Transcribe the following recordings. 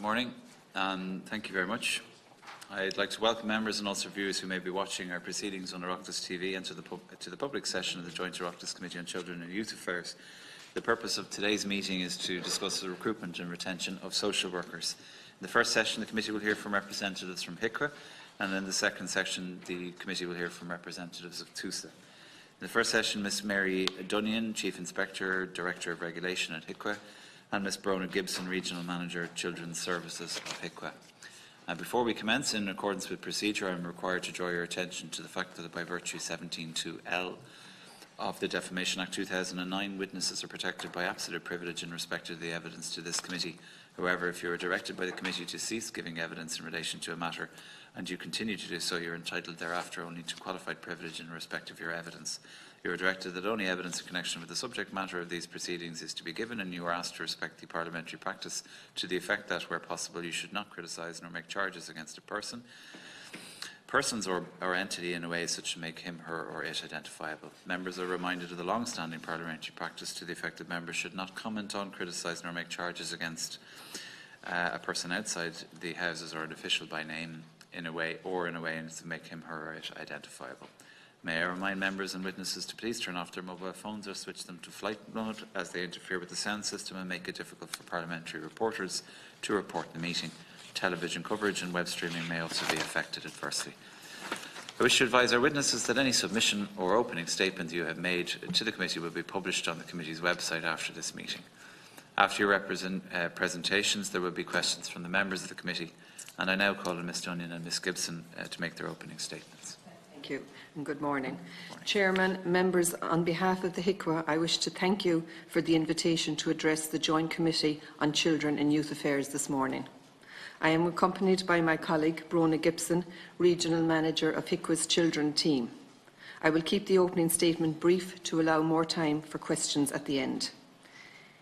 morning, and thank you very much. I'd like to welcome members and also viewers who may be watching our proceedings on Oireachtas TV and to the public session of the Joint Oireachtas Committee on Children and Youth Affairs. The purpose of today's meeting is to discuss the recruitment and retention of social workers. In the first session, the committee will hear from representatives from HICWA, and in the second session, the committee will hear from representatives of TUSLA. In the first session, Ms Mary Dunyan, Chief Inspector, Director of Regulation at HICWA, and Ms Brona Gibson, Regional Manager, Children's Services of HICWA. Before we commence, in accordance with procedure, I am required to draw your attention to the fact that by virtue 17(2)(l) of the Defamation Act 2009, witnesses are protected by absolute privilege in respect of the evidence to this committee. However, if you are directed by the committee to cease giving evidence in relation to a matter and you continue to do so, you are entitled thereafter only to qualified privilege in respect of your evidence. You are directed that only evidence in connection with the subject matter of these proceedings is to be given, and you are asked to respect the parliamentary practice to the effect that, where possible, you should not criticise nor make charges against a persons or entity in a way such to make him, her or it identifiable. Members are reminded of the long-standing parliamentary practice to the effect that members should not comment on, criticise nor make charges against a person outside the Houses or an official by name in a way to make him, her or it identifiable. May I remind members and witnesses to please turn off their mobile phones or switch them to flight mode, as they interfere with the sound system and make it difficult for parliamentary reporters to report the meeting. Television coverage and web streaming may also be affected adversely. I wish to advise our witnesses that any submission or opening statement you have made to the committee will be published on the committee's website after this meeting. After your presentations, there will be questions from the members of the committee, and I now call on Ms Dunyan and Ms Gibson to make their opening statements. Thank you and good morning. Chairman, members, on behalf of the HICWA, I wish to thank you for the invitation to address the Joint Committee on Children and Youth Affairs this morning. I am accompanied by my colleague, Brona Gibson, Regional Manager of HICWA's Children team. I will keep the opening statement brief to allow more time for questions at the end.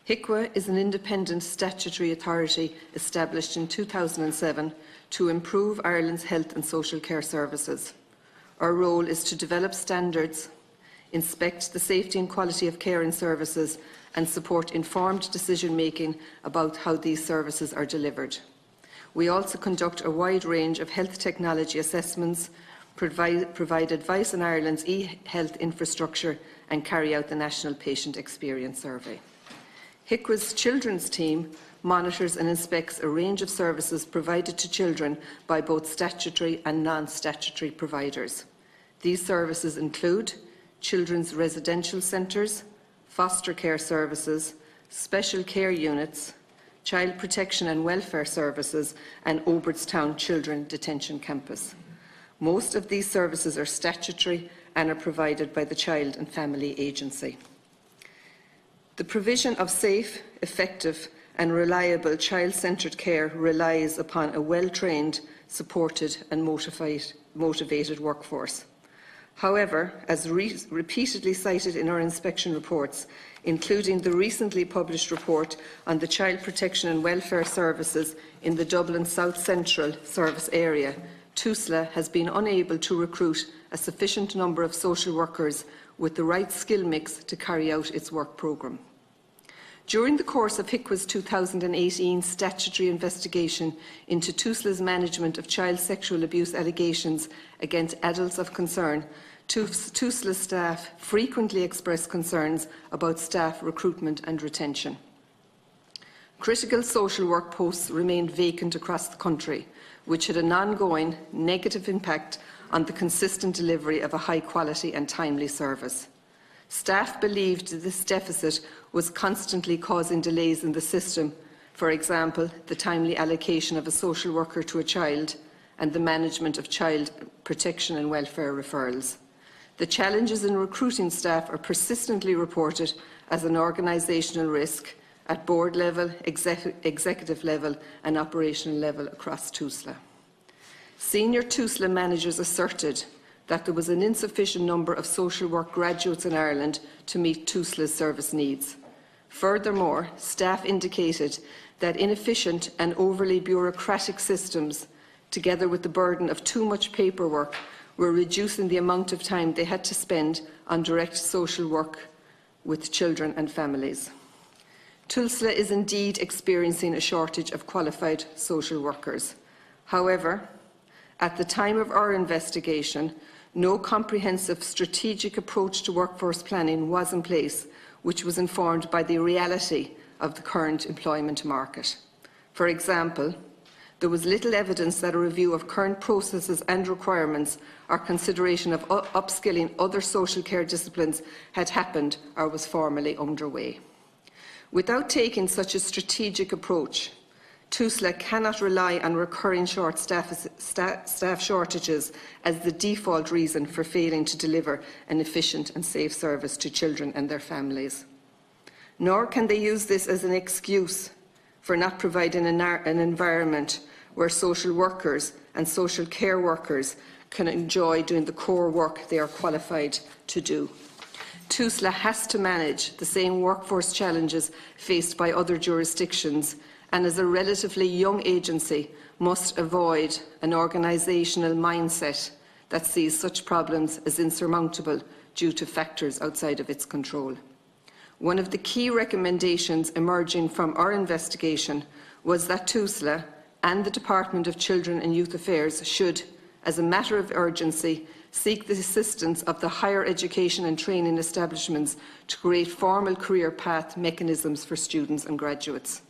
HICWA is an independent statutory authority established in 2007 to improve Ireland's health and social care services. Our role is to develop standards, inspect the safety and quality of care and services, and support informed decision-making about how these services are delivered. We also conduct a wide range of health technology assessments, provide advice on Ireland's e-health infrastructure, and carry out the National Patient Experience Survey. HICWA's Children's team monitors and inspects a range of services provided to children by both statutory and non-statutory providers. These services include children's residential centres, foster care services, special care units, child protection and welfare services, and Obertstown Children Detention Campus. Most of these services are statutory and are provided by the Child and Family Agency. The provision of safe, effective and reliable child-centred care relies upon a well-trained, supported and motivated workforce. However, as repeatedly cited in our inspection reports, including the recently published report on the child protection and welfare services in the Dublin South Central service area, TUSLA has been unable to recruit a sufficient number of social workers with the right skill mix to carry out its work programme. During the course of HICWA's 2018 statutory investigation into TUSLA's management of child sexual abuse allegations against adults of concern, TUSLA staff frequently expressed concerns about staff recruitment and retention. Critical social work posts remained vacant across the country, which had an ongoing negative impact on the consistent delivery of a high-quality and timely service. Staff believed this deficit was constantly causing delays in the system, for example, the timely allocation of a social worker to a child and the management of child protection and welfare referrals. The challenges in recruiting staff are persistently reported as an organisational risk at board level, executive level and operational level across TUSLA. Senior TUSLA managers asserted that there was an insufficient number of social work graduates in Ireland to meet TUSLA's service needs. Furthermore, staff indicated that inefficient and overly bureaucratic systems, together with the burden of too much paperwork, were reducing the amount of time they had to spend on direct social work with children and families. Tulsa is indeed experiencing a shortage of qualified social workers. However, at the time of our investigation, no comprehensive strategic approach to workforce planning was in place, which was informed by the reality of the current employment market. For example, there was little evidence that a review of current processes and requirements or consideration of upskilling other social care disciplines had happened or was formally underway. Without taking such a strategic approach, TUSLA cannot rely on recurring short staff shortages as the default reason for failing to deliver an efficient and safe service to children and their families. Nor can they use this as an excuse for not providing an environment where social workers and social care workers can enjoy doing the core work they are qualified to do. TUSLA has to manage the same workforce challenges faced by other jurisdictions, and as a relatively young agency must avoid an organisational mindset that sees such problems as insurmountable due to factors outside of its control. One of the key recommendations emerging from our investigation was that TUSLA and the Department of Children and Youth Affairs should, as a matter of urgency, seek the assistance of the higher education and training establishments to create formal career path mechanisms for students and graduates.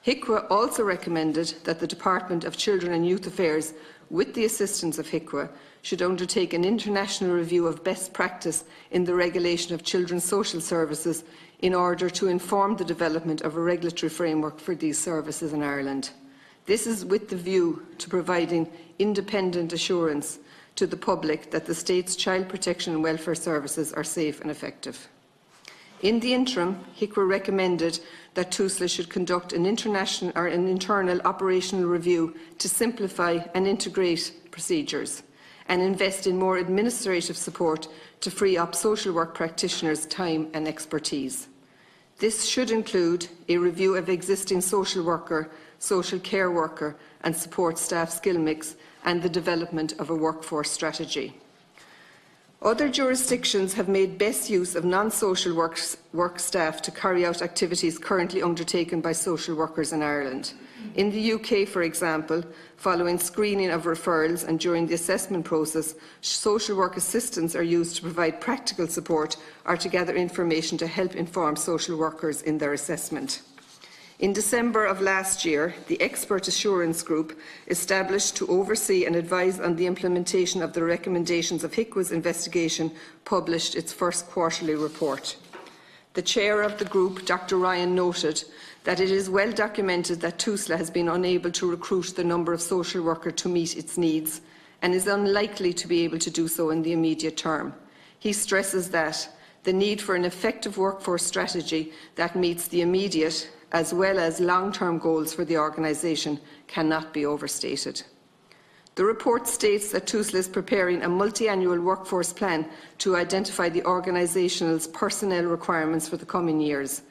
HICWA also recommended that the Department of Children and Youth Affairs, with the assistance of HICWA, should undertake an international review of best practice in the regulation of children's social services in order to inform the development of a regulatory framework for these services in Ireland. This is with the view to providing independent assurance to the public that the state's child protection and welfare services are safe and effective. In the interim, HICWA recommended that TUSLA should conduct an internal operational review to simplify and integrate procedures and invest in more administrative support to free up social work practitioners' time and expertise. This should include a review of existing social worker, social care worker and support staff skill mix and the development of a workforce strategy. Other jurisdictions have made best use of non-social work staff to carry out activities currently undertaken by social workers in Ireland. In the UK, for example, following screening of referrals and during the assessment process, social work assistants are used to provide practical support or to gather information to help inform social workers in their assessment. In December of last year, the Expert Assurance Group, established to oversee and advise on the implementation of the recommendations of HICWA's investigation, published its first quarterly report. The chair of the group, Dr. Ryan, noted that it is well documented that TUSLA has been unable to recruit the number of social workers to meet its needs and is unlikely to be able to do so in the immediate term. He stresses that the need for an effective workforce strategy that meets the immediate as well as long-term goals for the organisation cannot be overstated. The report states that TUSLA is preparing a multi-annual workforce plan to identify the organisation's personnel requirements for the coming years.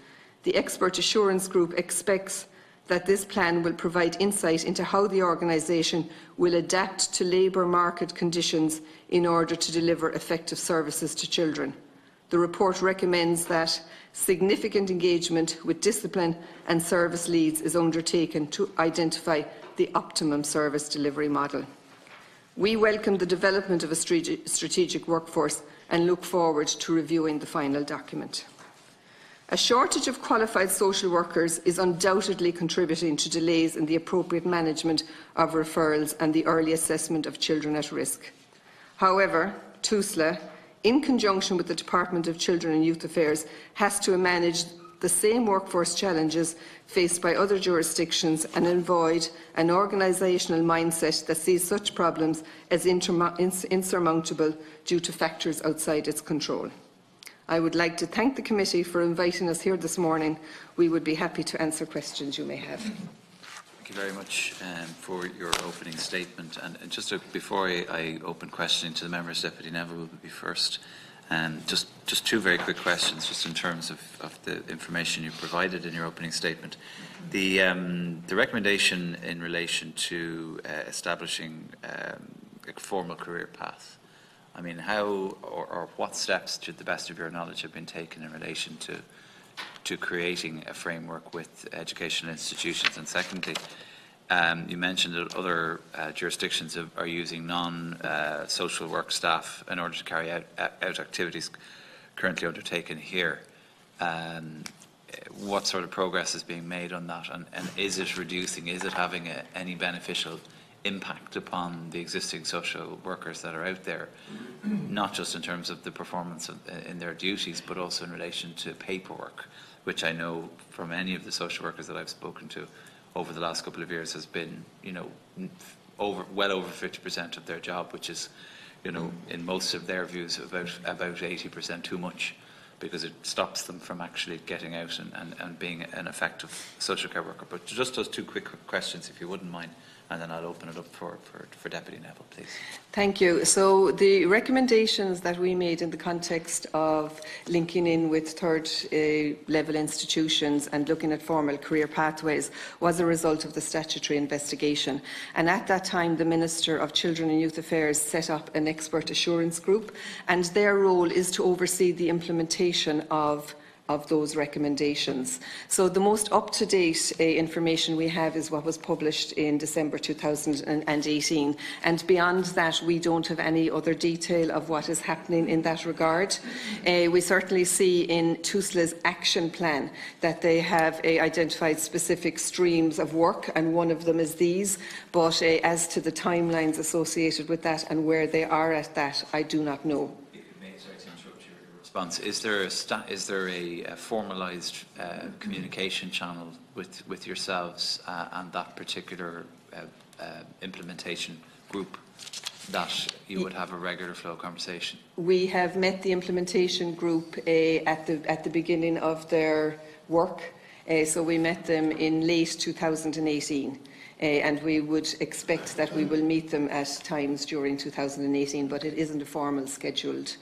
The Expert Assurance Group expects that this plan will provide insight into how the organisation will adapt to labour market conditions in order to deliver effective services to children. The report recommends that significant engagement with discipline and service leads is undertaken to identify the optimum service delivery model. We welcome the development of a strategic workforce and look forward to reviewing the final document. A shortage of qualified social workers is undoubtedly contributing to delays in the appropriate management of referrals and the early assessment of children at risk. However, TUSLA, in conjunction with the Department of Children and Youth Affairs, has to manage the same workforce challenges faced by other jurisdictions and avoid an organisational mindset that sees such problems as insurmountable due to factors outside its control. I would like to thank the committee for inviting us here this morning. We would be happy to answer questions you may have. Thank you very much for your opening statement. And just before I open questioning to the members, Deputy Neville will be first. Just two very quick questions, just in terms of the information you provided in your opening statement. The recommendation in relation to establishing a formal career path. I mean, how or what steps, to the best of your knowledge, have been taken in relation to to creating a framework with educational institutions? And secondly, you mentioned that other jurisdictions are using non-social work staff in order to carry out activities currently undertaken here. What sort of progress is being made on that, and is it reducing, is it having any beneficial impact upon the existing social workers that are out there, not just in terms of the performance in their duties, but also in relation to paperwork, which I know from any of the social workers that I've spoken to over the last couple of years has been, well over 50% of their job, which is, in most of their views, about 80% too much, because it stops them from actually getting out and being an effective social care worker. But just those two quick questions, if you wouldn't mind, and then I'll open it up for Deputy Neville, please. Thank you. So the recommendations that we made in the context of linking in with third level institutions and looking at formal career pathways was a result of the statutory investigation. And at that time, the Minister of Children and Youth Affairs set up an expert assurance group, and their role is to oversee the implementation of those recommendations. So the most up-to-date information we have is what was published in December 2018, and beyond that we don't have any other detail of what is happening in that regard. We certainly see in TUSLA's action plan that they have identified specific streams of work, and one of them is these, but as to the timelines associated with that and where they are at that, I do not know. Is there a formalised communication channel with yourselves and that particular implementation group that you would have a regular flow conversation? We have met the implementation group at the beginning of their work, so we met them in late 2018. And we would expect that we will meet them at times during 2018, but it isn't a formal scheduled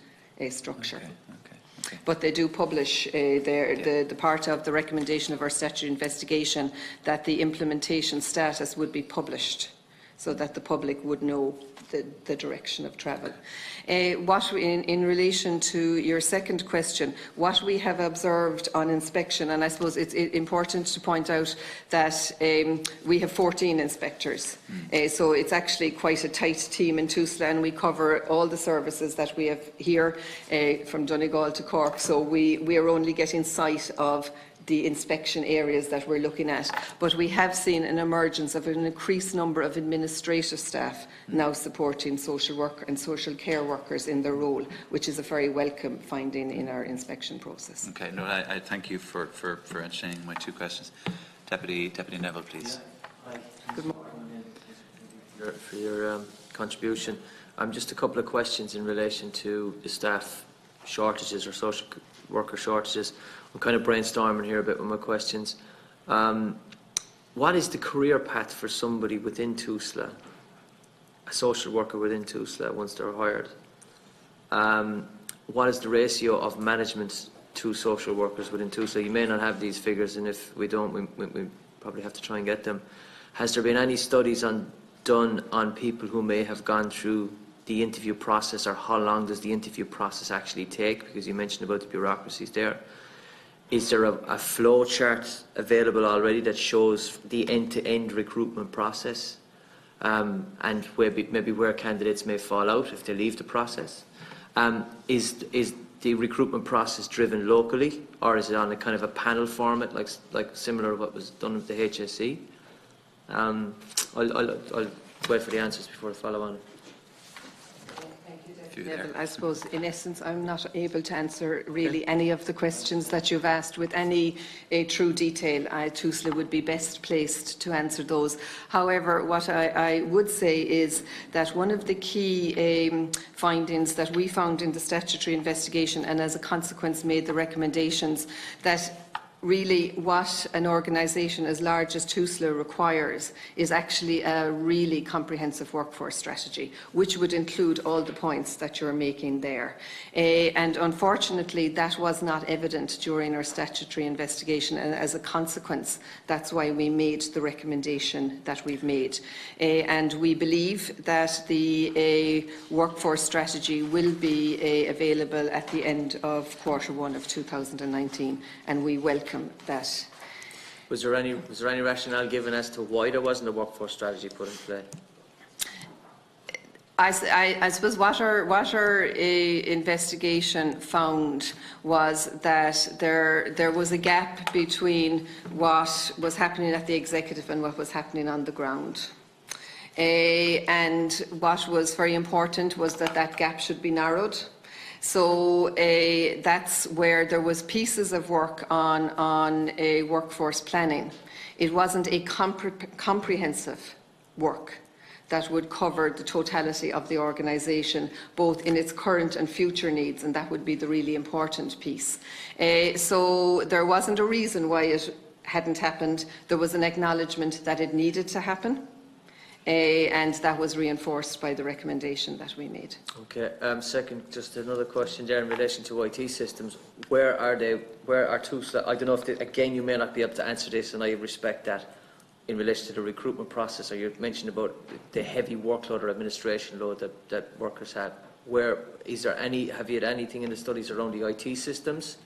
structure. Okay. But they do publish the part of the recommendation of our statutory investigation that the implementation status would be published so that the public would know the direction of travel. In relation to your second question, what we have observed on inspection, and I suppose it's important to point out that we have 14 inspectors, so it's actually quite a tight team in TUSLA, and we cover all the services that we have here from Donegal to Cork, so we are only getting sight of the inspection areas that we're looking at. But we have seen an emergence of an increased number of administrative staff now supporting social work and social care workers in their role, which is a very welcome finding in our inspection process. Okay, no, I thank you for entertaining my two questions. Deputy Neville, please. Good morning. For your contribution. Just a couple of questions in relation to the staff shortages or social worker shortages. I'm kind of brainstorming here a bit with my questions. What is the career path for somebody within TUSLA, a social worker within TUSLA, once they're hired? What is the ratio of management to social workers within TUSLA? You may not have these figures, and if we don't, we probably have to try and get them. Has there been any studies done on people who may have gone through the interview process, or how long does the interview process actually take? Because you mentioned about the bureaucracies there. Is there a flow chart available already that shows the end-to-end recruitment process, and maybe where candidates may fall out if they leave the process? Is the recruitment process driven locally, or is it on a kind of a panel format, like similar to what was done with the HSE? I'll wait for the answers before I follow on. Neville, I suppose in essence I'm not able to answer really any of the questions that you've asked with any true detail. TUSLA would be best placed to answer those. However, what I would say is that one of the key findings that we found in the statutory investigation, and as a consequence made the recommendations, that really what an organisation as large as TUSLA requires is actually a really comprehensive workforce strategy, which would include all the points that you're making there. And unfortunately, that was not evident during our statutory investigation, and as a consequence, that's why we made the recommendation that we've made. And we believe that the workforce strategy will be available at the end of Q1 of 2019, and we welcome that. Was there any rationale given as to why there wasn't a workforce strategy put in play? I suppose what our investigation found was that there was a gap between what was happening at the executive and what was happening on the ground. And what was very important was that gap should be narrowed. So that's where there was pieces of work on a workforce planning. It wasn't a comprehensive work that would cover the totality of the organisation, both in its current and future needs, and that would be the really important piece. So there wasn't a reason why it hadn't happened. There was an acknowledgement that it needed to happen. And that was reinforced by the recommendation that we made. Okay. Second, just another question there in relation to IT systems. Where are they? Where are TUSLA? I don't know if, again, you may not be able to answer this, and I respect that, in relation to the recruitment process, or you mentioned about the heavy workload or administration load that workers have. Where is there any? Have you had anything in the studies around the IT systems?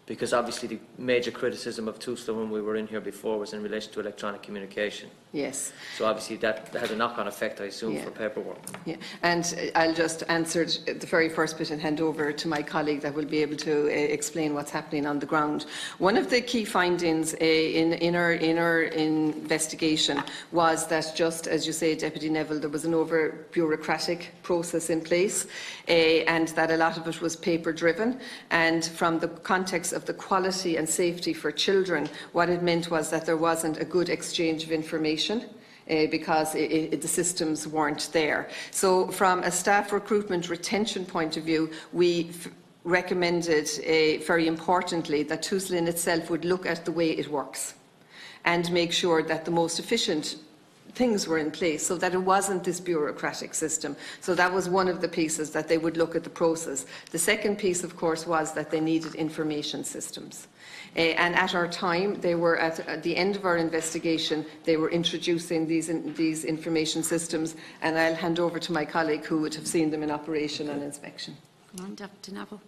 Because obviously the major criticism of TUSLA when we were in here before was in relation to electronic communication. Yes. So obviously that has a knock-on effect, I assume, Yeah. for paperwork. Yeah, and I'll just answer the very first bit and hand over to my colleague that will be able to explain what's happening on the ground. One of the key findings in our investigation was that, just as you say, Deputy Neville, there was an over-bureaucratic process in place, and that a lot of it was paper-driven. And from the context of the quality and safety for children, what it meant was that there wasn't a good exchange of information because the systems weren't there. So from a staff recruitment retention point of view, we recommended very importantly that TUSLA in itself would look at the way it works and make sure that the most efficient things were in place so that it wasn't this bureaucratic system. So that was one of the pieces, that they would look at the process. The second piece, of course, was that they needed information systems. And at our time, they were at the end of our investigation, they were introducing these information systems, and I'll hand over to my colleague who would have seen them in operation and inspection. Good morning, Deputy Neville.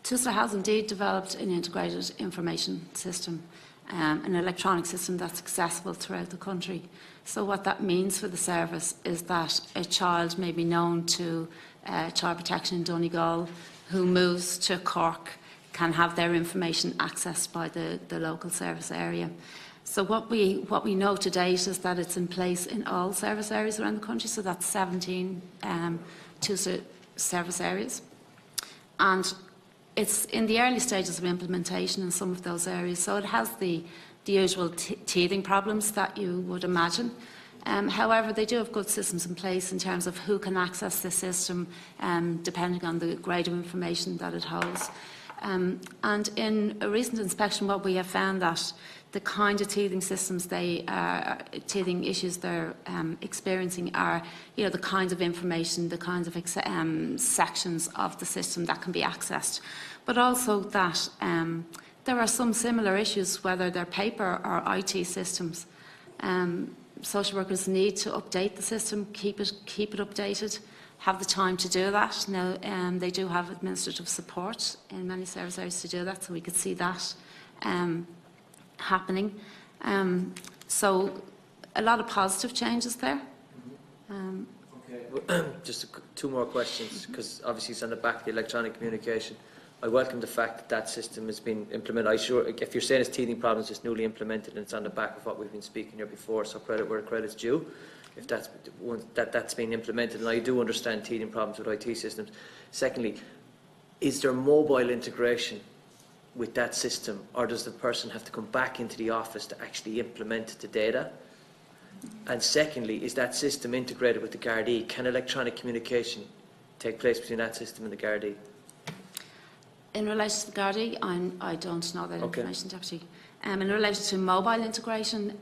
TUSLA has indeed developed an integrated information system, an electronic system that's accessible throughout the country. So what that means for the service is that a child may be known to Child Protection in Donegal who moves to Cork can have their information accessed by the local service area. So what we know to date is that it's in place in all service areas around the country, so that's 17 TUSLA service areas. And it's in the early stages of implementation in some of those areas, so it has the usual teething problems that you would imagine. However, they do have good systems in place in terms of who can access the system, depending on the grade of information that it holds. And in a recent inspection, what we have found that the kind of teething systems teething issues they're experiencing are, the kinds of information, the kinds of sections of the system that can be accessed, but also that there are some similar issues, whether they're paper or IT systems. Social workers need to update the system, keep it updated, have the time to do that. Now, they do have administrative support in many service areas to do that, so we could see that happening. So a lot of positive changes there. Okay. Just two more questions, because obviously it's on the back of the electronic communication. I welcome the fact that that system has been implemented. If you're saying it's teething problems, it's newly implemented and it's on the back of what we've been speaking here before, so credit where credit's due, if that's been implemented. And I do understand teething problems with IT systems. Secondly, is there mobile integration with that system, or does the person have to come back into the office to actually implement the data? And secondly, is that system integrated with the Gardaí? Can electronic communication take place between that system and the Gardaí? In relation to the Gardaí, I don't know that information, Deputy. In relation to mobile integration,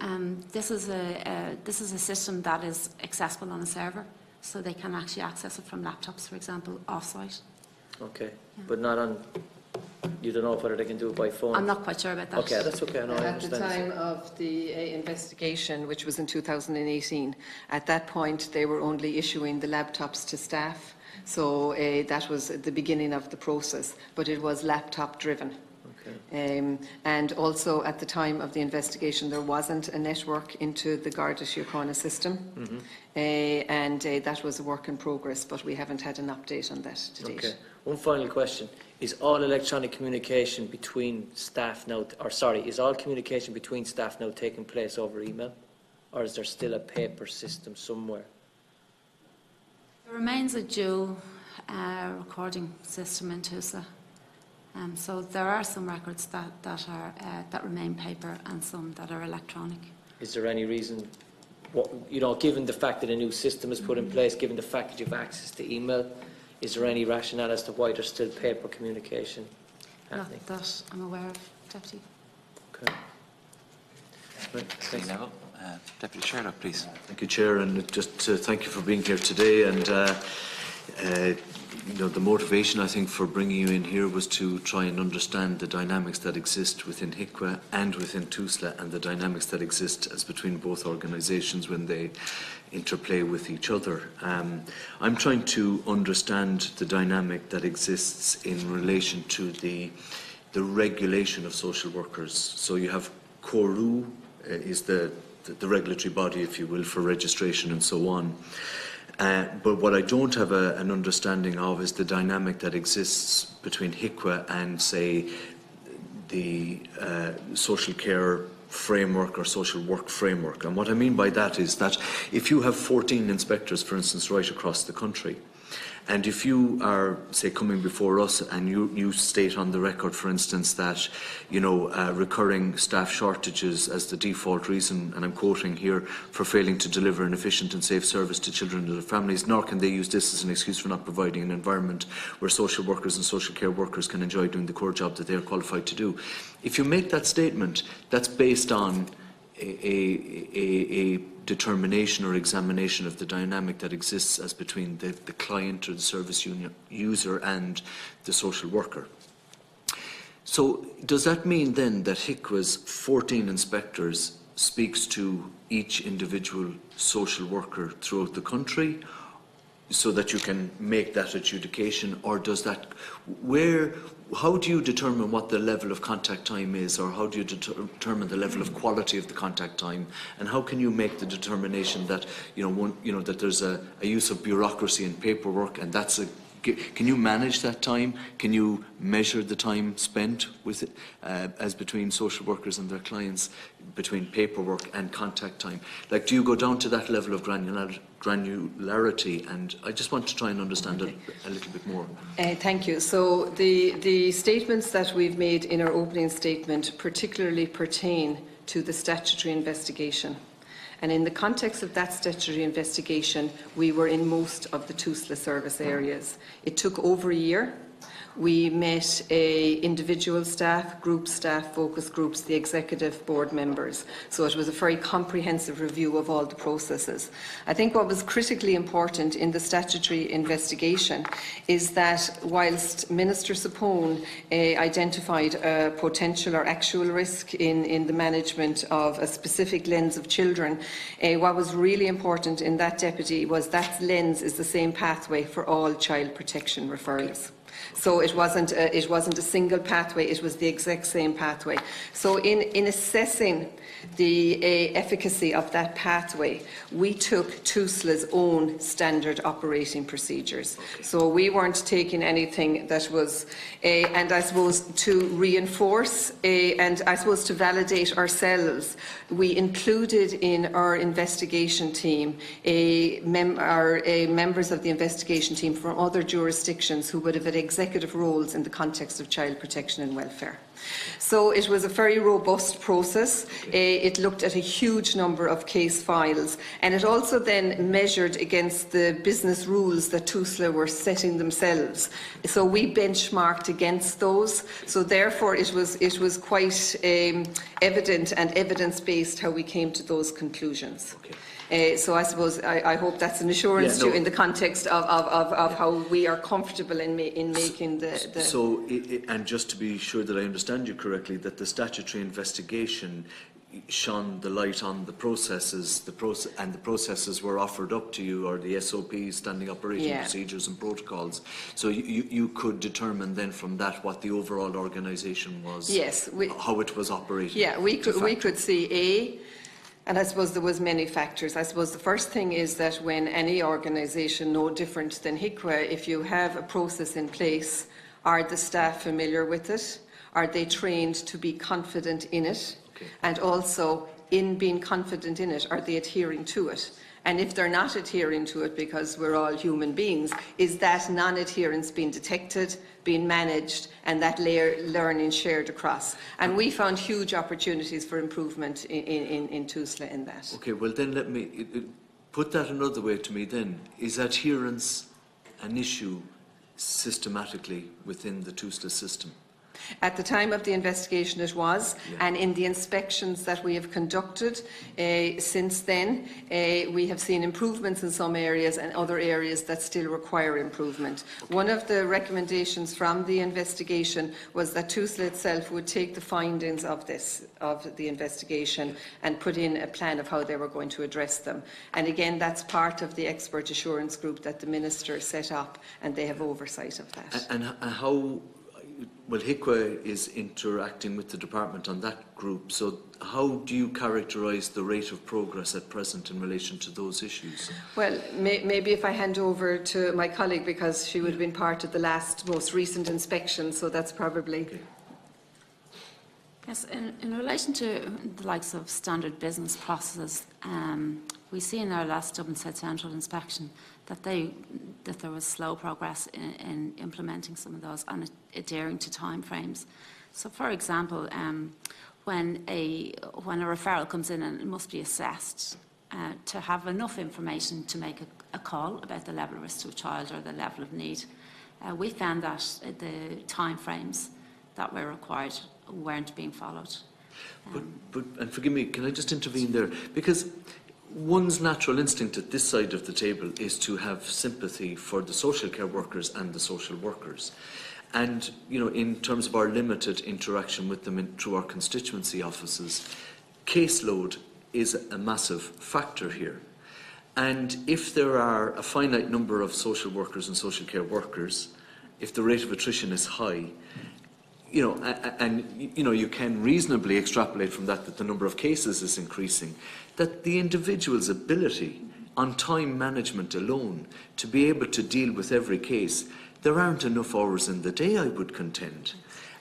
this is a system that is accessible on a server, so they can actually access it from laptops, for example, off-site. Okay, but not on. You don't know whether they can do it by phone? I'm not quite sure about that. Okay, that's okay. No, I At the understand. time of the investigation, which was in 2018, at that point they were only issuing the laptops to staff. So that was the beginning of the process, but it was laptop driven. Okay. And also at the time of the investigation there wasn't a network into the Garda Síochána system, and that was a work in progress, but we haven't had an update on that to date. Okay. One final question. Is all electronic communication between staff now, is all communication between staff now taking place over email? Or is there still a paper system somewhere? There remains a dual recording system in Tusla. So there are some records that remain paper and some that are electronic. Is there any reason, given the fact that a new system is put in place, given the fact that you have access to email, is there any rationale as to why there's still paper communication happening? Not that I'm aware of, Deputy. Okay. Right, Thank you, Neville. Deputy Sherlock, please. Thank you, Chair, and just thank you for being here today. And the motivation, I think, for bringing you in here was to try and understand the dynamics that exist within HIQA and within TUSLA, and the dynamics that exist as between both organisations when they interplay with each other. I'm trying to understand the dynamic that exists in relation to the regulation of social workers. So you have CORU, is the regulatory body, if you will, for registration and so on. But what I don't have an understanding of is the dynamic that exists between HIQA and, say, the social care framework or social work framework. And what I mean by that is that if you have 14 inspectors, for instance, right across the country, and if you are, say, coming before us and you state on the record, for instance, that, recurring staff shortages as the default reason, and I'm quoting here, for failing to deliver an efficient and safe service to children and their families, nor can they use this as an excuse for not providing an environment where social workers and social care workers can enjoy doing the core job that they are qualified to do. If you make that statement, that's based on a determination or examination of the dynamic that exists as between the client or the service user and the social worker. So does that mean then that HIQA's 14 inspectors speaks to each individual social worker throughout the country so that you can make that adjudication, or does that, how do you determine what the level of contact time is, or how do you determine the level of quality of the contact time, and how can you make the determination that that there's a use of bureaucracy and paperwork, and can you manage that time? Can you measure the time spent with it, as between social workers and their clients, between paperwork and contact time? Like, do you go down to that level of granularity? And I just want to try and understand it a little bit more. Thank you. So the statements that we've made in our opening statement particularly pertain to the statutory investigation. And in the context of that statutory investigation, we were in most of the TUSLA service areas. It took over a year. We met individual staff, group staff, focus groups, the executive board members. So it was a very comprehensive review of all the processes. I think what was critically important in the statutory investigation is that whilst Minister Sapone identified a potential or actual risk in the management of a specific lens of children, what was really important in that deputy was that lens is the same pathway for all child protection referrals. So it wasn't a single pathway, it was the exact same pathway. So in assessing the efficacy of that pathway, we took TUSLA's own standard operating procedures. So we weren't taking anything that was, and I suppose to reinforce and I suppose to validate ourselves, we included in our investigation team members of the investigation team from other jurisdictions who would have had executive roles in the context of child protection and welfare. So it was a very robust process. It looked at a huge number of case files, and it also then measured against the business rules that TUSLA were setting themselves. So we benchmarked against those. So therefore it was quite evident and evidence-based how we came to those conclusions. So I suppose I hope that's an assurance to you in the context of how we are comfortable in making the... So, and just to be sure that I understand you correctly, that the statutory investigation shone the light on the processes, and the processes were offered up to you, or the SOPs, standing operating procedures and protocols. So you could determine then from that what the overall organisation was, how it was operating. Yeah, we could see and I suppose there was many factors. I suppose the first thing is that when any organisation, no different than HICWA, if you have a process in place, are the staff familiar with it? Are they trained to be confident in it? And also, in being confident in it, are they adhering to it? And if they're not adhering to it, because we're all human beings, is that non-adherence being detected, being managed, and that learning shared across? And we found huge opportunities for improvement in TUSLA in that. Okay, well then let me put that another way to me then. Is adherence an issue systematically within the TUSLA system? At the time of the investigation it was, and in the inspections that we have conducted since then, we have seen improvements in some areas and other areas that still require improvement. One of the recommendations from the investigation was that TUSLA itself would take the findings of the investigation and put in a plan of how they were going to address them. And again, that's part of the expert assurance group that the Minister set up, and they have oversight of that. And how... Well, HICWA is interacting with the department on that group, so how do you characterise the rate of progress at present in relation to those issues? Well, maybe if I hand over to my colleague, because she would have been part of the most recent inspection, so that's probably... Yes, in relation to the likes of standard business processes, we see in our last Dublin South Central inspection that there was slow progress in implementing some of those and adhering to timeframes. So, for example, when a referral comes in and it must be assessed, to have enough information to make a call about the level of risk to a child or the level of need, we found that the timeframes that were required weren't being followed. But and forgive me, can I just intervene there? Because one's natural instinct at this side of the table is to have sympathy for the social care workers and the social workers. And, you know, in terms of our limited interaction with them through our constituency offices, caseload is a massive factor here. And if there are a finite number of social workers and social care workers, if the rate of attrition is high, you know, you can reasonably extrapolate from that the number of cases is increasing, that the individual's ability on time management alone to be able to deal with every case, there aren't enough hours in the day, I would contend.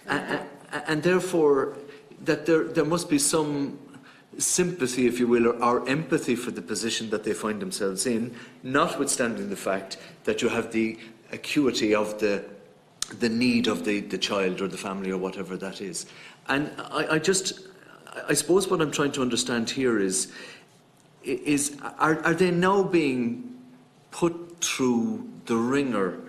And therefore, that there must be some sympathy, if you will, or empathy for the position that they find themselves in, notwithstanding the fact that you have the acuity of the need of the child or the family or whatever that is. And I suppose what I'm trying to understand here is are they now being put through the ringer?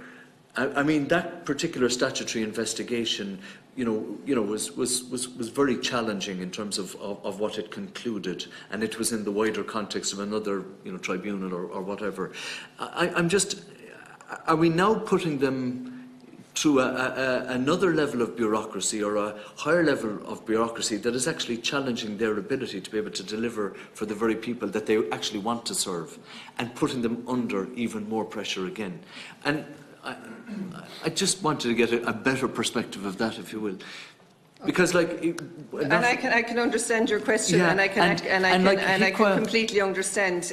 I mean, that particular statutory investigation, was very challenging in terms of what it concluded, and it was in the wider context of another, tribunal or whatever. Are we now putting them through another level of bureaucracy, or a higher level of bureaucracy that is actually challenging their ability to be able to deliver for the very people that they actually want to serve, and putting them under even more pressure again? And I just wanted to get a better perspective of that, if you will. Because, I can understand your question, and I can completely understand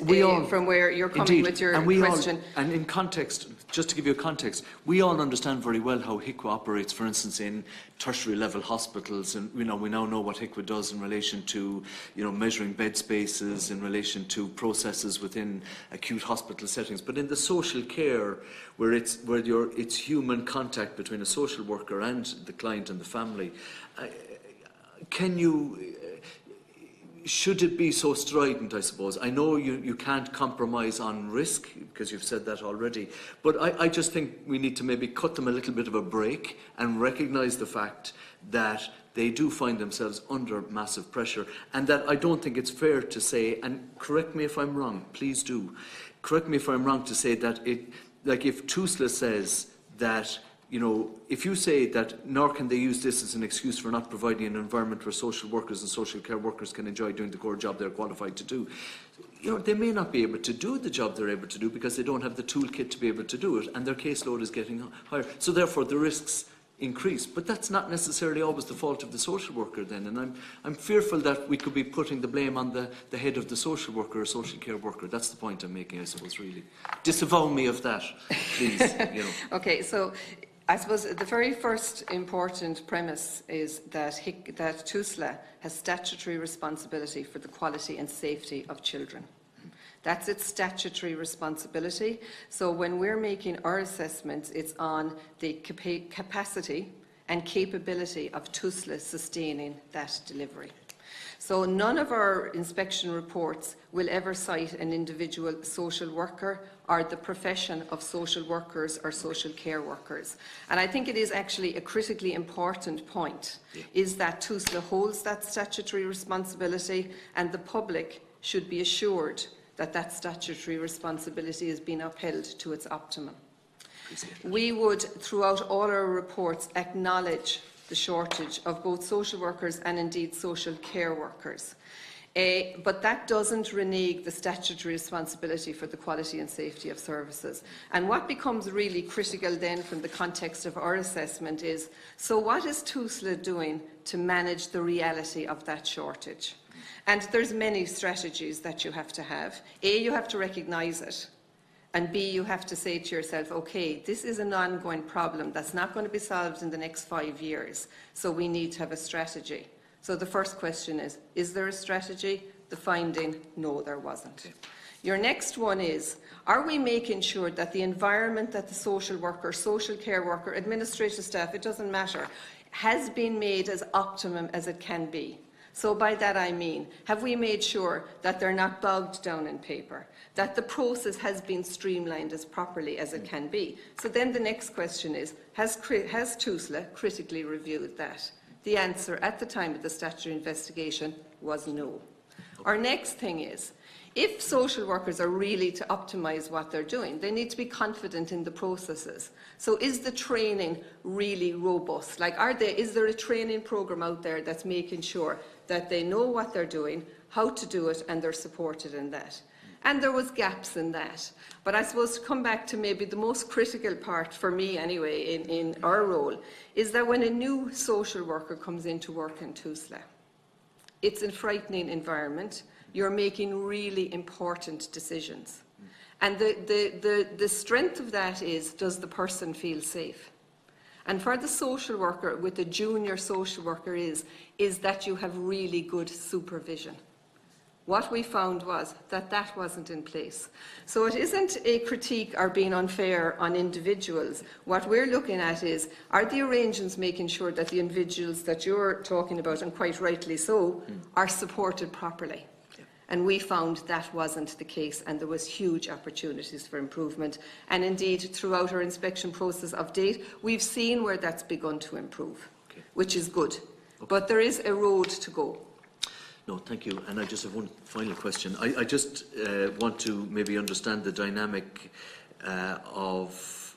from where you're coming with your question. And in context, just to give you a context, we all understand very well how HICWA operates, for instance, in tertiary level hospitals, and we now know what HICWA does in relation to, measuring bed spaces, in relation to processes within acute hospital settings. But in the social care, where it's human contact between a social worker and the client and the family, can you, should it be so strident, I suppose? I know you can't compromise on risk, because you've said that already, but I just think we need to maybe cut them a little bit of a break and recognise the fact that they do find themselves under massive pressure, and that I don't think it's fair to say, and correct me if I'm wrong, please do, correct me if I'm wrong to say that like if TUSLA says that, if you say that nor can they use this as an excuse for not providing an environment where social workers and social care workers can enjoy doing the core job they're qualified to do, they may not be able to do the job they're able to do because they don't have the toolkit to be able to do it, and their caseload is getting higher. So therefore the risks increase. But that's not necessarily always the fault of the social worker then, and I'm fearful that we could be putting the blame on the head of the social worker or social care worker. That's the point I'm making, I suppose, really. Disavow me of that, please. Okay, so I suppose the very first important premise is that TUSLA has statutory responsibility for the quality and safety of children. That's its statutory responsibility. So when we're making our assessments, it's on the capacity and capability of TUSLA sustaining that delivery. So none of our inspection reports will ever cite an individual social worker or the profession of social workers or social care workers. And I think it is actually a critically important point, is that TUSLA holds that statutory responsibility, and the public should be assured that that statutory responsibility is being upheld to its optimum. We would, throughout all our reports, acknowledge the shortage of both social workers and indeed social care workers. But that doesn't renege the statutory responsibility for the quality and safety of services. And what becomes really critical then from the context of our assessment is, so what is TUSLA doing to manage the reality of that shortage? And there's many strategies that you have to have. A, you have to recognise it. And B, you have to say to yourself, okay, this is an ongoing problem that's not going to be solved in the next 5 years, so we need to have a strategy. So the first question is there a strategy? The finding, no, there wasn't. Your next one is, are we making sure that the environment that the social worker, social care worker, administrative staff, it doesn't matter, has been made as optimum as it can be? So by that I mean, have we made sure that they're not bogged down in paper, that the process has been streamlined as properly as it can be? So then the next question is, has TUSLA critically reviewed that? The answer at the time of the statutory investigation was no. Our next thing is, if social workers are really to optimise what they're doing, they need to be confident in the processes. So is the training really robust? Like, is there a training programme out there that's making sure that they know what they're doing, how to do it, and they're supported in that? And there was gaps in that. But I suppose to come back to maybe the most critical part for me anyway in our role is that when a new social worker comes into work in TUSLA, it's a frightening environment. You're making really important decisions. And the strength of that is, does the person feel safe? And for the social worker, with the junior social worker is that you have really good supervision. What we found was that that wasn't in place. So it isn't a critique or being unfair on individuals. What we're looking at is, are the arrangements making sure that the individuals that you're talking about, and quite rightly so, are supported properly? And we found that wasn't the case, and there was huge opportunities for improvement. And indeed, throughout our inspection process of date, we've seen where that's begun to improve, which is good. But there is a road to go. No, thank you. And I just have one final question. I just want to maybe understand the dynamic of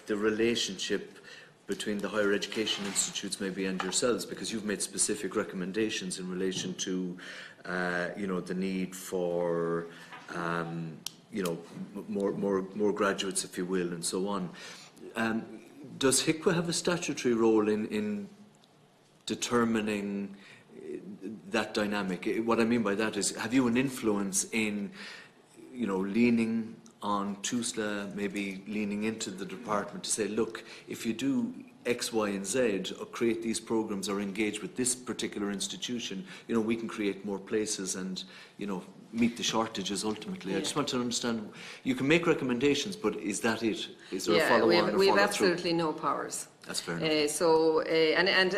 the relationship between the higher education institutes maybe and yourselves, because you've made specific recommendations in relation to the need for more graduates, if you will, and so on. Does HICWA have a statutory role in determining that dynamic? What I mean by that is, have you an influence in leaning on TUSLA, maybe leaning into the department to say, look, if you do X, Y, and Z, or create these programs or engage with this particular institution, we can create more places and, meet the shortages ultimately. I just want to understand, you can make recommendations, but is that it? Is there a follow-on or we have follow-through? absolutely no powers. That's fair enough.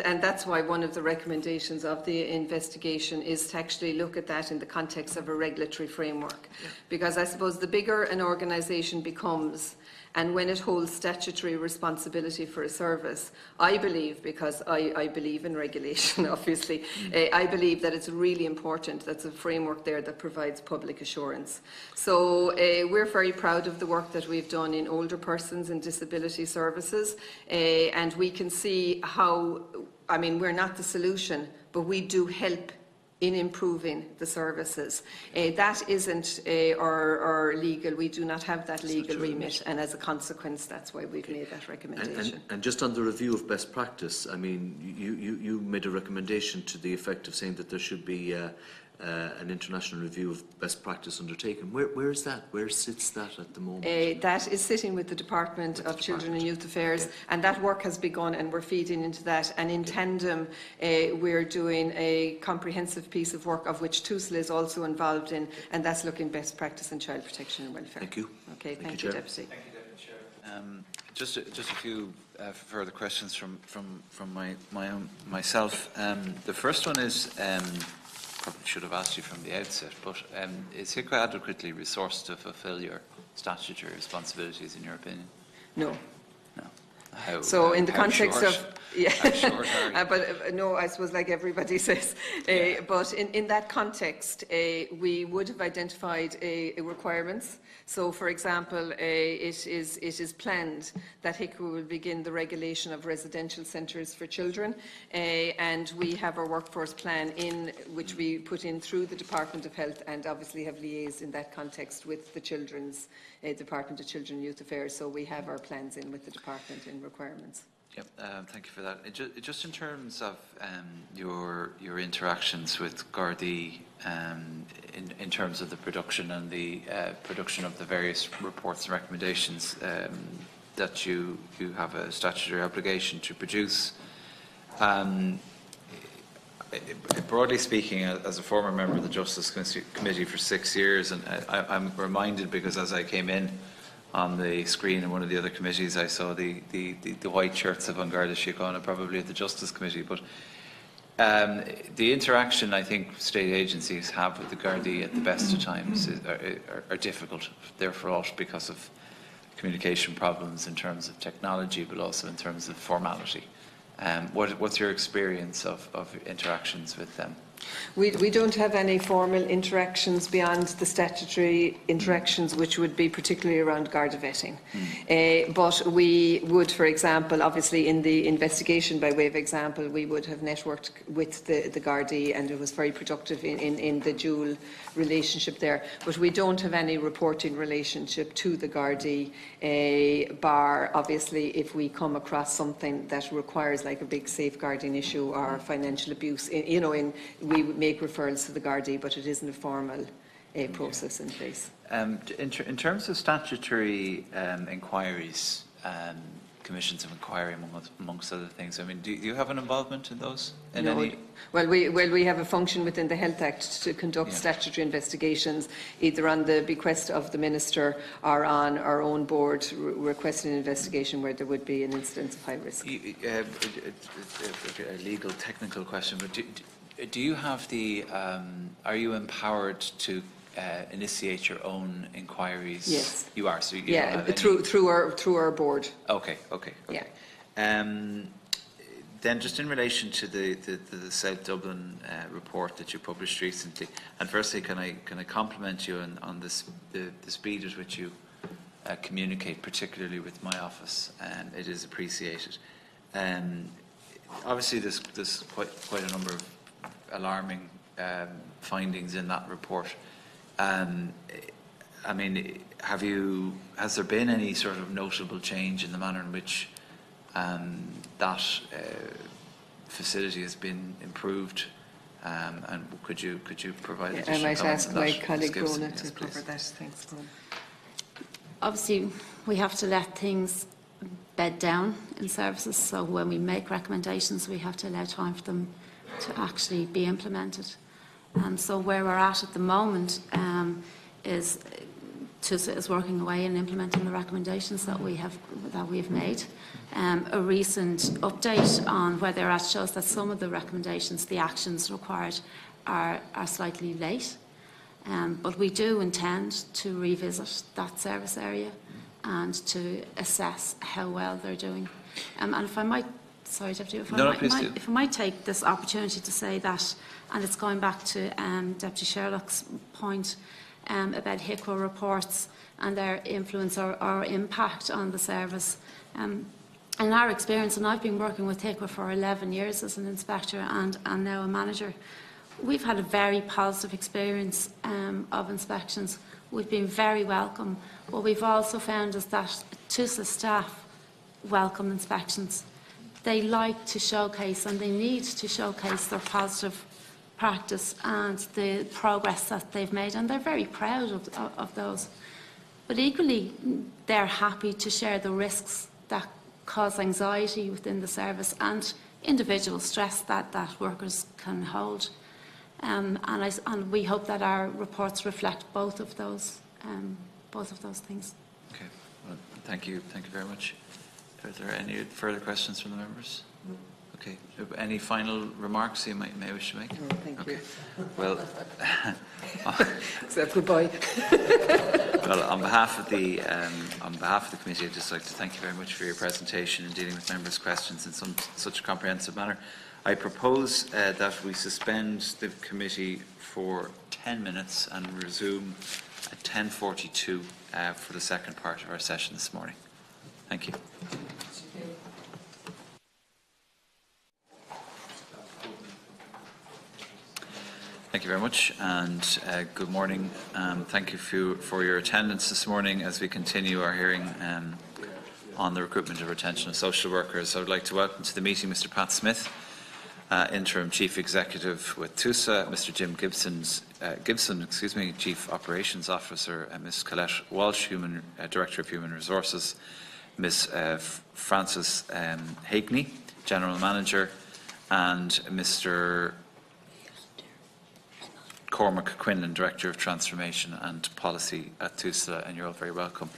And that's why one of the recommendations of the investigation is to actually look at that in the context of a regulatory framework. Yeah. Because I suppose the bigger an organisation becomes, and when it holds statutory responsibility for a service, I believe, because I believe in regulation, obviously, I believe that it's really important that's a framework there that provides public assurance. So we're very proud of the work that we've done in older persons and disability services, and we can see how, I mean, we're not the solution, but we do help in improving the services. That isn't our legal, we do not have that legal remit, and as a consequence that's why we've made that recommendation. And just on the review of best practice, I mean, you made a recommendation to the effect of saying that there should be an international review of best practice undertaken. Where is that? Where sits that at the moment? That is sitting with the Department of Children and Youth Affairs, and that work has begun and we're feeding into that, and in tandem we're doing a comprehensive piece of work of which TUSLA is also involved in, and that's looking best practice in child protection and welfare. Thank you. Okay, thank you, Deputy. Thank you, Deputy Chair. Just a few further questions from myself. The first one is, probably should have asked you from the outset, but is HICWA adequately resourced to fulfil your statutory responsibilities, in your opinion? No. No. So in the context short? of, yeah, How short are you? but no, I suppose like everybody says, but in that context, we would have identified requirements. So, for example, it is planned that HICWA will begin the regulation of residential centres for children, and we have our workforce plan in which we put in through the Department of Health, and obviously have liaised in that context with the Children's Department of Children and Youth Affairs. So we have our plans in with the department in requirements. Yep, thank you for that. Just in terms of your interactions with Gardaí, in terms of the production and the production of the various reports and recommendations that you have a statutory obligation to produce. Broadly speaking, as a former member of the Justice Committee for 6 years, and I'm reminded because as I came in on the screen in one of the other committees, I saw the white shirts of An Garda Síochána, probably at the Justice Committee. But the interaction I think state agencies have with the Gardaí at the best of times are difficult. They're fraught because of communication problems in terms of technology, but also in terms of formality. What's your experience of interactions with them? We don't have any formal interactions beyond the statutory interactions, which would be particularly around Garda vetting. But we would, for example, obviously in the investigation, by way of example, we would have networked with the Gardaí, and it was very productive in the dual relationship there. But we don't have any reporting relationship to the Gardaí, bar obviously if we come across something that requires like a big safeguarding issue or financial abuse. We make referrals to the Gardaí, but it isn't a formal process in place. In terms of statutory inquiries, commissions of inquiry, amongst other things, I mean, do you have an involvement in those? Well, we have a function within the Health Act to conduct statutory investigations, either on the bequest of the Minister or on our own board requesting an investigation where there would be an incidence of high risk. A legal, technical question, but do you have the, are you empowered to initiate your own inquiries? Yes. You are, so you don't have through our board. Okay. Yeah. Then just in relation to the South Dublin report that you published recently, and firstly can I compliment you on the speed at which you communicate, particularly with my office, and it is appreciated. Obviously there's quite a number of alarming findings in that report. I mean, has there been any sort of notable change in the manner in which that facility has been improved? And could you provide additional comments on that? I might ask my colleague Rona to cover that. Thanks, Rona. Obviously, we have to let things bed down in services, so when we make recommendations we have to allow time for them to actually be implemented. So where we're at the moment is TUSA is working away and implementing the recommendations that we have made. A recent update on where they're at shows that some of the recommendations, the actions required, are slightly late. But we do intend to revisit that service area and to assess how well they're doing. And if I might, sorry, Deputy, if I might take this opportunity to say that, and it's going back to Deputy Sherlock's point about HICWA reports and their influence or impact on the service. In our experience, and I've been working with HICWA for 11 years as an inspector and now a manager, we've had a very positive experience of inspections. We've been very welcome. What we've also found is that TUSA staff welcome inspections. They like to showcase and they need to showcase their positive practice and the progress that they've made, and they're very proud of those. But equally, they're happy to share the risks that cause anxiety within the service and individual stress that workers can hold. And we hope that our reports reflect both of those things. Okay. Well, thank you very much. Are there any further questions from the members? No. Okay. Any final remarks you may wish to make? No, thank you. Well, except goodbye. Well, on behalf of the committee, I'd just like to thank you very much for your presentation and dealing with members' questions in such a comprehensive manner. I propose that we suspend the committee for 10 minutes and resume at 10:42 for the second part of our session this morning. Thank you. Thank you very much, and good morning. Thank you for your attendance this morning as we continue our hearing on the recruitment and retention of social workers. I would like to welcome to the meeting Mr. Pat Smith, Interim Chief Executive with TUSA, Mr. Jim Gibson, Chief Operations Officer, and Ms. Colette Walsh, Director of Human Resources, Ms. Frances Hakeney, General Manager, and Mr. Cormac Quinlan, Director of Transformation and Policy at TUSA, and you're all very welcome.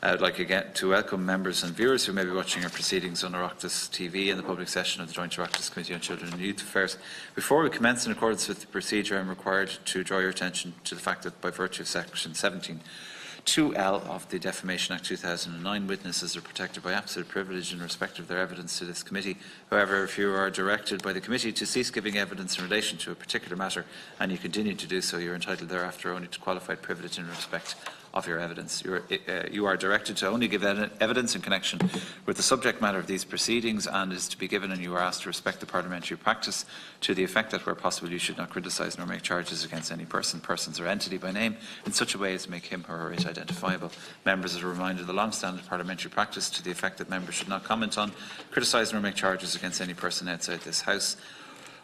I would like again to welcome members and viewers who may be watching our proceedings on Oireachtas TV and the public session of the Joint Oireachtas Committee on Children and Youth Affairs. Before we commence, in accordance with the procedure, I am required to draw your attention to the fact that by virtue of Section 17(2)(l) of the Defamation Act 2009, witnesses are protected by absolute privilege in respect of their evidence to this committee. However, if you are directed by the committee to cease giving evidence in relation to a particular matter and you continue to do so, you are entitled thereafter only to qualified privilege in respect of your evidence. You are directed to only give evidence in connection with the subject matter of these proceedings and is to be given, and you are asked to respect the parliamentary practice to the effect that where possible you should not criticise nor make charges against any person, persons or entity by name in such a way as to make him or it identifiable. Members are reminded of the long-standing parliamentary practice to the effect that members should not comment on, criticise nor make charges against any person outside this House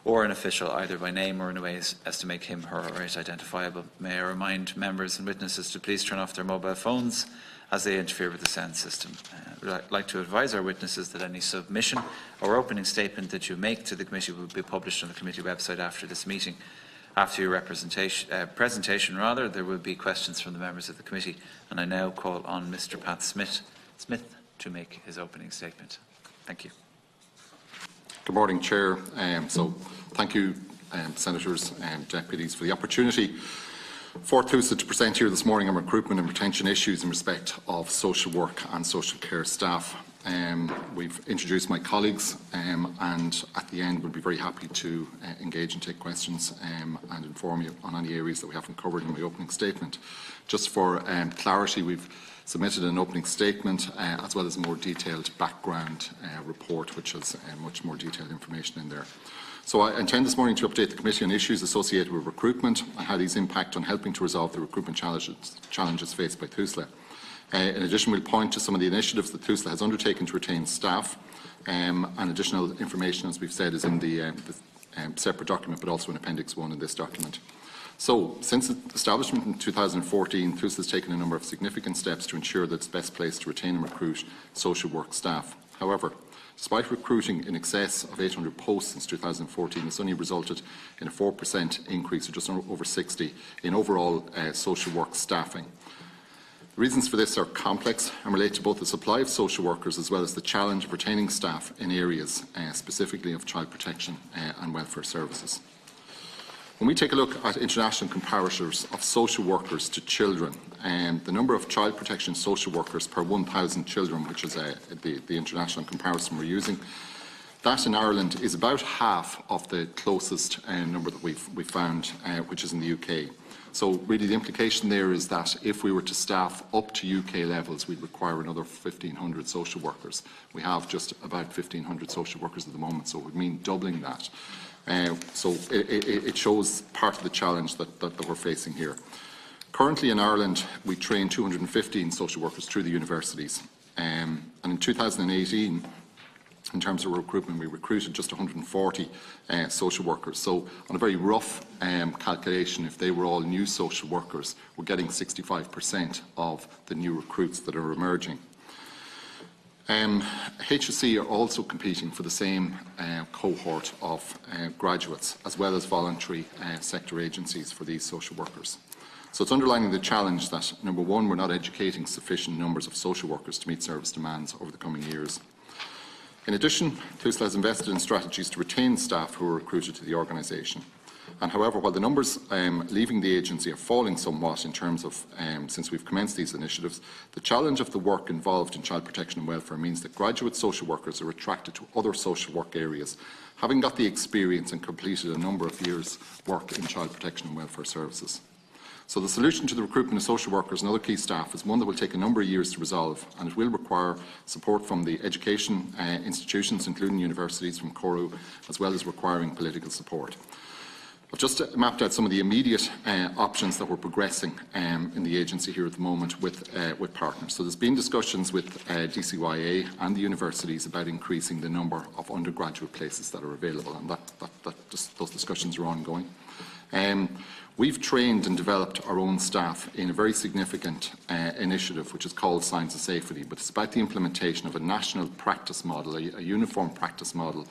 or an official, either by name or in a way as to make him, her or it identifiable. May I remind members and witnesses to please turn off their mobile phones as they interfere with the sound system. I'd like to advise our witnesses that any submission or opening statement that you make to the committee will be published on the committee website after this meeting. After your presentation, there will be questions from the members of the committee, and I now call on Mr. Pat Smith to make his opening statement. Thank you. Good morning, Chair. Thank you, Senators and Deputies, for the opportunity for TUSA to present here this morning on recruitment and retention issues in respect of social work and social care staff. We've introduced my colleagues and at the end we'll be very happy to engage and take questions and inform you on any areas that we haven't covered in my opening statement. Just for clarity, we've submitted an opening statement as well as a more detailed background report which has much more detailed information in there. So I intend this morning to update the Committee on issues associated with recruitment and how these impact on helping to resolve the recruitment challenges faced by TUSLA. In addition, we'll point to some of the initiatives that TUSLA has undertaken to retain staff, and additional information, as we've said, is in the separate document, but also in Appendix 1 in this document. So, since its establishment in 2014, TUSLA has taken a number of significant steps to ensure that it's best placed to retain and recruit social work staff. However, Despite recruiting in excess of 800 posts since 2014, it's only resulted in a 4% increase, or just over 60, in overall social work staffing. The reasons for this are complex and relate to both the supply of social workers as well as the challenge of retaining staff in areas specifically of child protection and welfare services. When we take a look at international comparators of social workers to children, the number of child protection social workers per 1,000 children, which is the international comparison we're using, that in Ireland is about half of the closest number that we've found, which is in the UK. So really the implication there is that if we were to staff up to UK levels, we'd require another 1,500 social workers. We have just about 1,500 social workers at the moment, so it would mean doubling that. So it shows part of the challenge that we're facing here. Currently in Ireland, we train 215 social workers through the universities. And in 2018, in terms of recruitment, we recruited just 140 social workers. So on a very rough calculation, if they were all new social workers, we're getting 65% of the new recruits that are emerging. HSE are also competing for the same cohort of graduates, as well as voluntary sector agencies for these social workers. So it's underlining the challenge that, number one, we're not educating sufficient numbers of social workers to meet service demands over the coming years. In addition, TUSLA has invested in strategies to retain staff who are recruited to the organisation. And however, while the numbers leaving the agency are falling somewhat in terms of since we've commenced these initiatives, the challenge of the work involved in child protection and welfare means that graduate social workers are attracted to other social work areas, having got the experience and completed a number of years' work in child protection and welfare services. So the solution to the recruitment of social workers and other key staff is one that will take a number of years to resolve, and it will require support from the education institutions, including universities, from CORU, as well as requiring political support. I've just mapped out some of the immediate options that we're progressing in the agency here at the moment with partners. So there's been discussions with DCYA and the universities about increasing the number of undergraduate places that are available, and those discussions are ongoing. We've trained and developed our own staff in a very significant initiative which is called Science of Safety, but it's about the implementation of a national practice model, a uniform practice model,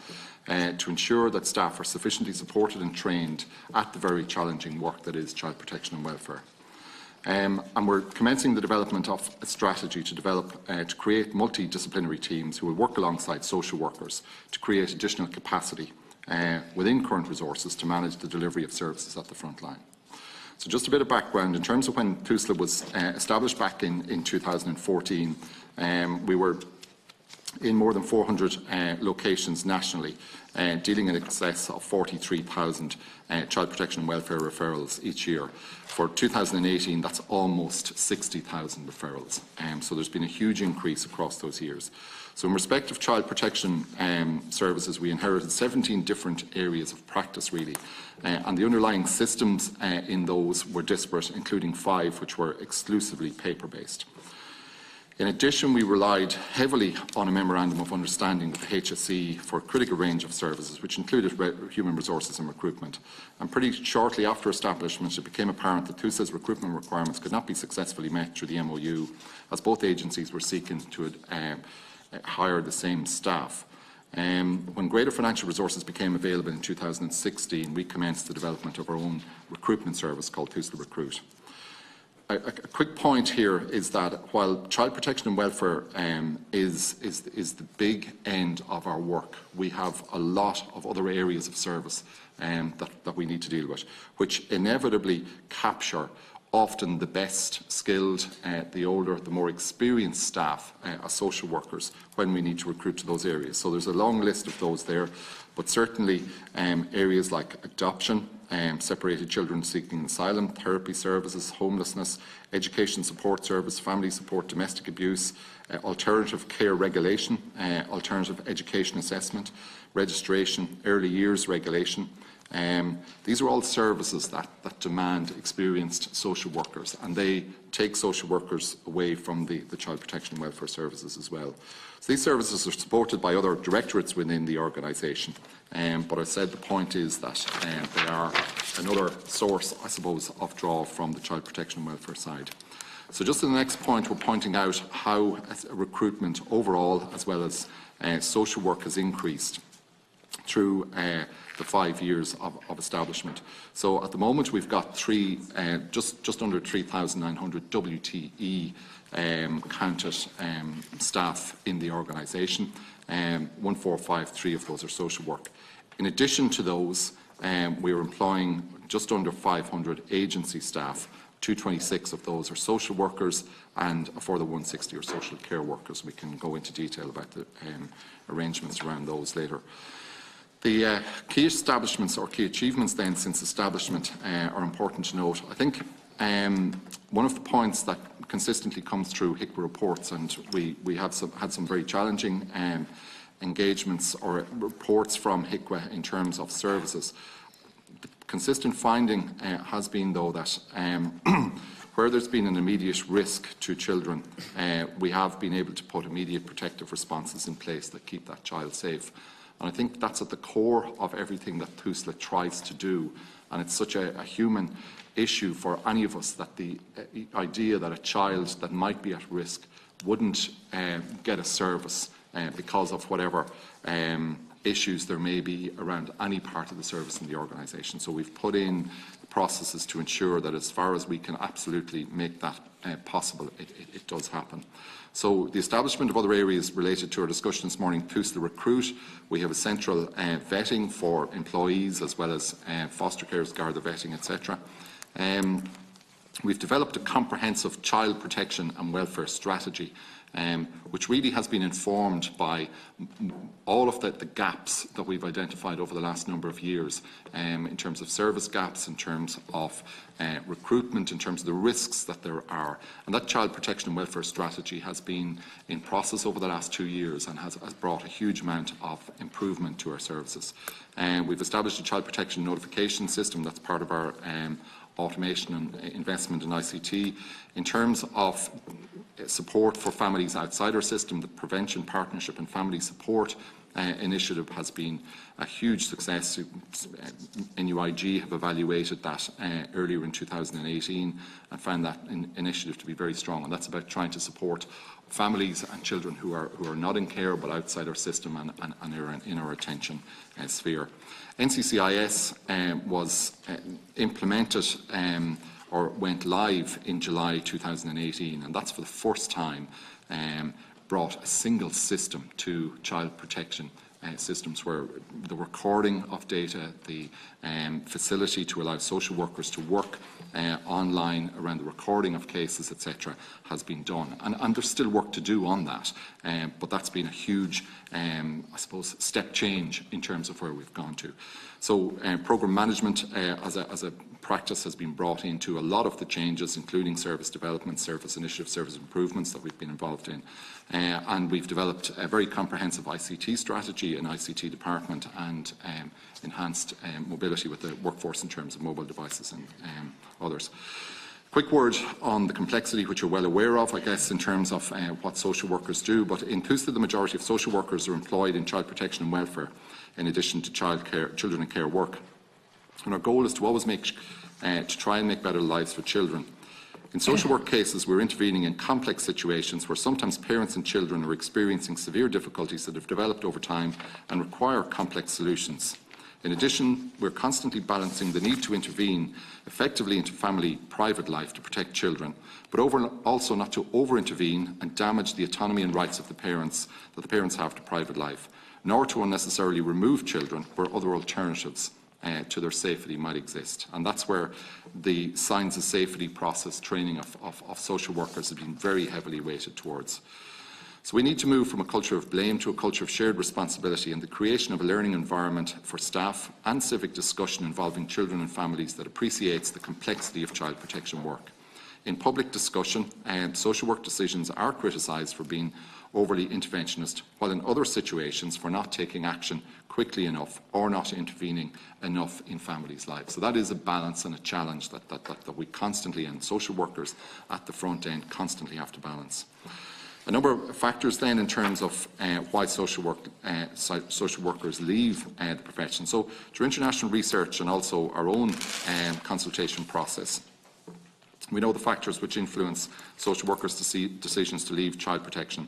to ensure that staff are sufficiently supported and trained at the very challenging work that is child protection and welfare. And we're commencing the development of a strategy to develop, to create multidisciplinary teams who will work alongside social workers to create additional capacity within current resources to manage the delivery of services at the front line. So just a bit of background, in terms of when TUSLA was established back in 2014, we were in more than 400 locations nationally, dealing in excess of 43,000 child protection and welfare referrals each year. For 2018, that's almost 60,000 referrals. So there's been a huge increase across those years. So in respect of child protection services, we inherited 17 different areas of practice, really. And the underlying systems in those were disparate, including 5 which were exclusively paper-based. In addition, we relied heavily on a Memorandum of Understanding with the HSE for a critical range of services, which included human resources and recruitment. And pretty shortly after establishment, it became apparent that TUSLA's recruitment requirements could not be successfully met through the MOU, as both agencies were seeking to hire the same staff. When greater financial resources became available in 2016, we commenced the development of our own recruitment service called TUSLA Recruit. A quick point here is that while child protection and welfare is the big end of our work, we have a lot of other areas of service that we need to deal with, which inevitably capture often the best skilled, the older, the more experienced staff as social workers when we need to recruit to those areas. So there's a long list of those there, but certainly areas like adoption, separated children seeking asylum, therapy services, homelessness, education support service, family support, domestic abuse, alternative care regulation, alternative education assessment, registration, early years regulation. These are all services that demand experienced social workers, and they take social workers away from the child protection and welfare services as well. So these services are supported by other directorates within the organisation, but I said the point is that they are another source, I suppose, of draw from the child protection and welfare side. So just in the next point, we're pointing out how recruitment overall, as well as social work, has increased through the 5 years of establishment. So at the moment we've got just under 3,900 WTE counted staff in the organisation. 1,453 of those are social work. In addition to those, we are employing just under 500 agency staff. 226 of those are social workers, and a further 160 are social care workers. We can go into detail about the arrangements around those later. The key establishments or key achievements then since establishment are important to note. I think one of the points that consistently comes through HICWA reports, and we have had some very challenging engagements or reports from HICWA in terms of services. The consistent finding has been, though, that where there's been an immediate risk to children, we have been able to put immediate protective responses in place that keep that child safe. And I think that's at the core of everything that TUSLA tries to do. And it's such a human issue for any of us that the idea that a child that might be at risk wouldn't get a service because of whatever issues there may be around any part of the service in the organisation. So we've put in processes to ensure that as far as we can absolutely make that possible, it does happen. So the establishment of other areas related to our discussion this morning, TUSLA Recruit, we have a central vetting for employees as well as foster carers, Garda vetting, etc. We've developed a comprehensive child protection and welfare strategy, which really has been informed by all of the gaps that we've identified over the last number of years, in terms of service gaps, in terms of recruitment, in terms of the risks that there are. And that child protection and welfare strategy has been in process over the last 2 years and has brought a huge amount of improvement to our services. We've established a child protection notification system that's part of our automation and investment in ICT. In terms of support for families outside our system, the Prevention, Partnership and Family Support initiative has been a huge success. NUIG have evaluated that earlier in 2018 and found that initiative to be very strong. And that's about trying to support families and children who are not in care but outside our system and are in our attention sphere. NCCIS was implemented or went live in July 2018, and that's for the first time brought a single system to child protection systems, where the recording of data, the facility to allow social workers to work online around the recording of cases, etc., has been done. And there's still work to do on that, but that's been a huge, I suppose, step change in terms of where we've gone to. So programme management as a practice has been brought into a lot of the changes, including service development, service initiative, service improvements that we've been involved in. And we've developed a very comprehensive ICT strategy, an ICT department, and enhanced mobility with the workforce in terms of mobile devices and others. Quick word on the complexity, which you're well aware of, I guess, in terms of what social workers do. But in TUSLA, the majority of social workers are employed in child protection and welfare, in addition to children and care work. And our goal is to always to try and make better lives for children. In social work cases, we're intervening in complex situations where sometimes parents and children are experiencing severe difficulties that have developed over time and require complex solutions. In addition, we're constantly balancing the need to intervene effectively into family private life to protect children, but also not to over-intervene and damage the autonomy and rights of the parents that the parents have to private life, nor to unnecessarily remove children where other alternatives to their safety might exist. And that's where the signs of safety process training of social workers have been very heavily weighted towards. So we need to move from a culture of blame to a culture of shared responsibility and the creation of a learning environment for staff and civic discussion involving children and families that appreciates the complexity of child protection work. In public discussion, social work decisions are criticised for being overly interventionist, while in other situations for not taking action quickly enough or not intervening enough in families' lives. So that is a balance and a challenge that we constantly, and social workers at the front end, constantly have to balance. A number of factors then in terms of why social workers leave the profession. So through international research and also our own consultation process, We know the factors which influence social workers' decisions to leave child protection.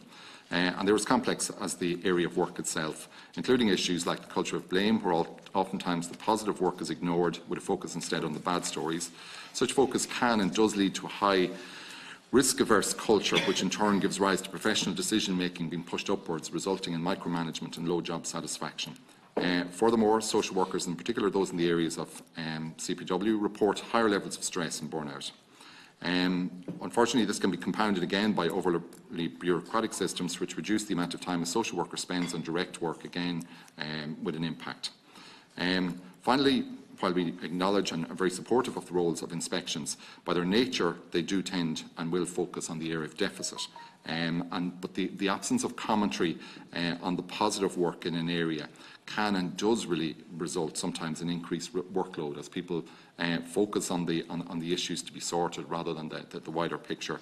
And they're as complex as the area of work itself, including issues like the culture of blame, where oftentimes the positive work is ignored with a focus instead on the bad stories. Such focus can and does lead to a high risk-averse culture, which in turn gives rise to professional decision-making being pushed upwards, resulting in micromanagement and low job satisfaction. Furthermore, social workers, in particular those in the areas of CPW, report higher levels of stress and burnout. Unfortunately, this can be compounded again by overly bureaucratic systems which reduce the amount of time a social worker spends on direct work, again with an impact. Finally, while we acknowledge and are very supportive of the roles of inspections, by their nature they do tend and will focus on the area of deficit. But the absence of commentary on the positive work in an area can and does really result sometimes in increased workload as people focus on the issues to be sorted rather than the wider picture.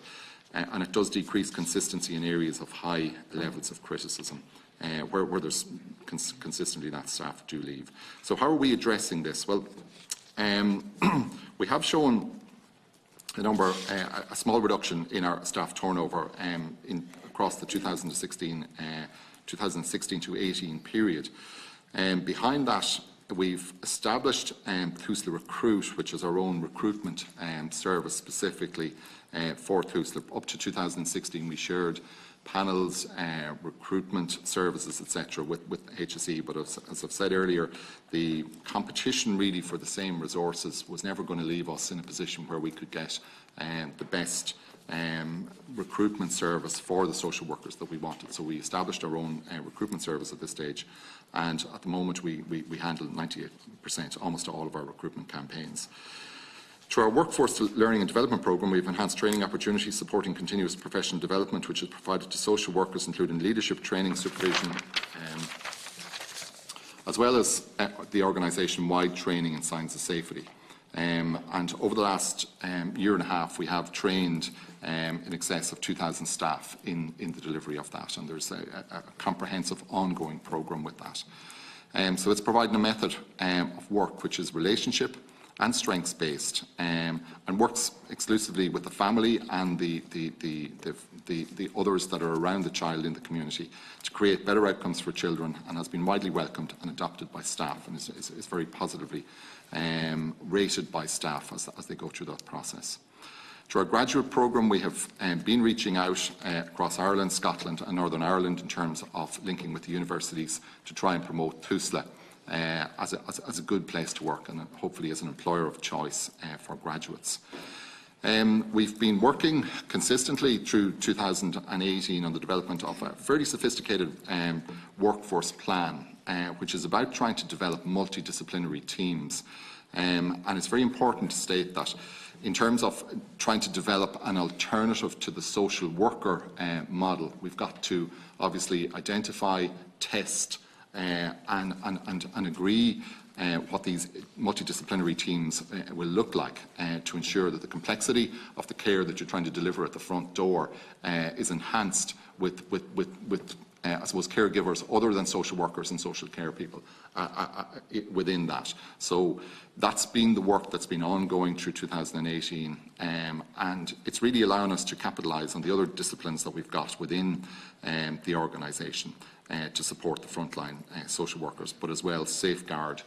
And it does decrease consistency in areas of high levels of criticism, where there's consistently that staff do leave. So how are we addressing this? Well, we have shown a small reduction in our staff turnover across the 2016 to 18 period. Behind that, we've established Tusla Recruit, which is our own recruitment service specifically for Tusla. Up to 2016, we shared panels, recruitment services, etc., with HSE. But as I've said earlier, the competition really for the same resources was never going to leave us in a position where we could get the best recruitment service for the social workers that we wanted. So we established our own recruitment service at this stage, and at the moment we handle 98%, almost all of our recruitment campaigns. Through our Workforce Learning and Development Programme, we've enhanced training opportunities supporting continuous professional development, which is provided to social workers, including leadership training, supervision, as well as the organisation-wide training in signs of safety. And over the last year and a half, we have trained in excess of 2,000 staff in the delivery of that, and there's a comprehensive ongoing programme with that. So it's providing a method of work which is relationship and strengths-based, and works exclusively with the family and the others that are around the child in the community to create better outcomes for children, and has been widely welcomed and adopted by staff, and is very positively rated by staff as they go through that process. Through our graduate programme, we have been reaching out across Ireland, Scotland and Northern Ireland in terms of linking with the universities to try and promote Tusla as a good place to work, and hopefully as an employer of choice for graduates. We've been working consistently through 2018 on the development of a fairly sophisticated workforce plan, which is about trying to develop multidisciplinary teams. And it's very important to state that in terms of trying to develop an alternative to the social worker model, we've got to obviously identify, test and agree what these multidisciplinary teams will look like to ensure that the complexity of the care that you're trying to deliver at the front door is enhanced with I suppose, caregivers other than social workers and social care people within that. So that's been the work that's been ongoing through 2018, and it's really allowing us to capitalise on the other disciplines that we've got within the organisation to support the frontline social workers, but as well safeguard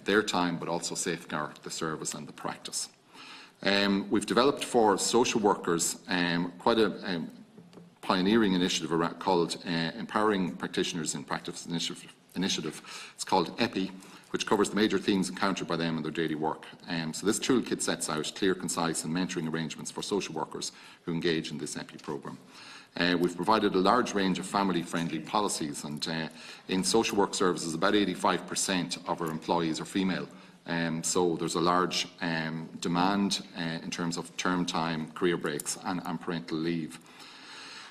their time, but also safeguard the service and the practice. We've developed for social workers quite a pioneering initiative called Empowering Practitioners in Practice Initiative. It's called EPI, which covers the major themes encountered by them in their daily work. So this toolkit sets out clear, concise and mentoring arrangements for social workers who engage in this EPI programme. We've provided a large range of family-friendly policies, and in social work services about 85% of our employees are female. So there's a large demand in terms of term time, career breaks and parental leave.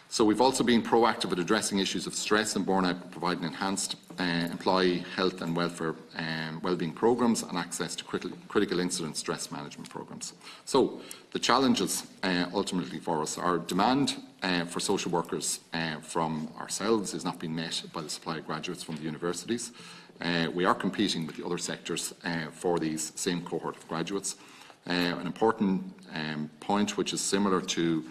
So we've also been proactive at addressing issues of stress and burnout, providing enhanced employee health and welfare wellbeing programmes and access to critical incident stress management programmes. So the challenges ultimately for us, our demand for social workers from ourselves is not being met by the supply of graduates from the universities. We are competing with the other sectors for these same cohort of graduates. An important point, which is similar to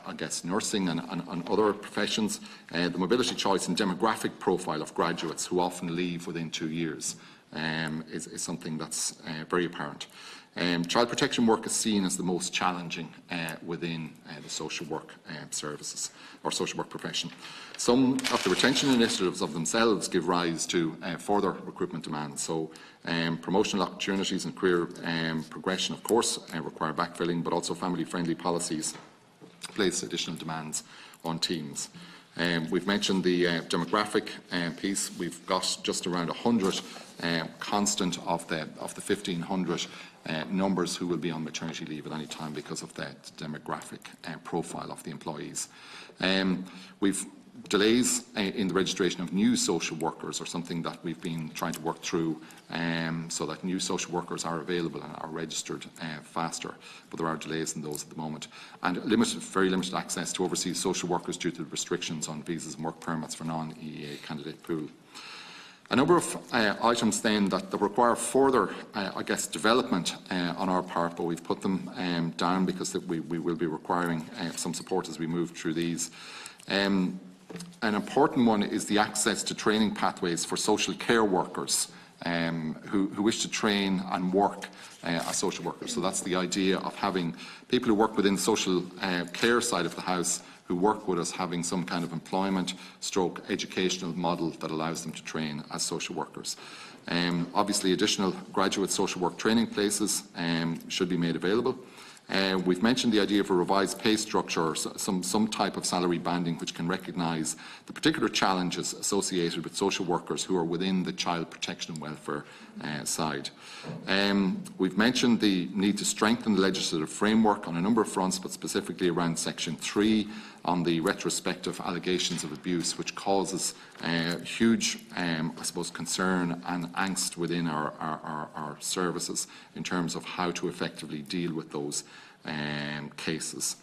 I guess nursing and other professions, the mobility choice and demographic profile of graduates who often leave within 2 years is something that's very apparent. Child protection work is seen as the most challenging within the social work services or social work profession. Some of the retention initiatives of themselves give rise to further recruitment demands. So promotional opportunities and career progression, of course, require backfilling, but also family-friendly policies place additional demands on teams. We've mentioned the demographic piece. We've got just around 100 constant of the 1,500 numbers who will be on maternity leave at any time because of the demographic profile of the employees. We've delays in the registration of new social workers are something that we've been trying to work through so that new social workers are available and are registered faster, but there are delays in those at the moment. And very limited access to overseas social workers due to the restrictions on visas and work permits for non-EEA candidate pool. A number of items then that require further, I guess, development on our part, but we've put them down because we will be requiring some support as we move through these. An important one is the access to training pathways for social care workers who wish to train and work as social workers. So that's the idea of having people who work within the social care side of the house who work with us having some kind of employment stroke educational model that allows them to train as social workers. Obviously additional graduate social work training places should be made available. We've mentioned the idea of a revised pay structure, or some type of salary banding which can recognise the particular challenges associated with social workers who are within the child protection and welfare side. We've mentioned the need to strengthen the legislative framework on a number of fronts, but specifically around Section 3 on the retrospective allegations of abuse, which causes huge, I suppose, concern and angst within our services in terms of how to effectively deal with those cases.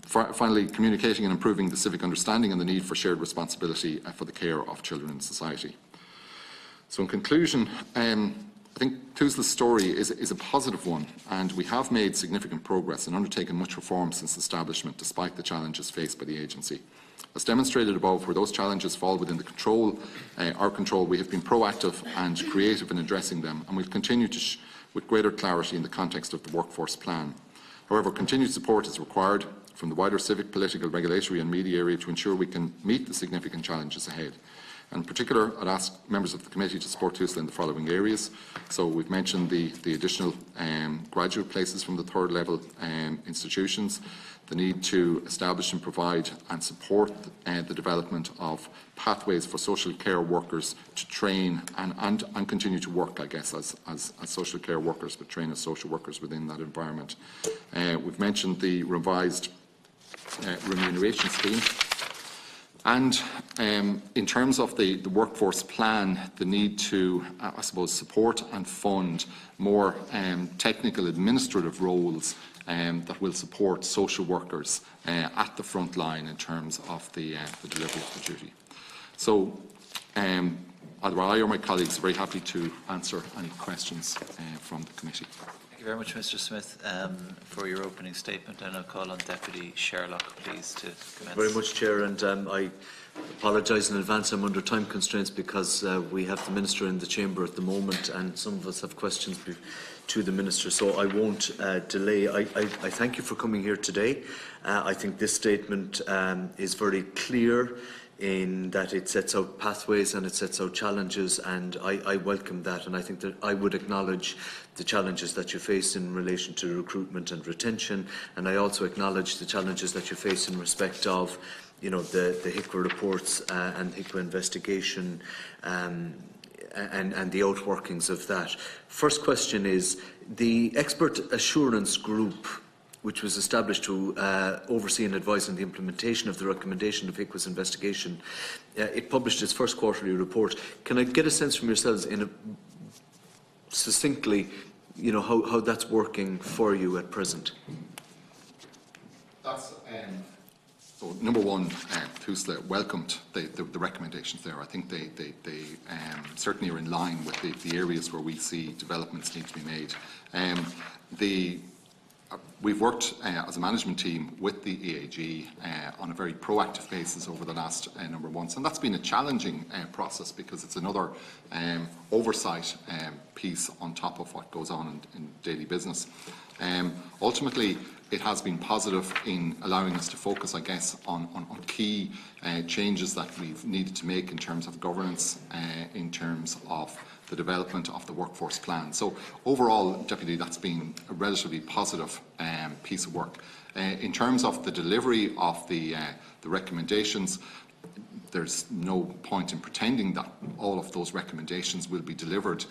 Finally, communicating and improving the civic understanding and the need for shared responsibility for the care of children in society. So in conclusion, I think TUSLA's story is a positive one, and we have made significant progress and undertaken much reform since establishment, despite the challenges faced by the agency. As demonstrated above, where those challenges fall within our control, we have been proactive and creative in addressing them, and will continue to with greater clarity in the context of the workforce plan. However, continued support is required from the wider civic, political, regulatory and media area to ensure we can meet the significant challenges ahead. In particular, I'd ask members of the committee to support TUSLA in the following areas. So we've mentioned the additional graduate places from the third level institutions, the need to establish and provide and support the development of pathways for social care workers to train and continue to work, I guess, as social care workers, but train as social workers within that environment. We've mentioned the revised remuneration scheme. And in terms of the workforce plan, the need to, I suppose, support and fund more technical administrative roles that will support social workers at the front line in terms of the delivery of the duty. So either I or my colleagues are very happy to answer any questions from the committee. Thank you very much, Mr. Smith, for your opening statement, and I'll call on Deputy Sherlock, please, to commence. Very much, Chair, and I apologise in advance. I'm under time constraints because we have the Minister in the chamber at the moment, and some of us have questions to the Minister, so I won't delay. I thank you for coming here today. I think this statement is very clear in that it sets out pathways and it sets out challenges, and I welcome that, and I think that I would acknowledge the challenges that you face in relation to recruitment and retention, and I also acknowledge the challenges that you face in respect of, you know, the HICWA reports and HICWA investigation and the outworkings of that. First question is, the Expert Assurance Group, which was established to oversee and advise on the implementation of the recommendation of HICWA's investigation, it published its first quarterly report. Can I get a sense from yourselves succinctly, you know, how that's working for you at present? That's So, number one, TUSLA welcomed the recommendations there. I think they certainly are in line with the areas where we see developments need to be made. We've worked as a management team with the EAG on a very proactive basis over the last number of months, and that's been a challenging process because it's another oversight piece on top of what goes on in daily business. Ultimately, it has been positive in allowing us to focus, I guess, on key changes that we've needed to make in terms of governance, in terms of the development of the workforce plan. So overall, Deputy, that's been a relatively positive piece of work. In terms of the delivery of the recommendations, there's no point in pretending that all of those recommendations will be delivered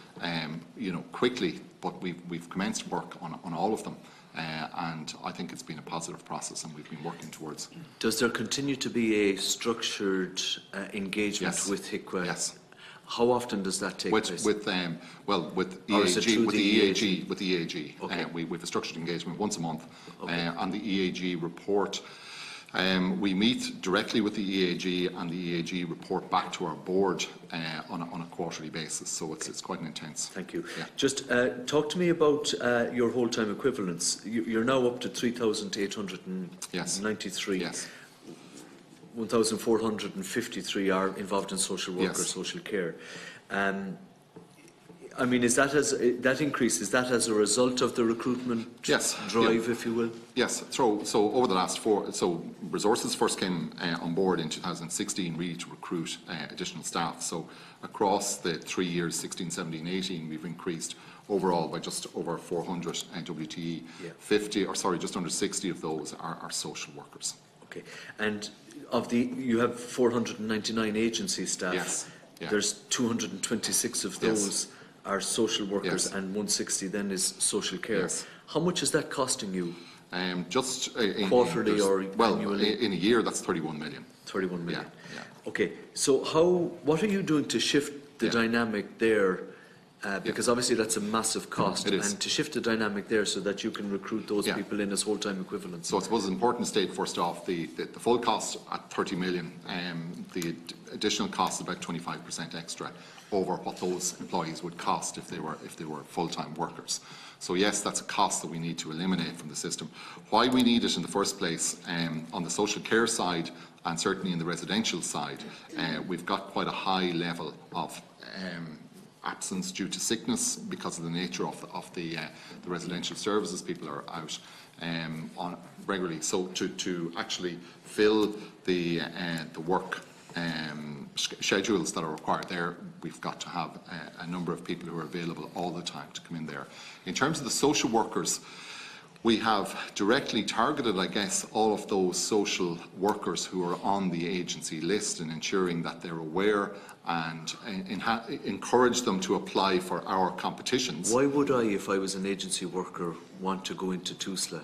quickly, but we've commenced work on all of them. And I think it's been a positive process and we've been working towards. Does there continue to be a structured engagement with HICWA? Yes. How often does that take place? With EAG, with the EAG. Okay. We have a structured engagement once a month. Okay. On the EAG report, we meet directly with the EAG, and the EAG report back to our board on a quarterly basis. So it's quite an intense. Thank you. Yeah. Just talk to me about your whole-time equivalents. You're now up to 3,893. Yes. 1,453 are involved in social work or social care. I mean, is that that increase? Is that as a result of the recruitment drive, if you will? Yes. So over the last resources first came on board in 2016, really to recruit additional staff. So across the 3 years, 16, 17, 18, we've increased overall by just over 400 WTE. Just under 60 of those are social workers. Okay. And you have 499 agency staff. Yes. Yeah. There's 226 of those are social workers, and 160 then is social care. Yes. How much is that costing you? Just quarterly or annually? In a year, that's 31 million. 31 million. Yeah. Okay. So what are you doing to shift the dynamic there? Because obviously that's a massive cost, It is. and to shift the dynamic there so that you can recruit those people in as whole-time equivalents. So I suppose it's important to state first off the full cost at 30 million, the additional cost is about 25% extra over what those employees would cost if they were full-time workers. So yes, that's a cost that we need to eliminate from the system. Why we need it in the first place, on the social care side and certainly in the residential side, we've got quite a high level of absence due to sickness because of the nature of the residential services. People are out on regularly. So to actually fill the work schedules that are required there, we've got to have a number of people who are available all the time to come in there. In terms of the social workers, we have directly targeted, I guess, all of those social workers who are on the agency list and ensuring that they're aware and encourage them to apply for our competitions. Why would I, if I was an agency worker, want to go into TUSLA?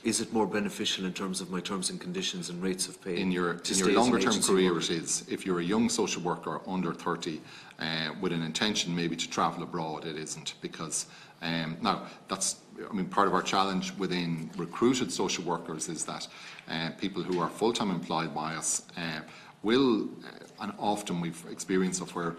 Is it more beneficial in terms of my terms and conditions and rates of pay? In your longer-term career, it is. If you're a young social worker under 30 with an intention maybe to travel abroad, it isn't, because now that's, part of our challenge within recruited social workers is that people who are full-time employed by us will, and often we've experienced of where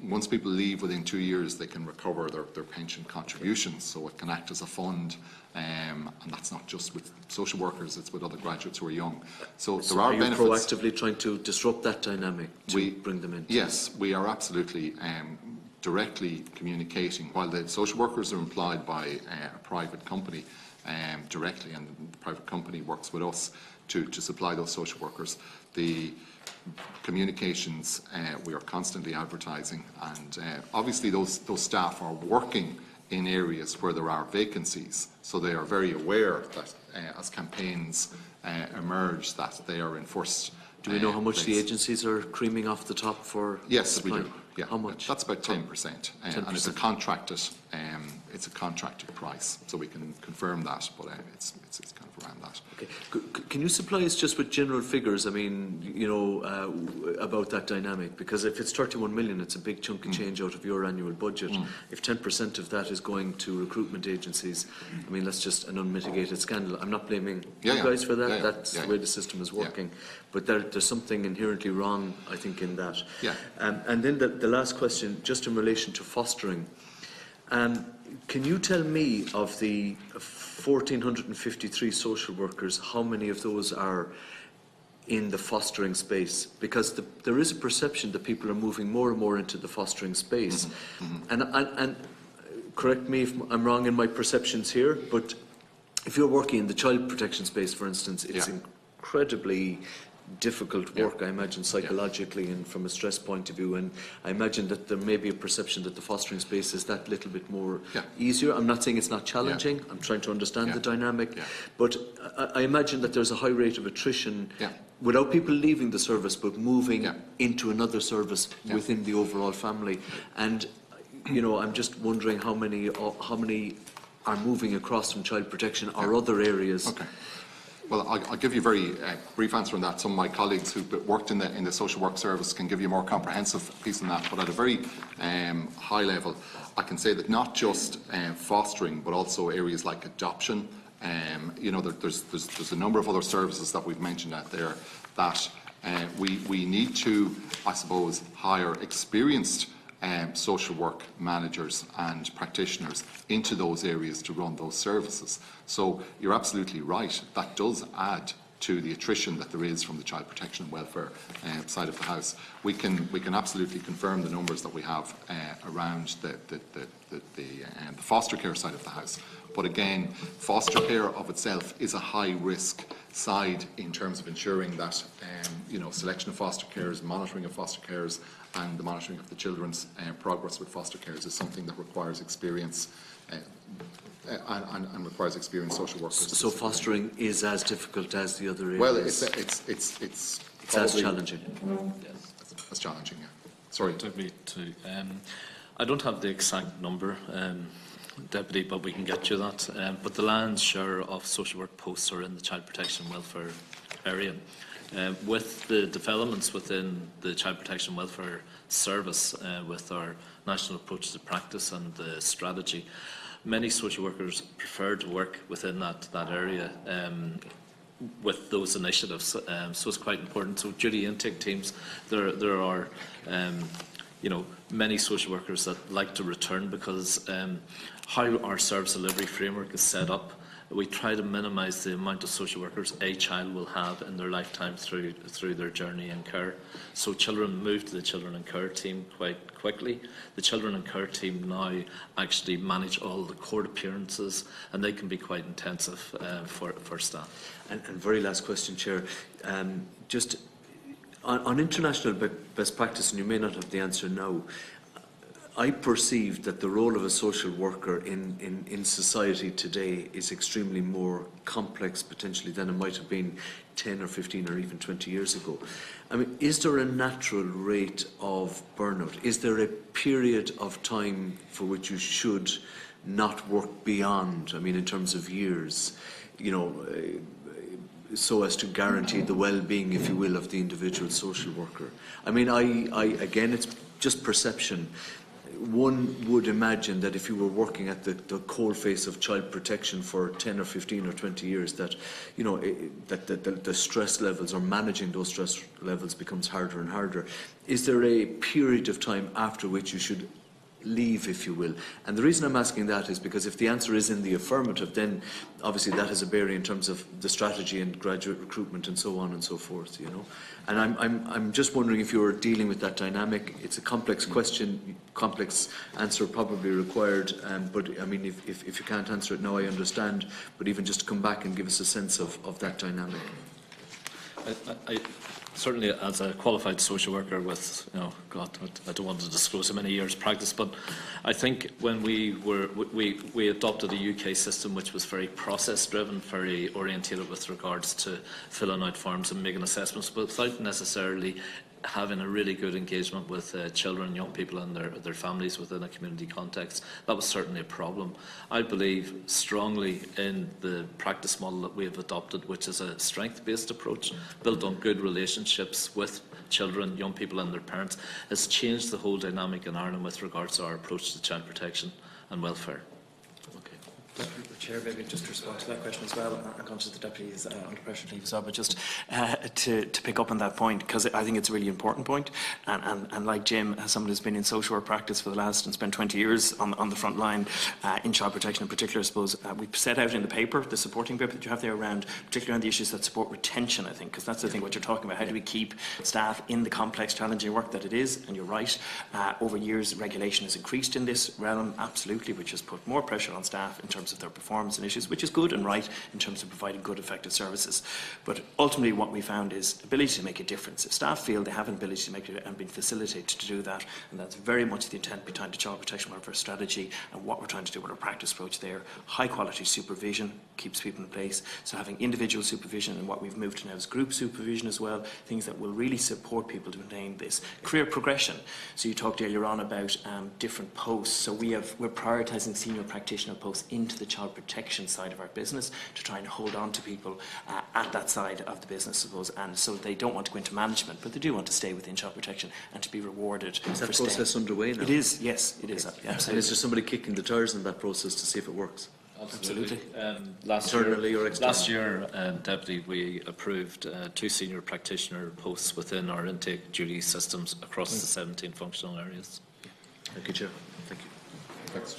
once people leave within 2 years, they can recover their pension contributions, so it can act as a fund, and that's not just with social workers, it's with other graduates who are young. So there are benefits. Are you proactively trying to disrupt that dynamic to bring them in? Yes, we are absolutely directly communicating. While the social workers are employed by a private company directly, and the private company works with us to supply those social workers, the communications, we are constantly advertising, and obviously those staff are working in areas where there are vacancies, so they are very aware that as campaigns emerge that they are in first. Do we know how much the agencies are creaming off the top for? Yes, supply? we do. Yeah. How much? That's about 10%, and it's a contracted it's a contracted price, so we can confirm that, but it's kind of around that. Okay. Can you supply us just with general figures, I mean, you know, about that dynamic? Because if it's 31 million, it's a big chunk of change out of your annual budget. If 10% of that is going to recruitment agencies, I mean, that's just an unmitigated scandal. I'm not blaming you guys for that. That's the way the system is working. But there's something inherently wrong, I think, in that. And then the last question, just in relation to fostering. Can you tell me, of the 1,453 social workers, how many of those are in the fostering space? Because there is a perception that people are moving more and more into the fostering space. And correct me if I'm wrong in my perceptions here, but if you're working in the child protection space, for instance, it's incredibly difficult work, I imagine, psychologically and from a stress point of view, and I imagine that there may be a perception that the fostering space is that little bit more easier. I'm not saying it's not challenging, I'm trying to understand the dynamic, but I imagine that there's a high rate of attrition without people leaving the service but moving into another service within the overall family. And you know, I'm just wondering how many are moving across from child protection or other areas. Okay. Well, I'll give you a very brief answer on that. Some of my colleagues who've worked in the social work service can give you a more comprehensive piece on that. But at a very high level, I can say that not just fostering, but also areas like adoption. You know, there's a number of other services that we've mentioned out there that we need to, I suppose, hire experienced social work managers and practitioners into those areas to run those services. So you're absolutely right, that does add to the attrition that there is from the child protection and welfare side of the house. We can absolutely confirm the numbers that we have around the foster care side of the house. But again, foster care of itself is a high risk side in terms of ensuring that you know, selection of foster carers, monitoring of foster carers, and the monitoring of the children's progress with foster carers is something that requires experience and requires experienced social workers. So fostering is as difficult as the other areas? Well, it's as challenging. Yes, as challenging. Yeah. Sorry. I don't have the exact number, Deputy, but we can get you that. But the lion's share of social work posts are in the child protection and welfare area. With the developments within the Child Protection and Welfare Service, with our national approach to practice and the strategy, many social workers prefer to work within that area with those initiatives. So it's quite important. So duty intake teams, there are you know, many social workers that like to return because how our service delivery framework is set up, we try to minimise the amount of social workers a child will have in their lifetime through their journey in care. So children move to the children in care team quite quickly. The children in care team now actually manage all the court appearances, and they can be quite intensive for staff. And very last question, Chair. Just on international best practice, and you may not have the answer now, I perceive that the role of a social worker in society today is extremely more complex potentially than it might have been 10 or 15 or even 20 years ago. I mean, is there a natural rate of burnout? Is there a period of time for which you should not work beyond, I mean, in terms of years, you know, so as to guarantee the well-being, if you will, of the individual social worker? I mean, again, it's just perception. One would imagine that if you were working at the coalface of child protection for 10 or 15 or 20 years, that, you know, that the stress levels or managing those stress levels becomes harder and harder. Is there a period of time after which you should leave, if you will? And the reason I'm asking that is because if the answer is in the affirmative, then obviously that has a bearing in terms of the strategy and graduate recruitment and so on and so forth, you know. And I'm just wondering if you're dealing with that dynamic. It's a complex question, complex answer probably required, but I mean, if you can't answer it now, I understand, but even just to come back and give us a sense of that dynamic. I certainly, as a qualified social worker with, you know, God, I don't want to disclose how many years practice, but I think when we adopted a UK system which was very process driven, very orientated with regards to filling out forms and making assessments, but without necessarily having a really good engagement with children, young people and their families within a community context. That was certainly a problem. I believe strongly in the practice model that we have adopted, which is a strength-based approach built on good relationships with children, young people and their parents. Has changed the whole dynamic in Ireland with regards to our approach to child protection and welfare. Chair, maybe just to respond to that question as well. I'm conscious the Deputy is under pressure to leave as well, but just to pick up on that point, because I think it's a really important point. And like Jim, as someone who's been in social work practice for the last and spent 20 years on the front line in child protection in particular, I suppose, we've set out in the paper, the supporting paper that you have there around, particularly around the issues that support retention, I think, because that's the thing what you're talking about. How do we keep staff in the complex, challenging work that it is? And you're right, over years, regulation has increased in this realm, absolutely, which has put more pressure on staff in terms of their performance and issues, which is good and right in terms of providing good, effective services. But ultimately what we found is ability to make a difference. If staff feel they have an ability to make it and been facilitated to do that, and that's very much the intent behind the child protection welfare strategy and what we're trying to do with our practice approach there. High quality supervision keeps people in place. So having individual supervision, and what we've moved to now is group supervision as well, things that will really support people to attain this. Career progression. So you talked earlier on about different posts. So we're prioritising senior practitioner posts into the child protection side of our business to try and hold on to people at that side of the business, I suppose, and so they don't want to go into management, but they do want to stay within child protection and to be rewarded. Is that process underway now? It is, yes, it is. And is there somebody kicking the tires in that process to see if it works? Absolutely. Internally or externally? Last year, Deputy, we approved 2 senior practitioner posts within our intake duty systems across the 17 functional areas. Thank you, Chair. Thank you. Thanks.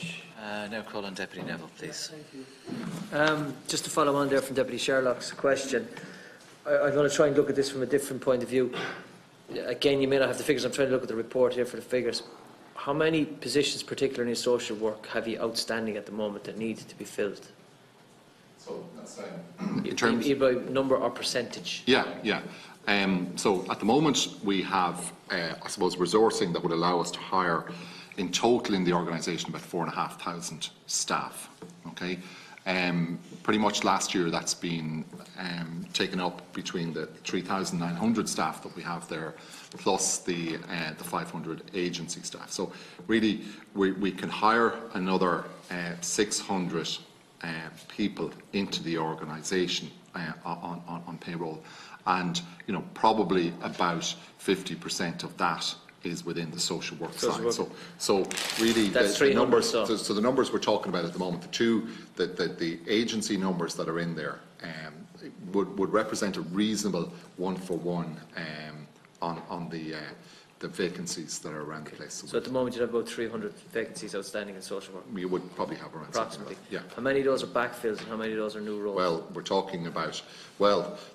Now call on Deputy Neville, please. Just to follow on there from Deputy Sherlock's question, I'm going to try and look at this from a different point of view. Again, you may not have the figures. I'm trying to look at the report here for the figures. How many positions, particularly in social work, have you outstanding at the moment that need to be filled? So that's in terms Either by number or percentage? Yeah. So at the moment we have, I suppose, resourcing that would allow us to hire in total in the organisation about 4,500 staff. Okay, pretty much last year that's been taken up between the 3,900 staff that we have there, plus the 500 agency staff. So really, we can hire another 600 people into the organisation on payroll, and probably about 50% of that is within the social work side. So really, that's the numbers. So the numbers we're talking about at the moment, the agency numbers that are in there, would represent a reasonable one-for-one on the vacancies that are around the place. So at the moment you have about 300 vacancies outstanding in social work? You would probably have around approximately. Like that. Yeah. How many of those are backfills and how many of those are new roles? Well, we're talking about,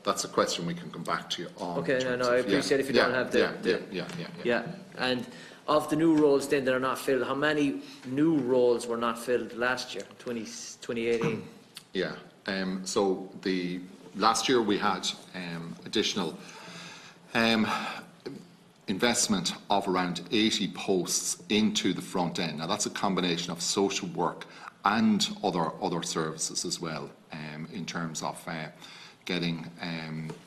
that's a question we can come back to you on. Okay, no, I appreciate if you don't have the... Yeah, and of the new roles then that are not filled, how many new roles were not filled last year, 2018? Yeah, so last year we had additional investment of around 80 posts into the front end. Now that's a combination of social work and other services as well, in terms of getting,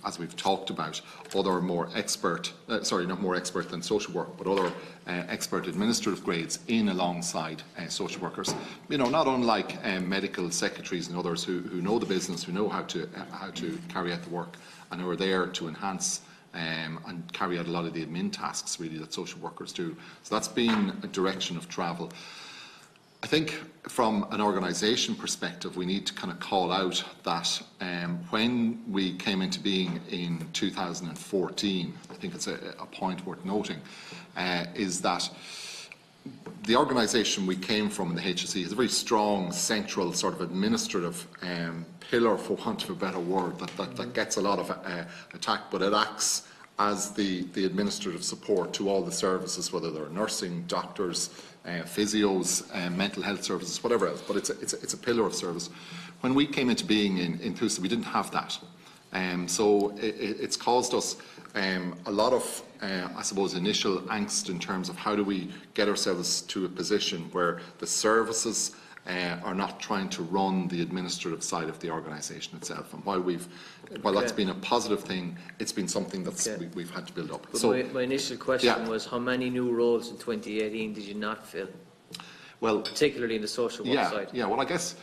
as we've talked about, other more expert, not more expert than social work, but other expert administrative grades in alongside social workers. Not unlike medical secretaries and others who know the business, who know how to carry out the work, and who are there to enhance and carry out a lot of the admin tasks really that social workers do. So that's been a direction of travel. I think from an organisation perspective, we need to kind of call out that when we came into being in 2014, I think it's a point worth noting, is that the organisation we came from in the HSE is a very strong central sort of administrative pillar, for want of a better word, that gets a lot of attack, but it acts as the administrative support to all the services, whether they're nursing, doctors, physios, mental health services, whatever else, but it's a pillar of service. When we came into being in Thusa, we didn't have that. So it's caused us a lot of, I suppose, initial angst in terms of how do we get ourselves to a position where the services are not trying to run the administrative side of the organisation itself. And while that's been a positive thing, it's been something that's we've had to build up. But So my initial question was, how many new roles in 2018 did you not fill? Well, particularly in the social work side. Yeah, well, I guess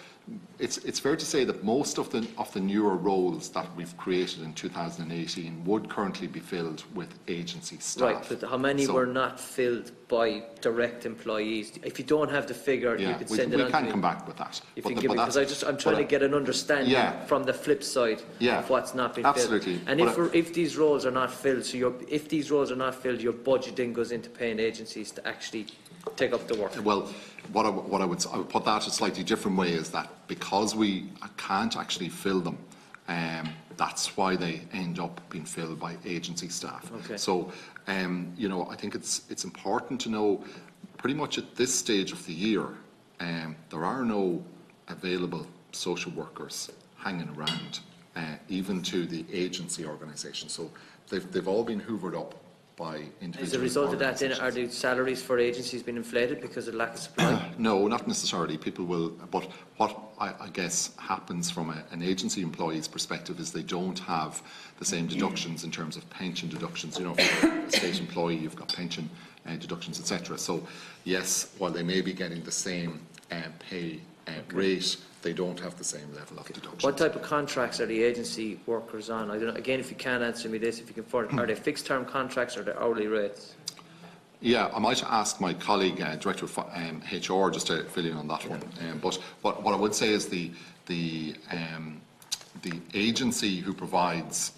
it's fair to say that most of the newer roles that we've created in 2018 would currently be filled with agency staff. Right, but how many were not filled by direct employees? If you don't have the figure, you could send it on to me. We can come back with that. If you give me, because I'm trying to get an understanding from the flip side of what's not been filled. And if these roles are not filled, so if these roles are not filled, your budgeting goes into paying agencies to actually take up the work. Well, I would put that a slightly different way is that because we can't actually fill them, that's why they end up being filled by agency staff. Okay. So, you know, I think it's important to know pretty much at this stage of the year, there are no available social workers hanging around, even to the agency organisation. So they've all been hoovered up by individual. As a result of that, then, are the salaries for agencies being inflated because of lack of supply? No, not necessarily. People will, but what I guess happens from an agency employee's perspective is they don't have the same deductions in terms of pension deductions. You know, for a state employee, you've got pension deductions, etc. So, yes, while they may be getting the same pay rate, they don't have the same level of deductions. What type of contracts are the agency workers on? I don't know, again, if you can answer me this, if you can afford it, are they fixed term contracts or they hourly rates? Yeah, I might ask my colleague, Director of HR, just to fill in on that one. But what I would say is the agency who provides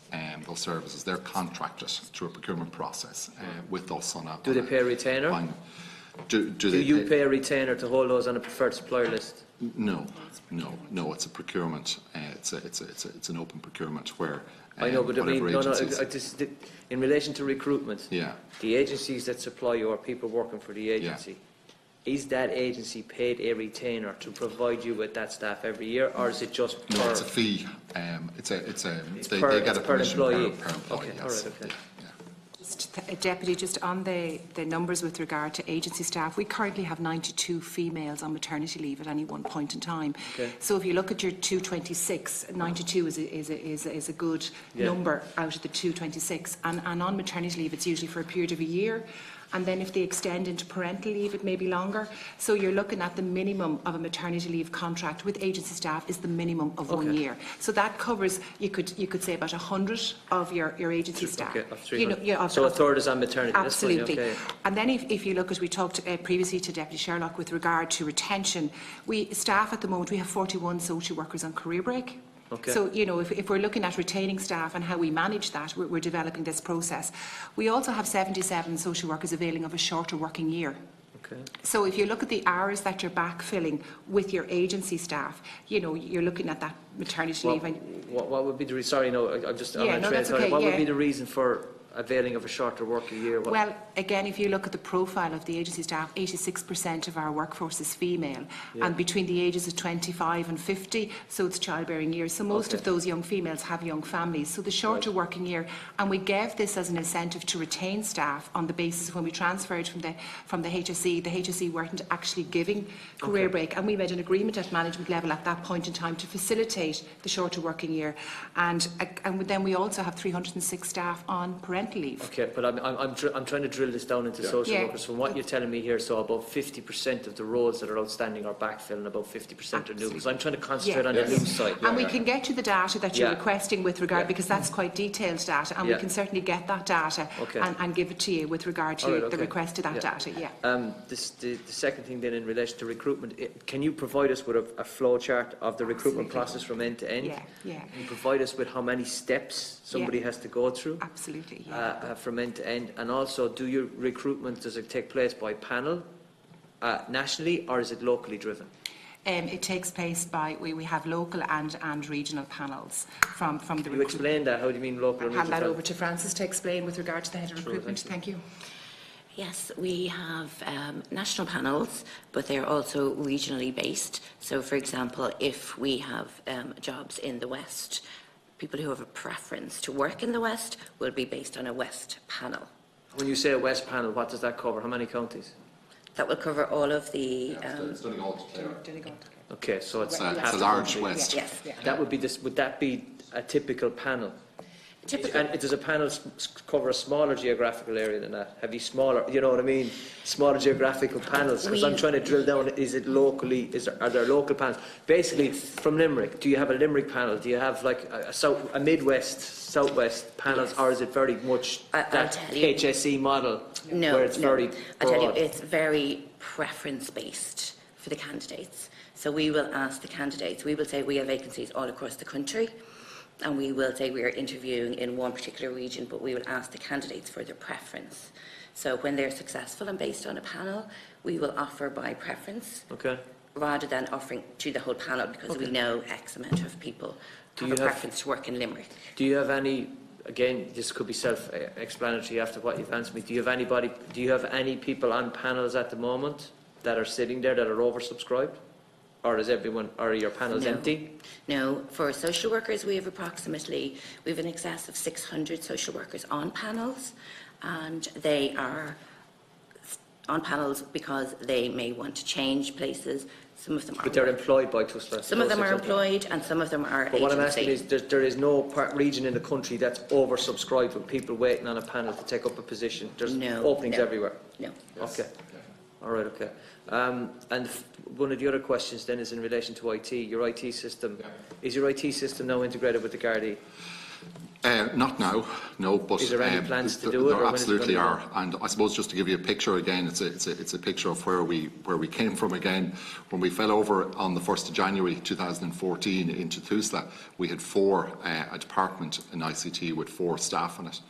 those services, they're contracted through a procurement process with us on a... Do they pay a retainer? Do you pay a retainer to hold those on a preferred supplier list? No. It's a procurement. It's an open procurement where. I know, but I mean, in relation to recruitment, the agencies that supply you are people working for the agency. Is that agency paid a retainer to provide you with that staff every year, or is it just per? No, it's a fee. They get a per employee. Per employee. Okay, Yes. all right, okay. Deputy, just on the numbers with regard to agency staff, we currently have 92 females on maternity leave at any one point in time. Okay. So if you look at your 226, 92 is a good number out of the 226. And on maternity leave, it's usually for a period of a year. And then if they extend into parental leave, it may be longer. So you're looking at the minimum of a maternity leave contract with agency staff is the minimum of 1 year. So that covers, you could say, about 100 of your agency staff. Okay, so a third is on maternity. Absolutely. That's fine, okay. And then if you look, as we talked previously to Deputy Sherlock with regard to retention, staff at the moment, we have 41 social workers on career break. Okay. So, you know, if we're looking at retaining staff and how we manage that, we're developing this process. We also have 77 social workers availing of a shorter working year. Okay. So if you look at the hours that you're backfilling with your agency staff, you know, you're looking at that maternity leave. What would be the reason? Sorry, no, what would be the reason for availing of a shorter working year? Well, again, if you look at the profile of the agency staff, 86% of our workforce is female, and between the ages of 25 and 50, so it's childbearing years. So most of those young females have young families. So the shorter working year, and we gave this as an incentive to retain staff on the basis of when we transferred from the HSE weren't actually giving career break, and we made an agreement at management level at that point in time to facilitate the shorter working year, and then we also have 306 staff on parental leave. Okay, but I'm trying to drill this down into social workers. From what you're telling me here, so about 50% of the roles that are outstanding are backfilled and about 50% are new. Because I'm trying to concentrate on the new side. And we can get you the data that you're requesting with regard, because that's quite detailed data, and we can certainly get that data and give it to you with regard to the request to that data. The second thing then in relation to recruitment, can you provide us with a flow chart of the recruitment process from end to end? Yeah. Can you provide us with how many steps somebody has to go through? Absolutely. From end to end, and also does it take place by panel nationally, or is it locally driven? It takes place by, we have local and regional panels from the... Can you explain that? How do you mean local and regional? I'll hand that over to Frances to explain with regard to the head of recruitment. Thank you. Yes, we have national panels, but they're also regionally based. So, for example, if we have jobs in the West, people who have a preference to work in the West will be based on a West panel. When you say a West panel, what does that cover? How many counties? That will cover all of the. Okay, so it's It's half a the large country. west. Yes. That would be this. Would that be a typical panel? And does a panel cover a smaller geographical area than that? Have you smaller? You know what I mean? Smaller geographical panels. Because I'm trying to drill down. Is it locally? Are there local panels? Basically, from Limerick, do you have a Limerick panel? Do you have like a Midwest, Southwest panels, or is it very much that HSE model? No, where it's very I'll tell you, broad? it's very preference-based for the candidates. So we will ask the candidates, we will say we have vacancies all across the country, and we will say we are interviewing in one particular region, but we will ask the candidates for their preference. So when they're successful and based on a panel, we will offer by preference, rather than offering to the whole panel, because we know X amount of people have a preference to work in Limerick. Do you have any? Again, this could be self-explanatory after what you've answered me. Do you have any people on panels at the moment that are sitting there that are oversubscribed? Or is everyone, or are your panels empty? No, for social workers we have in excess of 600 social workers on panels, and they are on panels because they may want to change places. Some of them are. But they're employed by TUSLA. Some of them are employed and some of them are But agency. what I'm asking is, there is no region in the country that's oversubscribed with people waiting on a panel to take up a position. There's openings everywhere. No. Okay. All right, okay. And one of the other questions then is in relation to IT. Your IT system, is your IT system now integrated with the Gardaí? Not now, no. But is there any plans to do it? There absolutely are. And I suppose just to give you a picture again, it's a picture of where we came from again. When we fell over on the 1st of January 2014 into TUSLA, we had a department in ICT with 4 staff in it.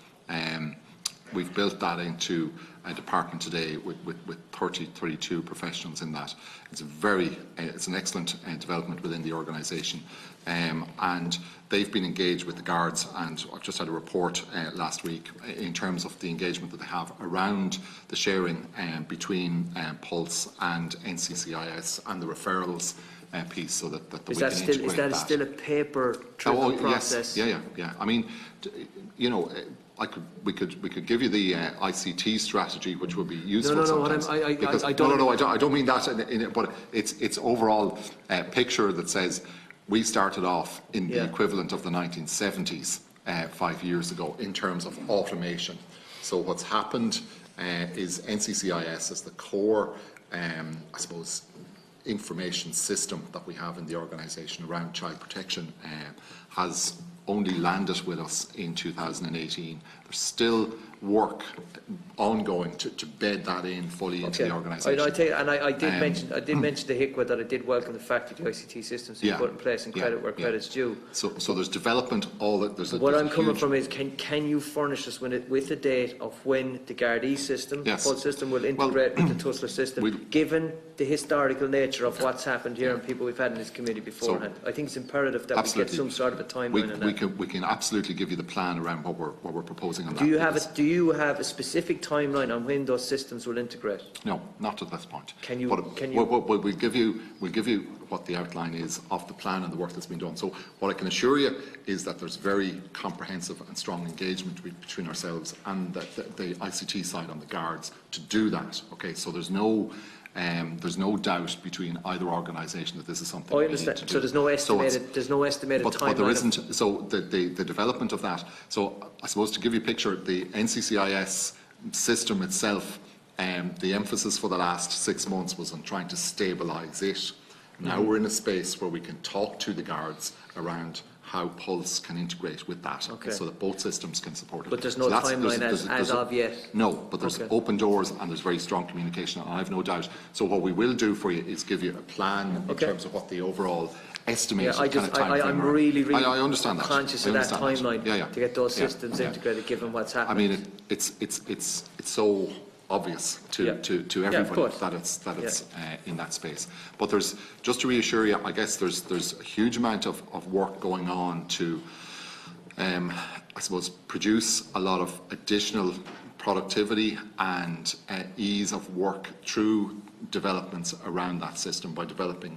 We've built that into a department today with 32 professionals in that. It's an excellent development within the organisation, and they've been engaged with the Guards, and I've just had a report last week in terms of the engagement that they have around the sharing between Pulse and NCCIS and the referrals piece, so that we can integrate that. Is that still a paper-driven process? Yes. Yeah. I mean, you know, we could give you the ICT strategy, which would be useful sometimes. I don't mean that, but it's overall picture that says we started off in the equivalent of the 1970s 5 years ago in terms of automation. So what's happened is NCCIS as the core, I suppose, information system that we have in the organisation around child protection has only landed with us in 2018. There's still work ongoing to bed that in fully into the organisation. I did mention to HICWA that I did welcome the fact that the ICT systems are put in place and credit where credit's due. So there's development. What I'm coming from is, can you furnish us with a date of when the Gardaí system, the full system, will integrate with the TUSLA system, given the historical nature of what's happened here and people we've had in this committee beforehand? I think it's imperative that we get some sort of a timeline on that. We can absolutely give you the plan around what we're proposing on that. Do you have a specific timeline on when those systems will integrate? No, not at this point. We'll give you what the outline is of the plan and the work that's been done. So what I can assure you is that there's very comprehensive and strong engagement between ourselves and the ICT side on the Guards to do that. Okay, so there's no doubt between either organisation that this is something we need to do. So there's no estimated timeline. But there isn't. So the development of that. So I suppose to give you a picture, the NCCIS system itself, the emphasis for the last 6 months was on trying to stabilise it. Now we're in a space where we can talk to the Guards around how Pulse can integrate with that, so that both systems can support it. But there's no timeline as of yet? No, but there's open doors and there's very strong communication, and I have no doubt. So what we will do for you is give you a plan in terms of what the overall estimated kind of time frame I'm really I understand that. conscious of that timeline to get those systems integrated, given what's happening. I mean, it's so obvious to everybody that it's in that space. But there's, just to reassure you, I guess there's a huge amount of work going on to, I suppose, produce a lot of additional productivity and ease of work through developments around that system by developing,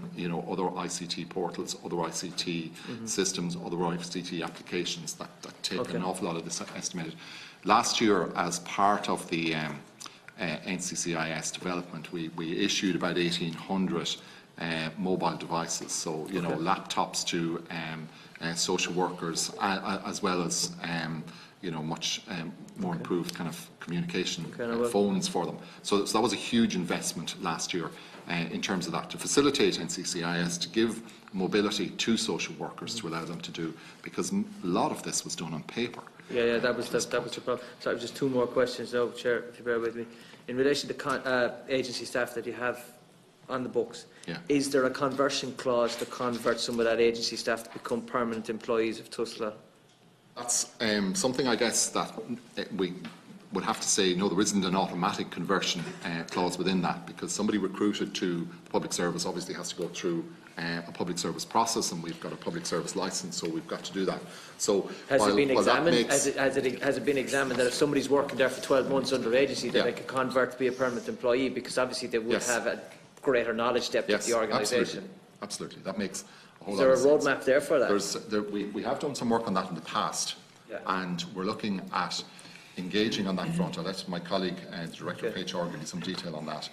other ICT portals, other ICT systems, other ICT applications that take an awful lot of this estimated. Last year, as part of the NCCIS development, we issued about 1,800 mobile devices, so laptops to social workers, as well as much more improved kind of communication phones for them. So that was a huge investment last year in terms of that, to facilitate NCCIS, to give mobility to social workers, to allow them to do, because a lot of this was done on paper. Yeah, that was the problem. So just two more questions now, Chair, if you bear with me. In relation to agency staff that you have on the books, is there a conversion clause to convert some of that agency staff to become permanent employees of TUSLA? That's something, I guess, that we would have to say, no, there isn't an automatic conversion clause within that, because somebody recruited to the public service obviously has to go through a public service process, and we've got a public service licence, so we've got to do that. So has it been examined? Has it been examined that if somebody's working there for 12 months under agency, that they could convert to be a permanent employee, because obviously they would have a greater knowledge depth of the organisation? Absolutely. That makes a whole lot of sense. Is there a roadmap there for that? We have done some work on that in the past, and we're looking at engaging on that front. I'll let my colleague, the Director of HR, give you some detail on that.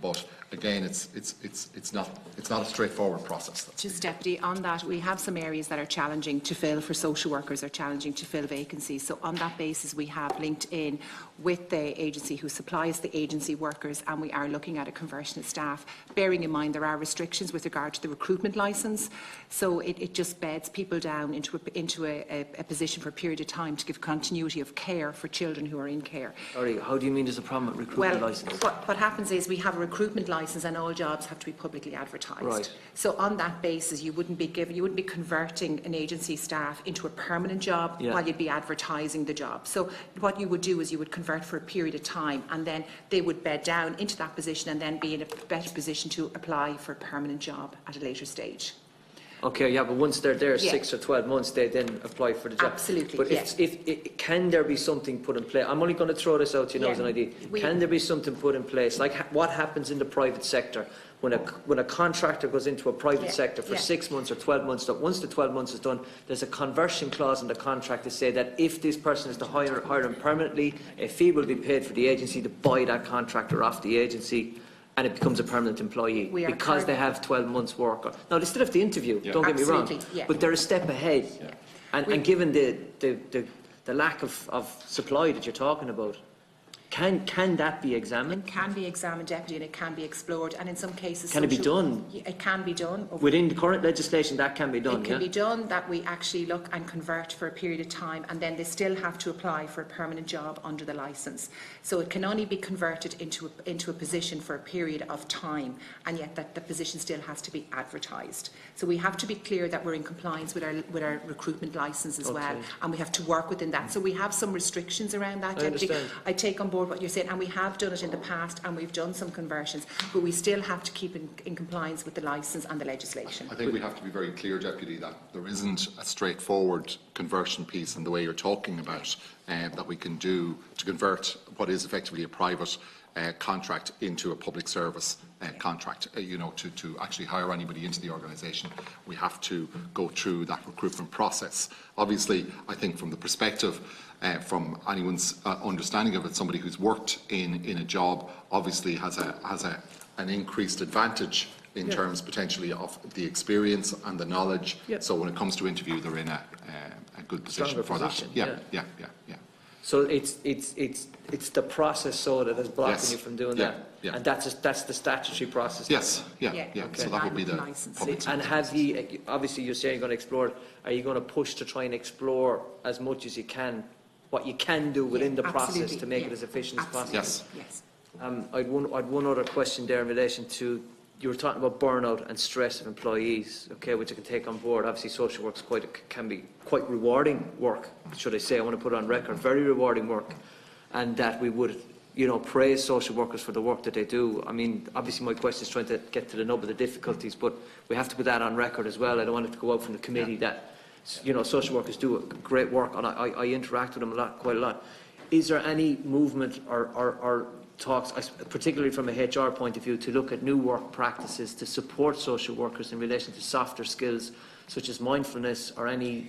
But again, it's not a straightforward process. Just Deputy, on that, we have some areas that are challenging to fill for social workers, or challenging to fill vacancies. So on that basis, we have linked in with the agency who supplies the agency workers, and we are looking at a conversion of staff, bearing in mind there are restrictions with regard to the recruitment licence. So it just beds people down into a position for a period of time to give continuity of care for children who are in care. Sorry, how do you mean there's a problem with recruitment licence? What happens is we have a recruitment licence, and all jobs have to be publicly advertised. Right. So on that basis, you wouldn't be converting an agency staff into a permanent job while you'd be advertising the job. So what you would do is you would convert for a period of time, and then they would bed down into that position and then be in a better position to apply for a permanent job at a later stage. Okay, but once they're there 6 or 12 months, they then apply for the job. Absolutely, but can there be something put in place? I'm only going to throw this out to you now as an idea. Can there be something put in place, like what happens in the private sector when a contractor goes into a private sector for 6 months or 12 months, that once the 12 months is done, there's a conversion clause in the contract to say that if this person is to hire him permanently, a fee will be paid for the agency to buy that contractor off the agency, and it becomes a permanent employee because they have 12 months work. Now, they still have to interview, don't get me wrong, but they're a step ahead. And given the lack of supply that you're talking about, can that be examined? It can be examined, Deputy, and it can be explored, and in some cases... Can it be done? It can be done. Within the current legislation, that can be done, It can be done, that we actually look and convert for a period of time, and then they still have to apply for a permanent job under the licence. So it can only be converted into a position for a period of time, and yet that the position still has to be advertised. So we have to be clear that we're in compliance with our recruitment licence as well, and we have to work within that. So we have some restrictions around that, Deputy. I take on board what you're saying, and we have done it in the past, and we've done some conversions, but we still have to keep in compliance with the licence and the legislation. I think we have to be very clear, Deputy, that there isn't a straightforward conversion piece in the way you're talking about that we can do to convert what is effectively a private contract into a public service contract. To actually hire anybody into the organisation, we have to go through that recruitment process. Obviously, I think from the perspective from anyone's understanding of it, somebody who's worked in a job obviously has an increased advantage in terms potentially of the experience and the knowledge. So when it comes to interview, they're in a good position for that. Yeah. So it's the process so that is blocking you from doing that, and that's the statutory process. Yes. Okay. So that would be the public. And have you, obviously you're saying you're going to explore it, are you going to push to try and explore as much as you can what you can do within the process to make it as efficient as possible? Yes. I'd one other question there in relation to, you were talking about burnout and stress of employees, which I can take on board. Obviously, social work can be quite rewarding work, should I say. I want to put it on record, very rewarding work, and that we would, praise social workers for the work that they do. I mean, obviously, my question is trying to get to the nub of the difficulties, but we have to put that on record as well. I don't want it to go out from the committee that, social workers do great work, and I interact with them quite a lot. Is there any movement or talks, particularly from a HR point of view, to look at new work practices to support social workers in relation to softer skills such as mindfulness or any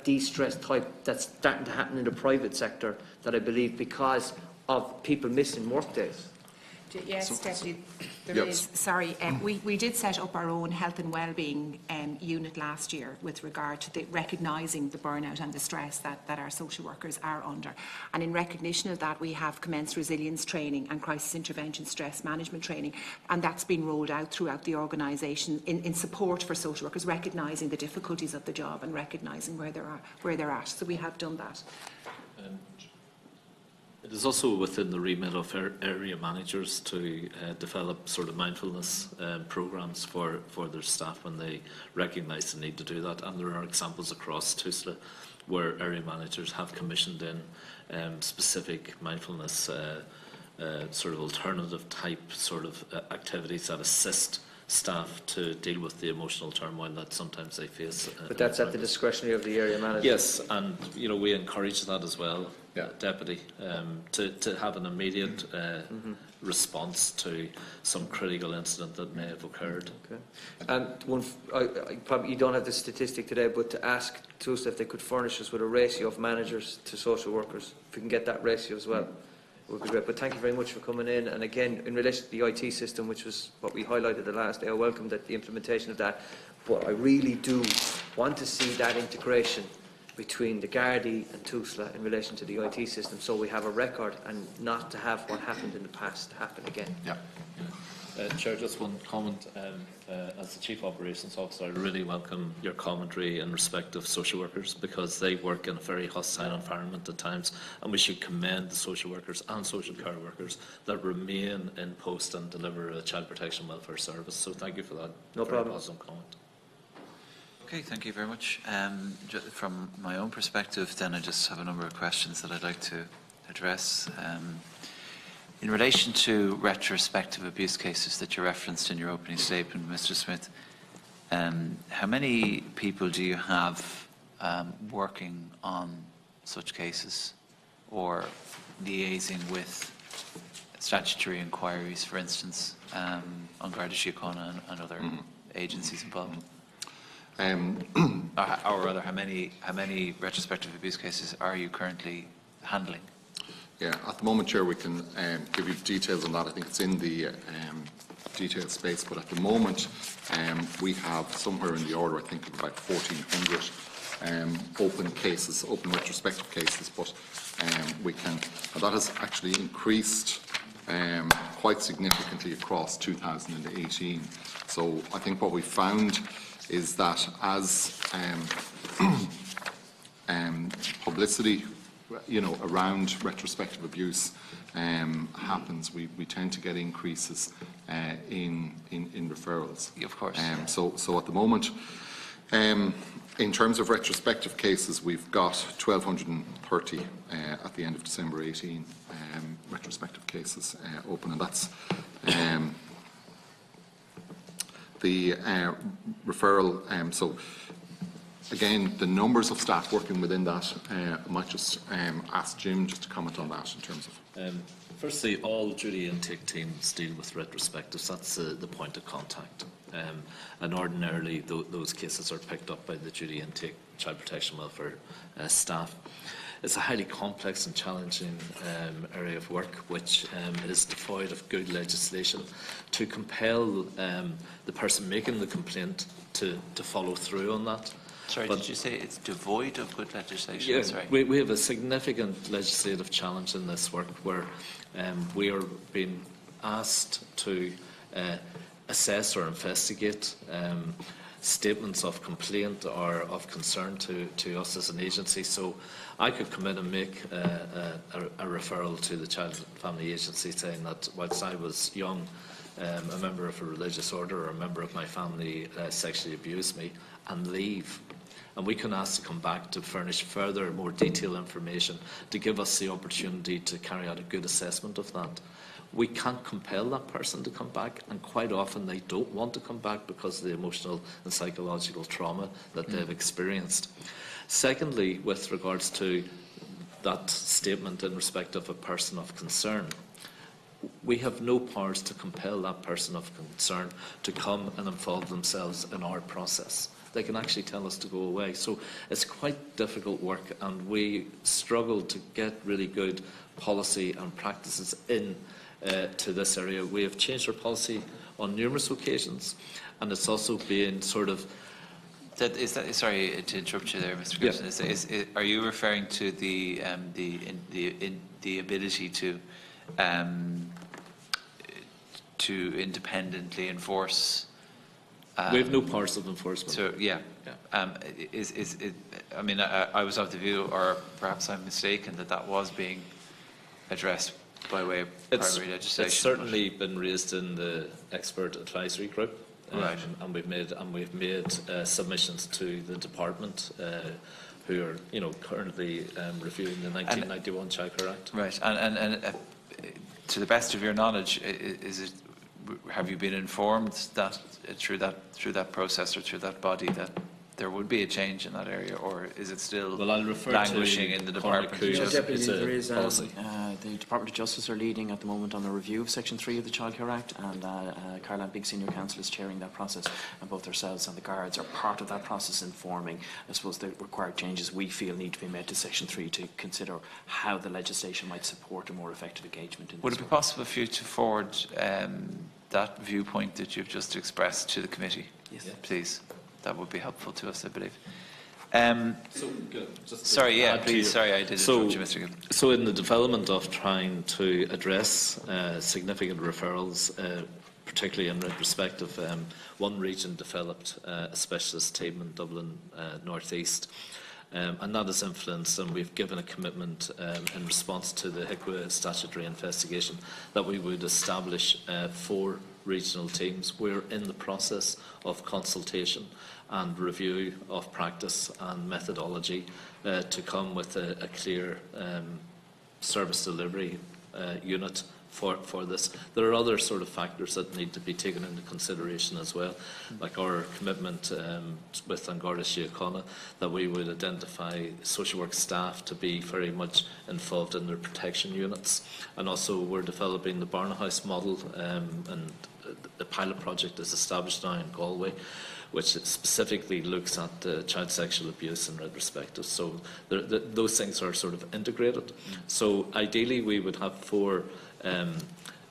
de-stress type that's starting to happen in the private sector, that I believe because of people missing work days. Yes, Deputy, there Yep. is. Sorry, we did set up our own health and wellbeing unit last year with regard to recognising the burnout and the stress that our social workers are under. And in recognition of that, we have commenced resilience training and crisis intervention stress management training, and that's been rolled out throughout the organisation in support for social workers, recognising the difficulties of the job and recognising where they're at. So we have done that. It is also within the remit of area managers to develop sort of mindfulness programmes for their staff when they recognise the need to do that. And there are examples across TUSLA where area managers have commissioned in specific mindfulness sort of alternative type sort of activities that assist staff to deal with the emotional turmoil that sometimes they face. But that's at the discretion of the area manager. Yes, and we encourage that as well, Yeah. Deputy, to have an immediate response to some critical incident that may have occurred. Okay. And probably you don't have the statistic today, but to ask TUSLA if they could furnish us with a ratio of managers to social workers, if we can get that ratio as well, it would be great. But thank you very much for coming in. And again, in relation to the IT system, which was what we highlighted the last day, I welcome that the implementation of that. But I really do want to see that integration between the Gardaí and TUSLA in relation to the IT system, so we have a record and not to have what happened in the past happen again. Yeah. Chair, just one comment. As the Chief Operations Officer, I really welcome your commentary in respect of social workers, because they work in a very hostile environment at times, and we should commend the social workers and social care workers that remain in post and deliver a child protection welfare service. So thank you for that. No problem. Positive comment. Okay, thank you very much. From my own perspective, then, I just have a number of questions that I'd like to address. In relation to retrospective abuse cases that you referenced in your opening statement, Mr. Smith, how many people do you have working on such cases or liaising with statutory inquiries, for instance, on Garda Síochána and other agencies involved? Or rather, how many retrospective abuse cases are you currently handling? Yeah, at the moment, Chair, we can give you details on that. I think it's in the detailed space, but at the moment we have somewhere in the order, I think, of about 1,400 open cases, open retrospective cases, but we can, and that has actually increased quite significantly across 2018. So I think what we found is that as publicity around retrospective abuse happens, we tend to get increases in referrals. Of course. So at the moment, in terms of retrospective cases, we've got 1,230 at the end of December 18 retrospective cases open, and that's the referral. So again, the numbers of staff working within that, I might just ask Jim just to comment on that in terms of. Firstly, all duty intake teams deal with retrospectives. That's the point of contact. And ordinarily, those cases are picked up by the duty intake child protection welfare staff. It's a highly complex and challenging area of work, which is devoid of good legislation to compel the person making the complaint to follow through on that. Sorry, did you say it's devoid of good legislation? Yes, Sorry. we have a significant legislative challenge in this work where we are being asked to assess or investigate statements of complaint or of concern to us as an agency. So I could come in and make a referral to the Child and Family Agency saying that whilst I was young, a member of a religious order or a member of my family sexually abused me, and leave. And we can ask to come back to furnish further, more detailed information to give us the opportunity to carry out a good assessment of that. We can't compel that person to come back, and quite often they don't want to come back because of the emotional and psychological trauma that they've experienced. Secondly, with regards to that statement in respect of a person of concern, we have no powers to compel that person of concern to come and involve themselves in our process. they can actually tell us to go away. So it's quite difficult work, and we struggle to get really good policy and practices in to this area. We have changed our policy on numerous occasions, and it's also been sort of... sorry to interrupt you there, Mr. Gibson. Are you referring to the ability to independently enforce? We have no powers of enforcement. So yeah. I mean, I was of the view, or perhaps I'm mistaken, that was being addressed by way of primary legislation. It's certainly been raised in the expert advisory group. Right. And we've made submissions to the department, who are currently reviewing the 1991 Child Care Act. Right. And to the best of your knowledge, have you been informed that through that process or through that body that there would be a change in that area, or is it still languishing in the Department of Justice? The Department of Justice are leading at the moment on a review of Section 3 of the Child Care Act, and Caroline Big, Senior Counsel, is chairing that process, and both ourselves and the Guards are part of that process, informing, I suppose, the required changes we feel need to be made to Section 3 to consider how the legislation might support a more effective engagement in this. Would it be possible for you to forward that viewpoint that you've just expressed to the committee? Yes. Please. That would be helpful to us, I believe. Sorry, I did interrupt you, Mr. Gibbon. So in the development of trying to address significant referrals, particularly in respect of one region developed a specialist team in Dublin North East, and that has influenced, and we've given a commitment in response to the HICWA statutory investigation that we would establish 4 regional teams. We're in the process of consultation and review of practice and methodology to come with a clear service delivery unit for this. There are other sort of factors that need to be taken into consideration as well, like our commitment with An Garda Síochána that we would identify social work staff to be very much involved in their protection units, and also we're developing the Barnahouse model, and the pilot project is established now in Galway, which specifically looks at child sexual abuse and retrospectives. So those things are sort of integrated. So ideally we would have 4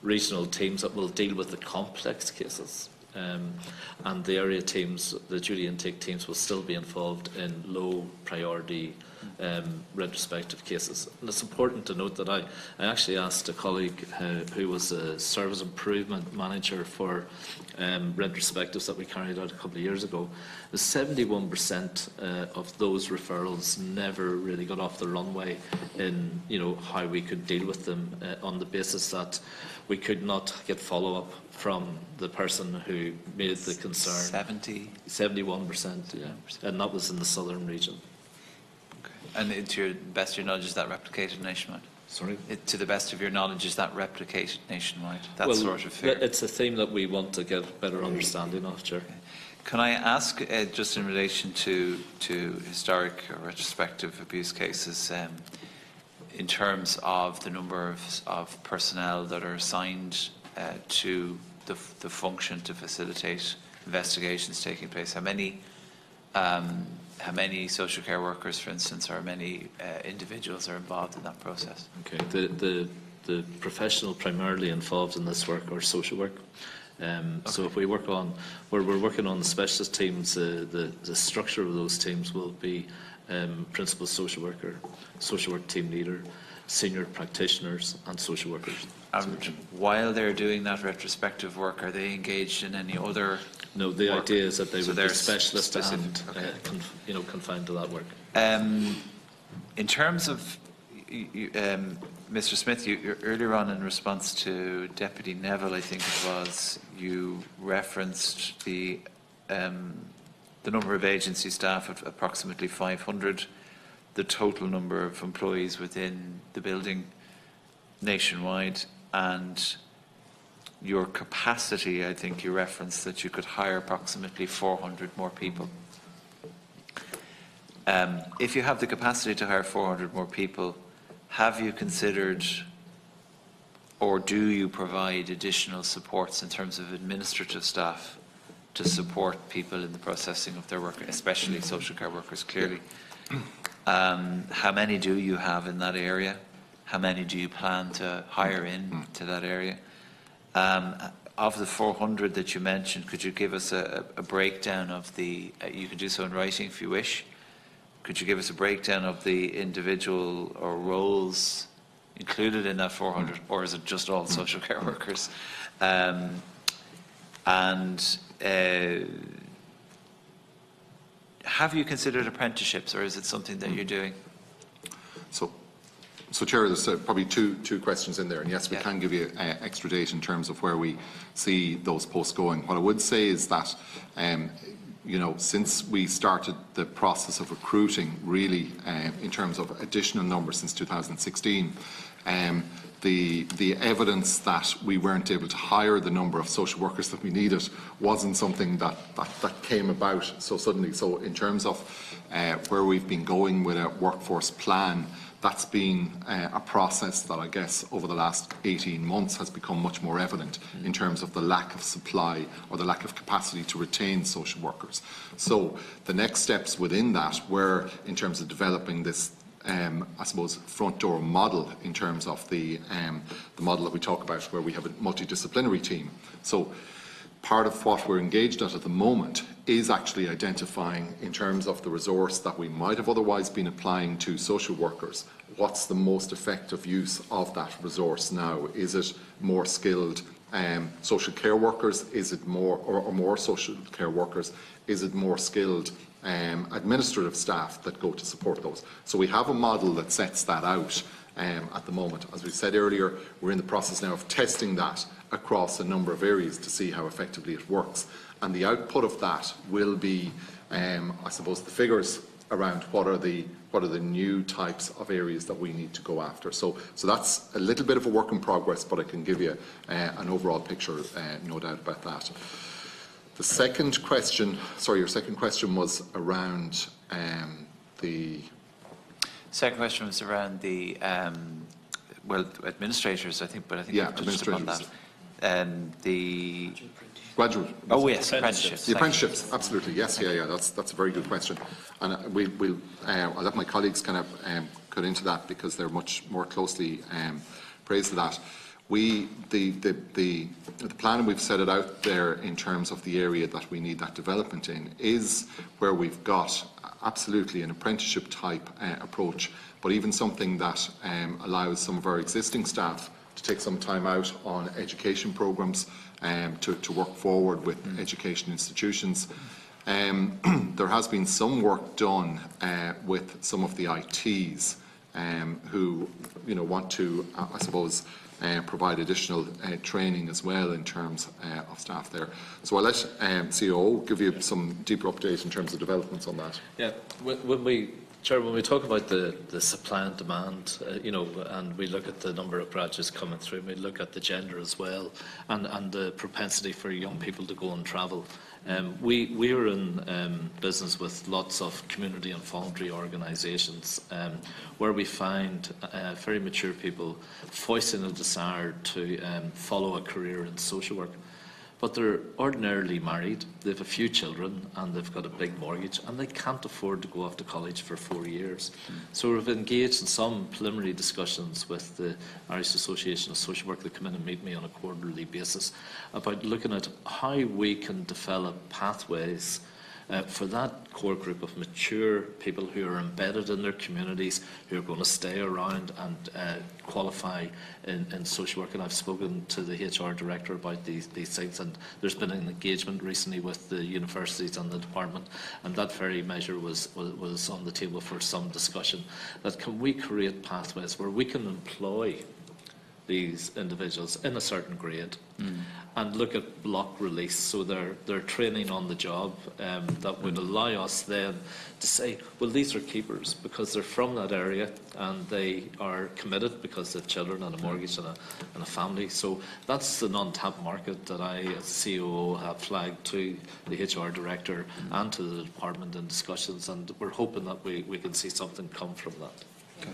regional teams that will deal with the complex cases. And the area teams, the duty intake teams, will still be involved in low priority retrospective cases. And it's important to note that I actually asked a colleague who was a service improvement manager for retrospectives that we carried out a couple of years ago. 71% of those referrals never really got off the runway in how we could deal with them on the basis that we could not get follow-up from the person who made the concern. 71%, yeah. And that was in the southern region. Okay. And to your best of your knowledge, is that replicated nationwide? Sorry? To the best of your knowledge, is that replicated nationwide? That well, sort of figure? It's a theme that we want to get a better understanding of, Chair. Okay. Can I ask, just in relation to historic or retrospective abuse cases, in terms of the number of personnel that are assigned to the function to facilitate investigations taking place, how many social care workers, for instance, or how many individuals are involved in that process? Okay. The professional primarily involved in this work are social work. Okay. So if we're working on the specialist teams, the structure of those teams will be principal social worker, social work team leader, senior practitioners and social workers. While they're doing that retrospective work, are they engaged in any other No, the work? idea is that they would be specialist specific, and okay. Confined to that work. In terms of Mr. Smith, you earlier on in response to Deputy Neville, I think it was, you referenced the number of agency staff of approximately 500, the total number of employees within the building nationwide, and your capacity, I think you referenced that you could hire approximately 400 more people. If you have the capacity to hire 400 more people, have you considered, or do you provide additional supports in terms of administrative staff to support people in the processing of their work, especially social care workers, clearly. How many do you have in that area? How many do you plan to hire in to that area? Of the 400 that you mentioned, could you give us a breakdown of the, you can do so in writing if you wish, could you give us a breakdown of the individual or roles included in that 400, or is it just all social care workers? Have you considered apprenticeships, or is it something that you're doing? So Chair, there's probably two questions in there, and yes, we can give you extra data in terms of where we see those posts going. What I would say is that, you know, since we started the process of recruiting, really, in terms of additional numbers since 2016, the evidence that we weren't able to hire the number of social workers that we needed wasn't something that came about so suddenly. So in terms of where we've been going with a workforce plan, that's been a process that I guess over the last 18 months has become much more evident in terms of the lack of supply or the lack of capacity to retain social workers. So the next steps within that were in terms of developing this I suppose front door model in terms of the model that we talk about where we have a multidisciplinary team. So part of what we're engaged at the moment is actually identifying in terms of the resource that we might have otherwise been applying to social workers, what's the most effective use of that resource now? Is it more skilled social care workers? Is it more, or more social care workers? Is it more skilled administrative staff that go to support those? So we have a model that sets that out at the moment. As we said earlier, we're in the process now of testing that across a number of areas to see how effectively it works. And the output of that will be, I suppose, the figures around what are the new types of areas that we need to go after. So that's a little bit of a work in progress, but I can give you an overall picture, no doubt about that. The second question, sorry, your second question was around the... Second question was around the, well, administrators, I think, but I think yeah, you've touched upon that. The graduate. Oh yes, apprenticeships. The apprenticeships, absolutely. Yes, yeah. That's a very good question, and I'll let my colleagues kind of cut into that because they're much more closely praised to that. The plan, we've set it out there in terms of the area that we need that development in, is where we've got absolutely an apprenticeship type approach, but even something that allows some of our existing staff to take some time out on education programs to work forward with education institutions. There has been some work done with some of the ITs who want to, I suppose, provide additional training as well in terms of staff there. So I'll let COO give you some deeper update in terms of developments on that. Yeah, Chair, when we talk about the supply and demand, and we look at the number of graduates coming through, we look at the gender as well, and the propensity for young people to go and travel. We are in business with lots of community and voluntary organisations where we find very mature people voicing a desire to follow a career in social work. But they're ordinarily married, they have a few children, and they've got a big mortgage, and they can't afford to go off to college for 4 years. So we've engaged in some preliminary discussions with the Irish Association of Social Work that come in and meet me on a quarterly basis about looking at how we can develop pathways for that core group of mature people who are embedded in their communities, who are going to stay around and qualify in social work. And I've spoken to the HR director about these things, and there's been an engagement recently with the universities and the department, and that very measure was on the table for some discussion. That can we create pathways where we can employ these individuals in a certain grade and look at block release, so they're training on the job that would allow us then to say, well, these are keepers because they're from that area and they are committed because they have children and a mortgage and a family. So that's an untapped market that I, as COO, have flagged to the HR director and to the department in discussions, and we're hoping that we can see something come from that. Okay.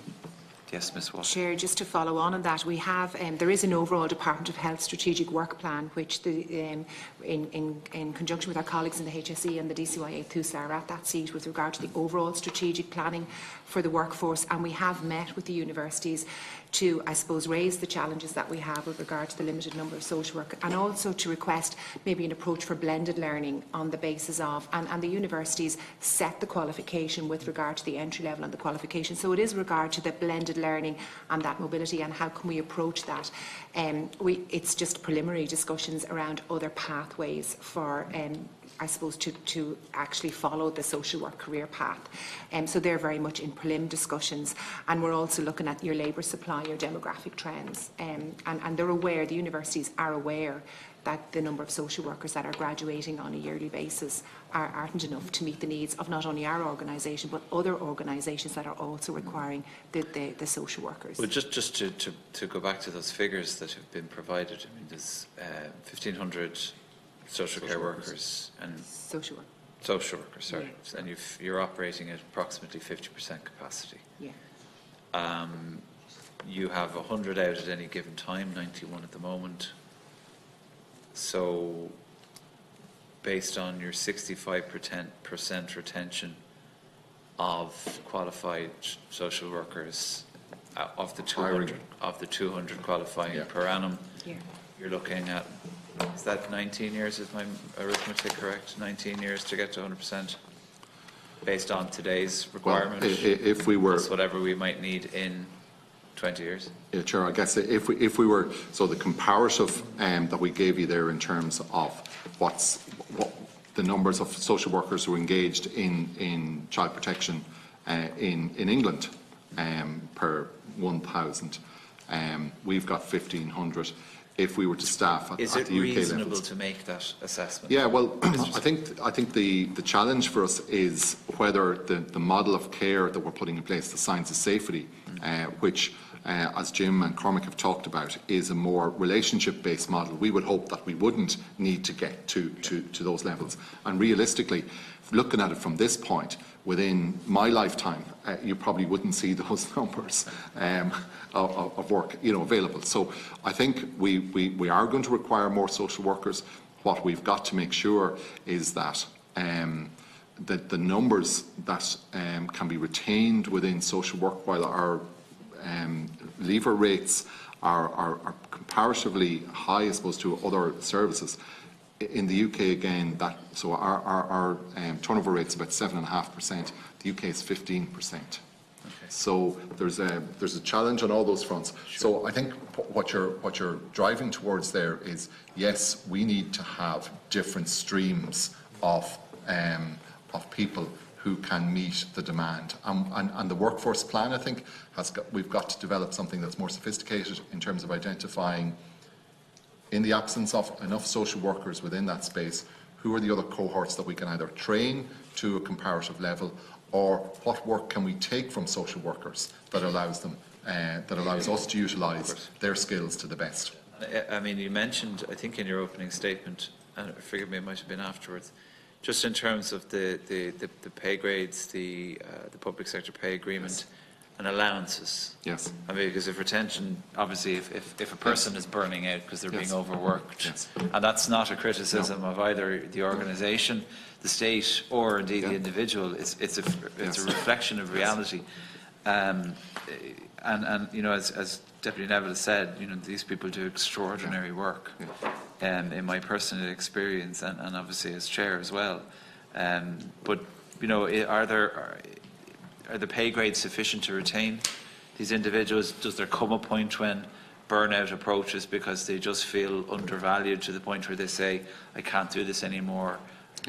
Yes, Ms. Watt. Chair, just to follow on that, we have there is an overall Department of Health strategic work plan, which in conjunction with our colleagues in the HSE and the DCYA TUSA are at that seat with regard to the overall strategic planning for the workforce, and we have met with the universities to, I suppose, raise the challenges that we have with regard to the limited number of social workers, and also to request maybe an approach for blended learning on the basis of, and the universities set the qualification with regard to the entry level and the qualification. So it is regard to the blended learning and that mobility, and how can we approach that. It's just preliminary discussions around other pathways for I suppose, to actually follow the social work career path. So they're very much in prelim discussions, and we're also looking at your labour supply, your demographic trends, and they're aware, the universities are aware that the number of social workers that are graduating on a yearly basis aren't enough to meet the needs of not only our organisation but other organisations that are also requiring the social workers. Well, just to go back to those figures that have been provided, I mean, there's 1,500 social care workers and social workers, sorry, yeah. And you're operating at approximately 50% capacity. Yeah. You have 100 out at any given time, 91 at the moment. So, based on your 65% retention of qualified social workers, of the 200 qualifying per annum, you're looking at, is that 19 years, is my arithmetic correct? 19 years to get to 100%, based on today's requirement? Well, if we were... Plus whatever we might need in 20 years? Yeah, Chair, I guess if we were... So the comparative that we gave you there in terms of what the numbers of social workers who are engaged in child protection in England per 1,000, we've got 1,500. If we were to staff at the UK levels. Is it reasonable to make that assessment? Yeah, well, I think the challenge for us is whether the model of care that we're putting in place, the science of safety, which, as Jim and Cormac have talked about, is a more relationship-based model. We would hope that we wouldn't need to get to those levels. And realistically, looking at it from this point, within my lifetime, you probably wouldn't see those numbers of work, available. So I think we are going to require more social workers. What we've got to make sure is that the numbers that can be retained within social work, while our leaver rates are comparatively high, I suppose, to other services. In the UK, again, so our turnover rate is about 7.5%. The UK is 15%. Okay. So there's a challenge on all those fronts. Sure. So I think what you're driving towards there is, yes, we need to have different streams of people who can meet the demand. And the workforce plan, I think, we've got to develop something that's more sophisticated in terms of identifying, in the absence of enough social workers within that space, who are the other cohorts that we can either train to a comparative level, or what work can we take from social workers that allows us to utilise their skills to the best. I mean, you mentioned, I think in your opening statement, and forgive me, it might have been afterwards, just in terms of the pay grades, the public sector pay agreement, and allowances. Yes. I mean, because if retention, obviously, if a person is burning out because they're being overworked, and that's not a criticism of either the organisation, the state, or indeed the individual, it's a reflection of reality. And as Deputy Neville has said, these people do extraordinary work. In my personal experience, and obviously as chair as well. But are the pay grades sufficient to retain these individuals? Does there come a point when burnout approaches because they just feel undervalued to the point where they say, I can't do this anymore,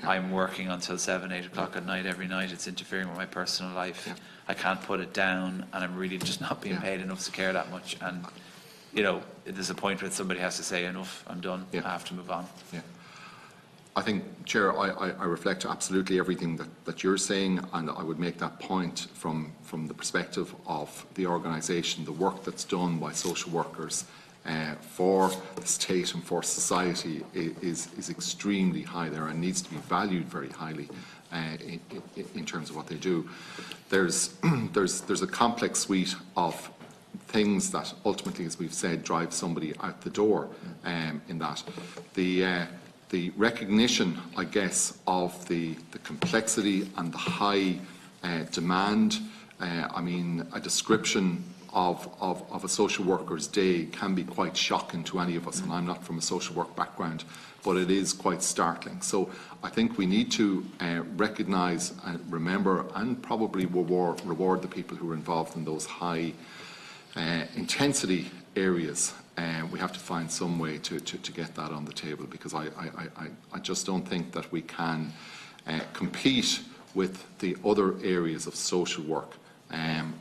I'm working until 7, 8 o'clock at night every night, it's interfering with my personal life, I can't put it down, and I'm really just not being paid enough to care that much, and there's a point where somebody has to say, enough, I'm done, I have to move on. Yeah. I think, Chair, I reflect absolutely everything that you're saying, and I would make that point from the perspective of the organisation. The work that's done by social workers for the state and for society is extremely high there and needs to be valued very highly in terms of what they do. There's a complex suite of things that ultimately, as we've said, drive somebody out the door in that. The recognition, I guess, of the complexity and the high demand. I mean, a description of a social worker's day can be quite shocking to any of us, and I'm not from a social work background, but it is quite startling. So I think we need to recognise and remember and probably reward the people who are involved in those high intensity areas. We have to find some way to get that on the table, because I just don't think that we can compete with the other areas of social work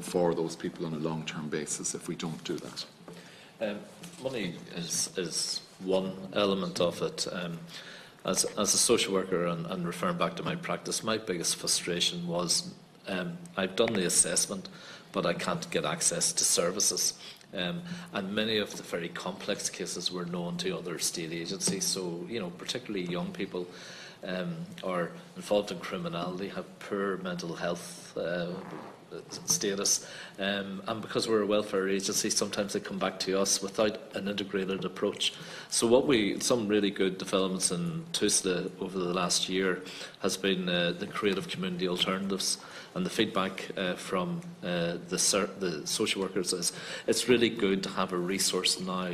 for those people on a long-term basis if we don't do that. Money is one element of it. As a social worker, and referring back to my practice, my biggest frustration was I've done the assessment, but I can't get access to services. And many of the very complex cases were known to other state agencies. So, you know, particularly young people are involved in criminality, have poor mental health status, and because we're a welfare agency, sometimes they come back to us without an integrated approach. So some really good developments in Tusla over the last year has been the creative community alternatives, and the feedback from the social workers is it's really good to have a resource now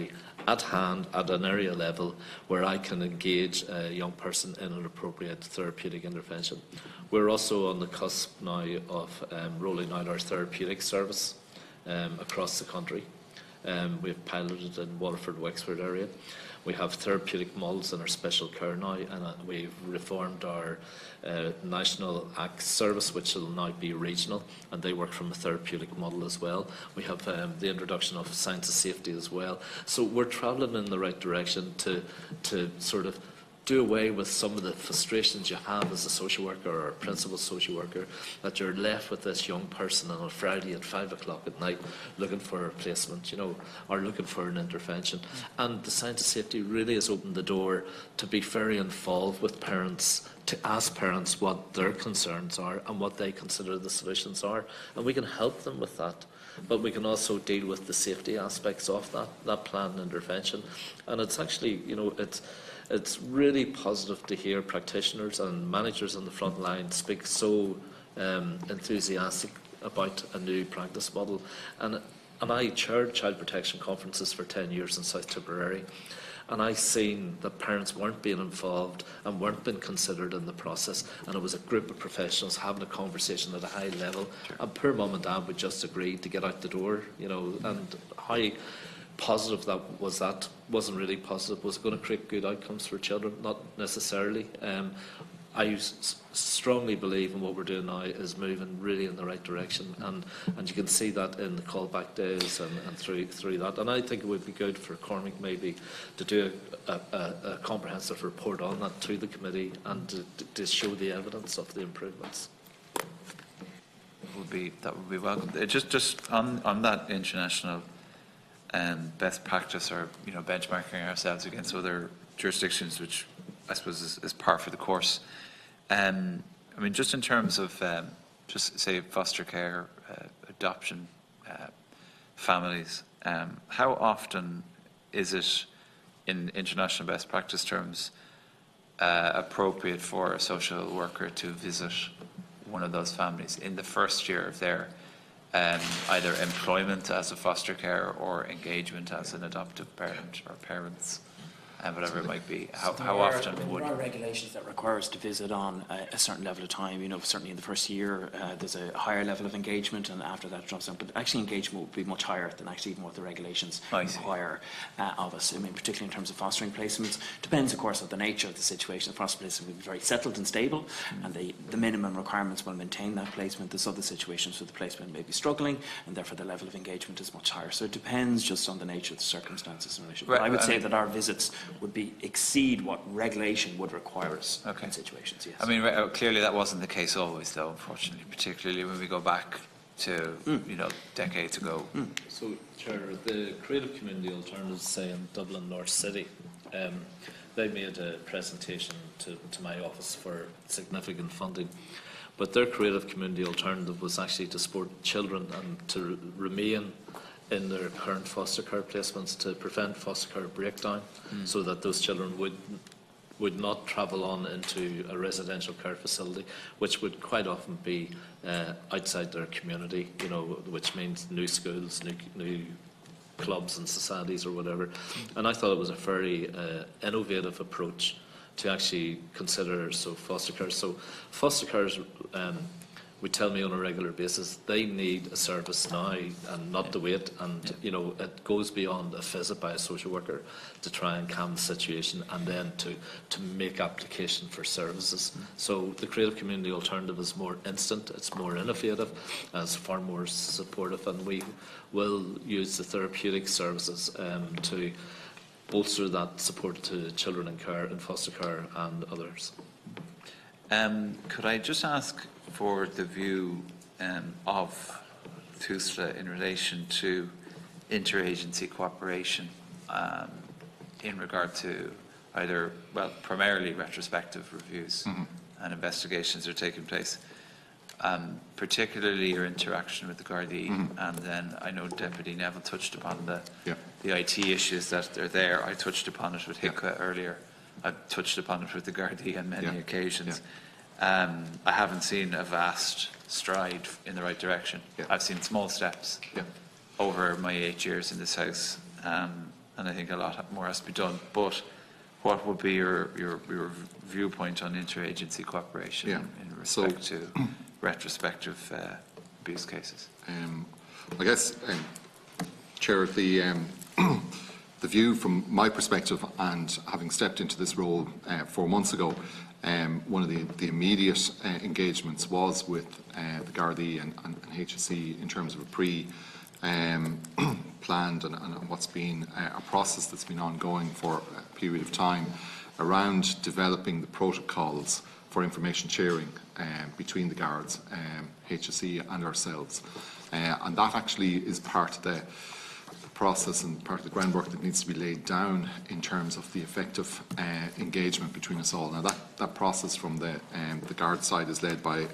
at hand at an area level where I can engage a young person in an appropriate therapeutic intervention. We're also on the cusp now of rolling out our therapeutic service across the country. We've piloted in Waterford-Wexford area. We have therapeutic models in our special care now, and we've reformed our national ACT service, which will now be regional, and they work from a therapeutic model as well. We have the introduction of science of safety as well. So we're travelling in the right direction to sort of do away with some of the frustrations you have as a social worker or a principal social worker, that you're left with this young person on a Friday at 5 o'clock at night looking for a placement, you know, or looking for an intervention. And the science of safety really has opened the door to be very involved with parents, to ask parents what their concerns are and what they consider the solutions are. And we can help them with that. But we can also deal with the safety aspects of that planned intervention. And it's actually, you know, it's really positive to hear practitioners and managers on the front line speak so enthusiastic about a new practice model. And I chaired child protection conferences for 10 years in South Tipperary, and I seen that parents weren't being involved and weren't being considered in the process, and it was a group of professionals having a conversation at a high level. Sure. And poor mum and dad would just agree to get out the door, you know, and how positive that wasn't really positive. Was it going to create good outcomes for children? Not necessarily. I strongly believe in what we're doing now is moving really in the right direction, and you can see that in the callback days and through that. And I think it would be good for Cormac maybe to do a comprehensive report on that to the committee and to show the evidence of the improvements. That would be welcome. Just on that international best practice, or, you know, benchmarking ourselves against other jurisdictions, which I suppose is par for the course. I mean, just in terms of just say foster care, adoption, families, how often is it, in international best practice terms, appropriate for a social worker to visit one of those families in the first year of their either employment as a foster care or engagement as an adoptive parent or parents, and whatever it might be? How often would... There are regulations that require us to visit on a certain level of time. You know, certainly in the first year there's a higher level of engagement, and after that it drops down. But actually engagement would be much higher than actually even what the regulations require of us. I mean, particularly in terms of fostering placements. Depends, of course, on the nature of the situation. The foster placement will be very settled and stable, and the minimum requirements will maintain that placement. There's other situations where the placement may be struggling, and therefore the level of engagement is much higher. So it depends just on the nature of the circumstances in relation. But I would say that our visits would exceed what regulation would require us in situations, yes. I mean, clearly that wasn't the case always, though, unfortunately, particularly when we go back to, you know, decades ago. So, Chair, the Creative Community Alternatives, say, in Dublin North City, they made a presentation to my office for significant funding. But their Creative Community Alternative was actually to support children and to remain in their current foster care placements to prevent foster care breakdown, so that those children would not travel on into a residential care facility, which would quite often be outside their community, you know, which means new schools, new clubs and societies or whatever. And I thought it was a very innovative approach to actually consider foster care. So foster carers would tell me on a regular basis they need a service now and not to wait, and you know, it goes beyond a visit by a social worker to try and calm the situation and then to make application for services. So the creative community alternative is more instant, it's more innovative, it's far more supportive, and we will use the therapeutic services to bolster that support to children in care, in foster care and others. Could I just ask for the view of TUSLA in relation to interagency cooperation in regard to either, well, primarily retrospective reviews and investigations are taking place, particularly your interaction with the Gardaí, and then I know Deputy Neville touched upon the IT issues that are there. I touched upon it with HICWA earlier. I've touched upon it with the Gardaí on many occasions. I haven't seen a vast stride in the right direction. I've seen small steps over my 8 years in this House, and I think a lot more has to be done. But what would be your viewpoint on interagency cooperation in respect to retrospective abuse cases? I guess, Chair, the view from my perspective, and having stepped into this role 4 months ago, one of the immediate engagements was with the Gardaí and HSE in terms of a planned and what's been a process that's been ongoing for a period of time around developing the protocols for information sharing between the Guards, HSE and ourselves. And that actually is part of the process and part of the groundwork that needs to be laid down in terms of the effective engagement between us all. Now that process from the Guard side is led by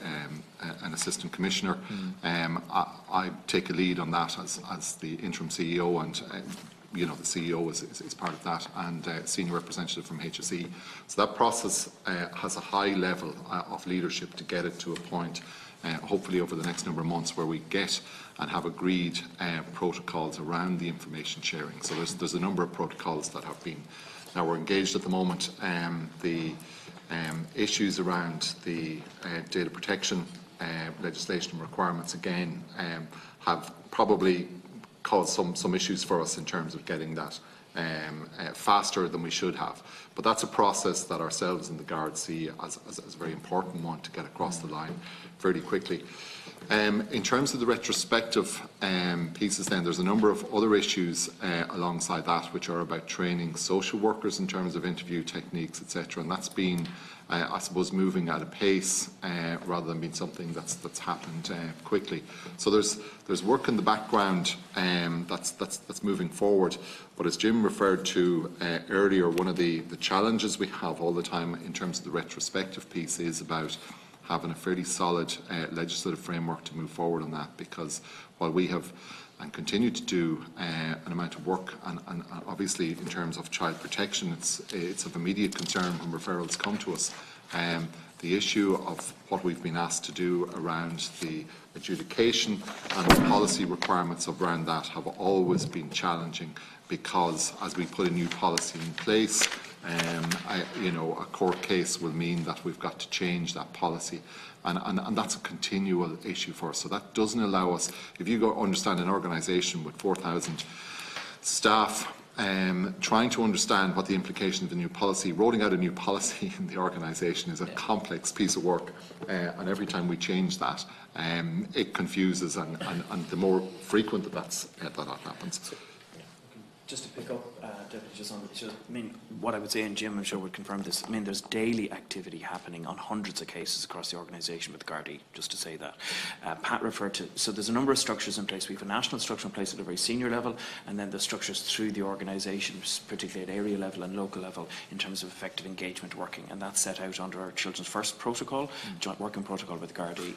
an Assistant Commissioner. I take a lead on that as the interim CEO, and you know, the CEO is part of that, and senior representative from HSE. So that process has a high level of leadership to get it to a point, hopefully over the next number of months, where we get and have agreed protocols around the information sharing. So there's a number of protocols that have been, now we're engaged at the moment. The issues around the data protection legislation and requirements, again, have probably caused some issues for us in terms of getting that faster than we should have. But that's a process that ourselves and the Guards see as a very important one to get across the line fairly quickly. In terms of the retrospective pieces, then there's a number of other issues alongside that, which are about training social workers in terms of interview techniques, etc. And that's been, I suppose, moving at a pace rather than being something that's happened quickly. So there's work in the background that's moving forward. But as Jim referred to earlier, one of the challenges we have all the time in terms of the retrospective piece is about having a fairly solid legislative framework to move forward on that, because while we have and continue to do an amount of work, and obviously in terms of child protection, it's of immediate concern when referrals come to us. The issue of what we've been asked to do around the adjudication and the policy requirements around that have always been challenging, because as we put a new policy in place, a court case will mean that we've got to change that policy, and that's a continual issue for us. So that doesn't allow us, if you go understand an organisation with 4,000 staff, trying to understand what the implication of the new policy, rolling out a new policy in the organisation is a complex piece of work, and every time we change that, it confuses, and the more frequent that happens. Just to pick up, Deputy, what I would say, and Jim, I'm sure would confirm this, there's daily activity happening on hundreds of cases across the organisation with Gardaí, just to say that. Pat referred to, so there's a number of structures in place. We have a national structure in place at a very senior level, and then the structures through the organisation, particularly at area level and local level, in terms of effective engagement working, and that's set out under our Children's First protocol, joint working protocol with Gardaí.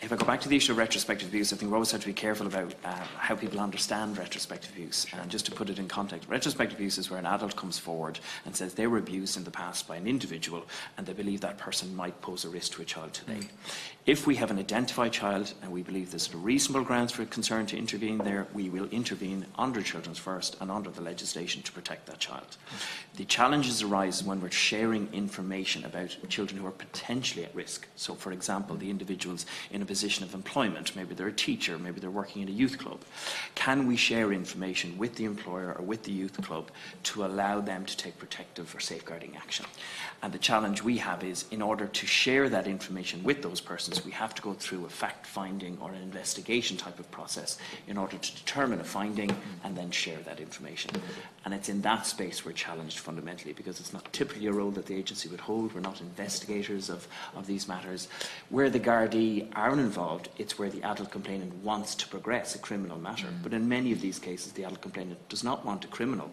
If I go back to the issue of retrospective abuse, I think we always have to be careful about how people understand retrospective abuse. And just to put it in context, retrospective abuse is where an adult comes forward and says they were abused in the past by an individual and they believe that person might pose a risk to a child today. If we have an identified child and we believe there's reasonable grounds for concern to intervene there, we will intervene under Children's First and under the legislation to protect that child. The challenges arise when we're sharing information about children who are potentially at risk. So, for example, the individuals in a position of employment, maybe they're a teacher, maybe they're working in a youth club. Can we share information with the employer or with the youth club to allow them to take protective or safeguarding action? And the challenge we have is, in order to share that information with those persons, we have to go through a fact-finding or an investigation type of process in order to determine a finding and then share that information. And it's in that space we're challenged fundamentally, because it's not typically a role that the agency would hold. We're not investigators of these matters. Where the Gardaí are involved, it's where the adult complainant wants to progress a criminal matter. But in many of these cases, the adult complainant does not want a criminal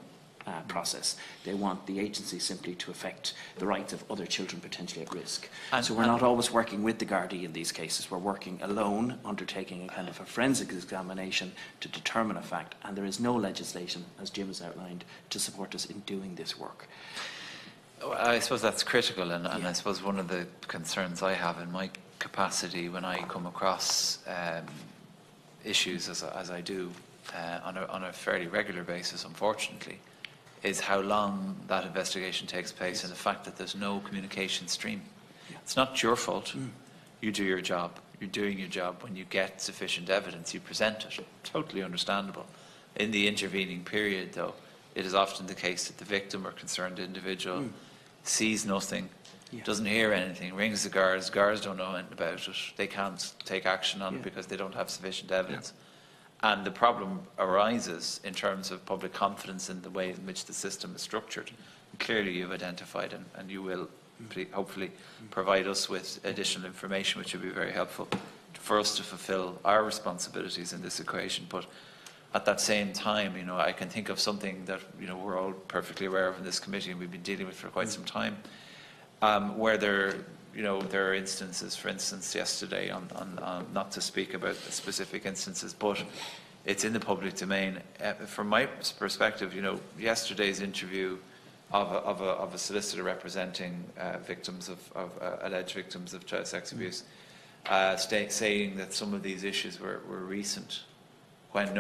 process. They want the agency simply to affect the rights of other children potentially at risk. So we're not always working with the Gardaí in these cases. We're working alone, undertaking a kind of a forensic examination to determine a fact, and there is no legislation, as Jim has outlined, to support us in doing this work. I suppose that's critical, and I suppose one of the concerns I have in my capacity when I come across issues as I do on a fairly regular basis, unfortunately, is how long that investigation takes place and the fact that there's no communication stream. It's not your fault. You do your job. You're doing your job. When you get sufficient evidence, you present it. Totally understandable. In the intervening period, though, it is often the case that the victim or concerned individual sees nothing, doesn't hear anything, rings the guards don't know anything about it, they can't take action on it because they don't have sufficient evidence. And the problem arises in terms of public confidence in the way in which the system is structured. And clearly you've identified, and you will hopefully provide us with additional information which will be very helpful for us to fulfil our responsibilities in this equation. But at that same time, I can think of something that we're all perfectly aware of in this committee and we've been dealing with for quite some time, where there are instances, for instance, yesterday, on not to speak about specific instances, but it's in the public domain. From my perspective, yesterday's interview of a solicitor representing victims of alleged victims of child sex abuse, saying that some of these issues were recent, when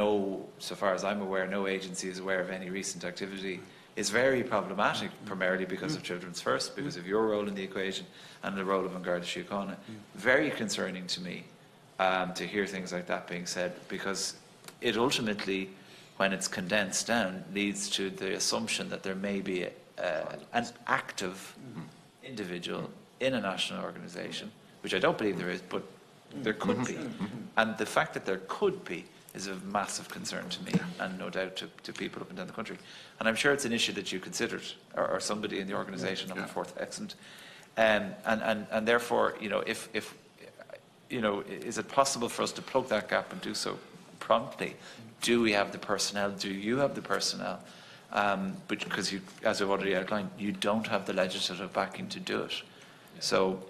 so far as I'm aware, no agency is aware of any recent activity, is very problematic, primarily because of Children's First, because of your role in the equation and the role of An Garda Síochána. Very concerning to me to hear things like that being said, because it ultimately, when it's condensed down, leads to the assumption that there may be an active individual in a national organisation, which I don't believe there is, but there could be. And the fact that there could be is of massive concern to me, and no doubt to people up and down the country. And I'm sure it's an issue that you considered, or somebody in the organisation on the fourth. Excellent. And therefore, if is it possible for us to plug that gap and do so promptly? Do we have the personnel? Do you have the personnel? But because you, as I've already outlined, you don't have the legislative backing to do it. So,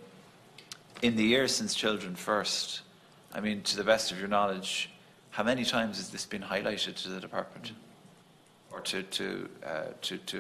in the years since Children First, I mean, to the best of your knowledge, how many times has this been highlighted to the department, or to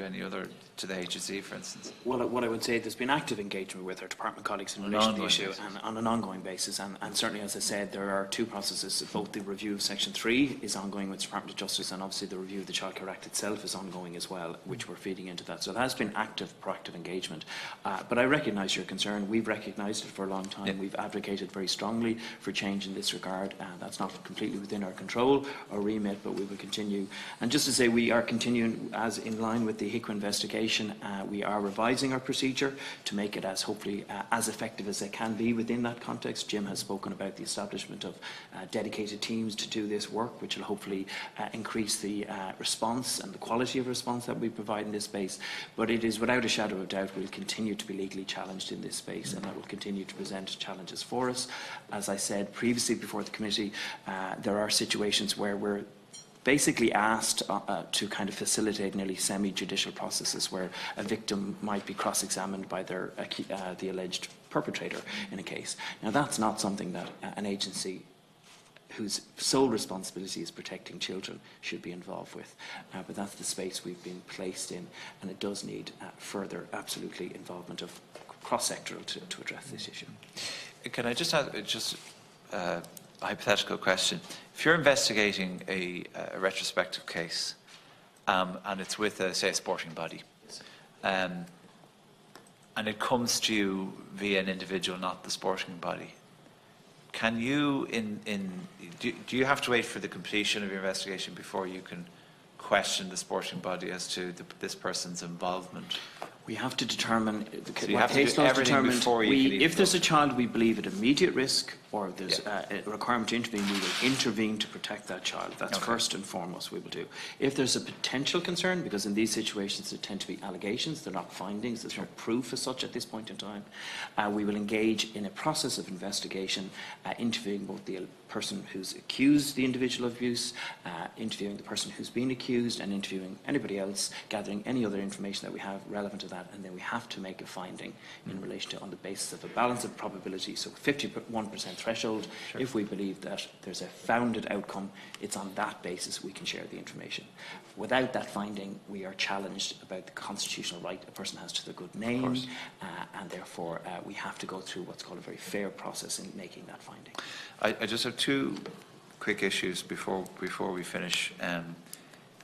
any other, to the HSE, for instance? Well, what I would say, there's been active engagement with our department colleagues in relation to the issue, and on an ongoing basis. And certainly, as I said, there are two processes. Both the review of Section 3 is ongoing with the Department of Justice, and obviously the review of the Child Care Act itself is ongoing as well, which we're feeding into that. So there has been active, proactive engagement. But I recognise your concern. We've recognised it for a long time. We've advocated very strongly for change in this regard. That's not completely within our control or remit, but we will continue. And just to say, we are continuing, as in line with the HICWA investigation, we are revising our procedure to make it as hopefully as effective as it can be within that context. Jim has spoken about the establishment of dedicated teams to do this work, which will hopefully increase the response and the quality of response that we provide in this space. But it is without a shadow of doubt we'll continue to be legally challenged in this space, and that will continue to present challenges for us. As I said previously before the committee, there are situations where we're basically asked to kind of facilitate nearly semi-judicial processes where a victim might be cross-examined by the alleged perpetrator in a case. Now, that's not something that an agency whose sole responsibility is protecting children should be involved with. But that's the space we've been placed in, and it does need further, absolutely, involvement of cross-sectoral to address this issue. Can I just ask a hypothetical question? If you're investigating a retrospective case and it's with, say, a sporting body, and it comes to you via an individual, not the sporting body, can you, do you have to wait for the completion of your investigation before you can question the sporting body as to this person's involvement? We have to determine, So you have to do everything before you can even if there's a child we believe at immediate risk, or if there's a requirement to intervene, we will intervene to protect that child. That's first and foremost we will do. If there's a potential concern, because in these situations there tend to be allegations, they're not findings, there's no proof as such at this point in time, we will engage in a process of investigation, interviewing both the person who's accused the individual of abuse, interviewing the person who's been accused, and interviewing anybody else, gathering any other information that we have relevant to that, and then we have to make a finding in relation to, on the basis of a balance of probability, so 51% threshold. Sure. If we believe that there's a founded outcome, it's on that basis we can share the information. Without that finding, we are challenged about the constitutional right a person has to their good name, and therefore we have to go through what's called a very fair process in making that finding. I just have two quick issues before we finish.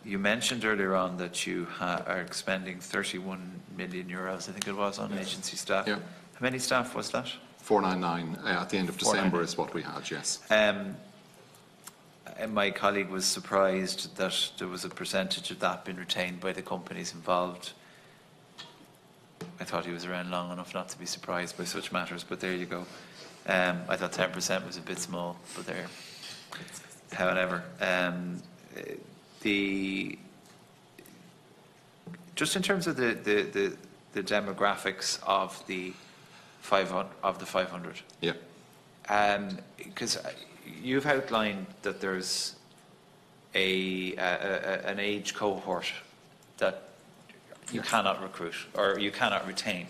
You mentioned earlier on that you are expending €31 million, I think it was, on agency staff. Yeah. How many staff was that? 499 at the end of December is what we had, yes. And my colleague was surprised that there was a percentage of that being retained by the companies involved. I thought he was around long enough not to be surprised by such matters, but there you go. I thought 10% was a bit small, but there. However, just in terms of the demographics of the 500. Yeah. Because you've outlined that there's an age cohort that you cannot recruit or you cannot retain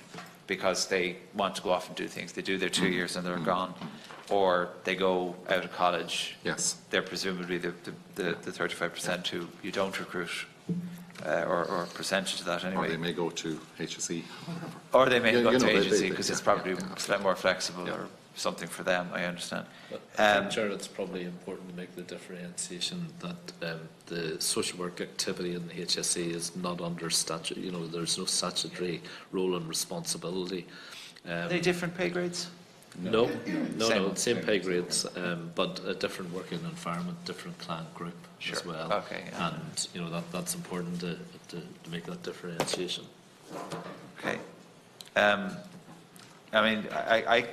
because they want to go off and do things. They do their 2 years and they're gone, or they go out of college. Yes. They're presumably the 35% who you don't recruit, or a percentage of that anyway. Or they may go to HSE. Or they may go to agency because it's probably more flexible or something for them, I understand. I think, Chair, it's probably important to make the differentiation that the social work activity in the HSE is not under statute. You know, there's no statutory role and responsibility. Are they different pay grades? No, same pay grades, but a different working environment, different client group as well. Okay, yeah. And you know that's important to make that differentiation. Okay. I mean, I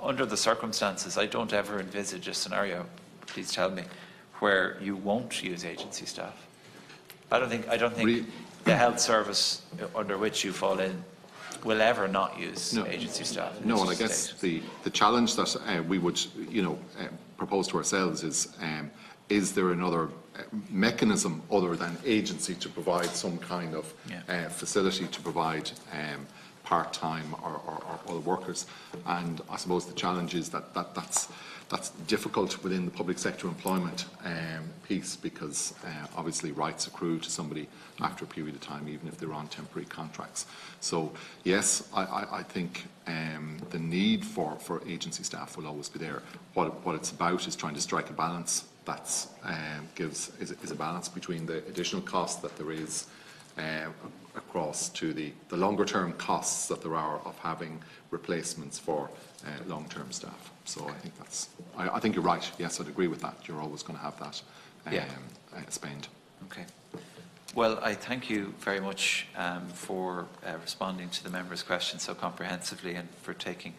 under the circumstances, I don't ever envisage a scenario, please tell me, where you won't use agency staff. I don't think the health service under which you fall in will ever not use agency staff. No, and I guess the challenge that we would, propose to ourselves is there another mechanism other than agency to provide some kind of facility to provide part-time or other workers? And I suppose the challenge is that's difficult within the public sector employment piece, because obviously rights accrue to somebody after a period of time, even if they're on temporary contracts. So yes, I think the need for agency staff will always be there. What it's about is trying to strike a balance that is a balance between the additional cost that there is across to the longer-term costs that there are of having replacements for long-term staff. So I think I think you're right. Yes, I'd agree with that. You're always going to have that spend. Okay. Well, I thank you very much for responding to the members' questions so comprehensively and for taking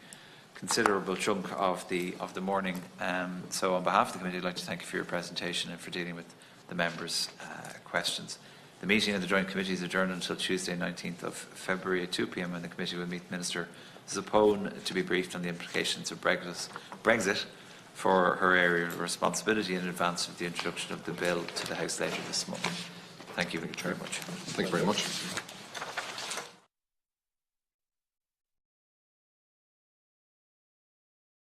considerable chunk of the morning. So on behalf of the committee, I'd like to thank you for your presentation and for dealing with the members' questions. The meeting of the Joint Committee is adjourned until Tuesday, 19th of February at 2 p.m. when the committee will meet Minister Zappone to be briefed on the implications of Brexit for her area of responsibility in advance of the introduction of the bill to the House later this month. Thank you very much. Thank you very much.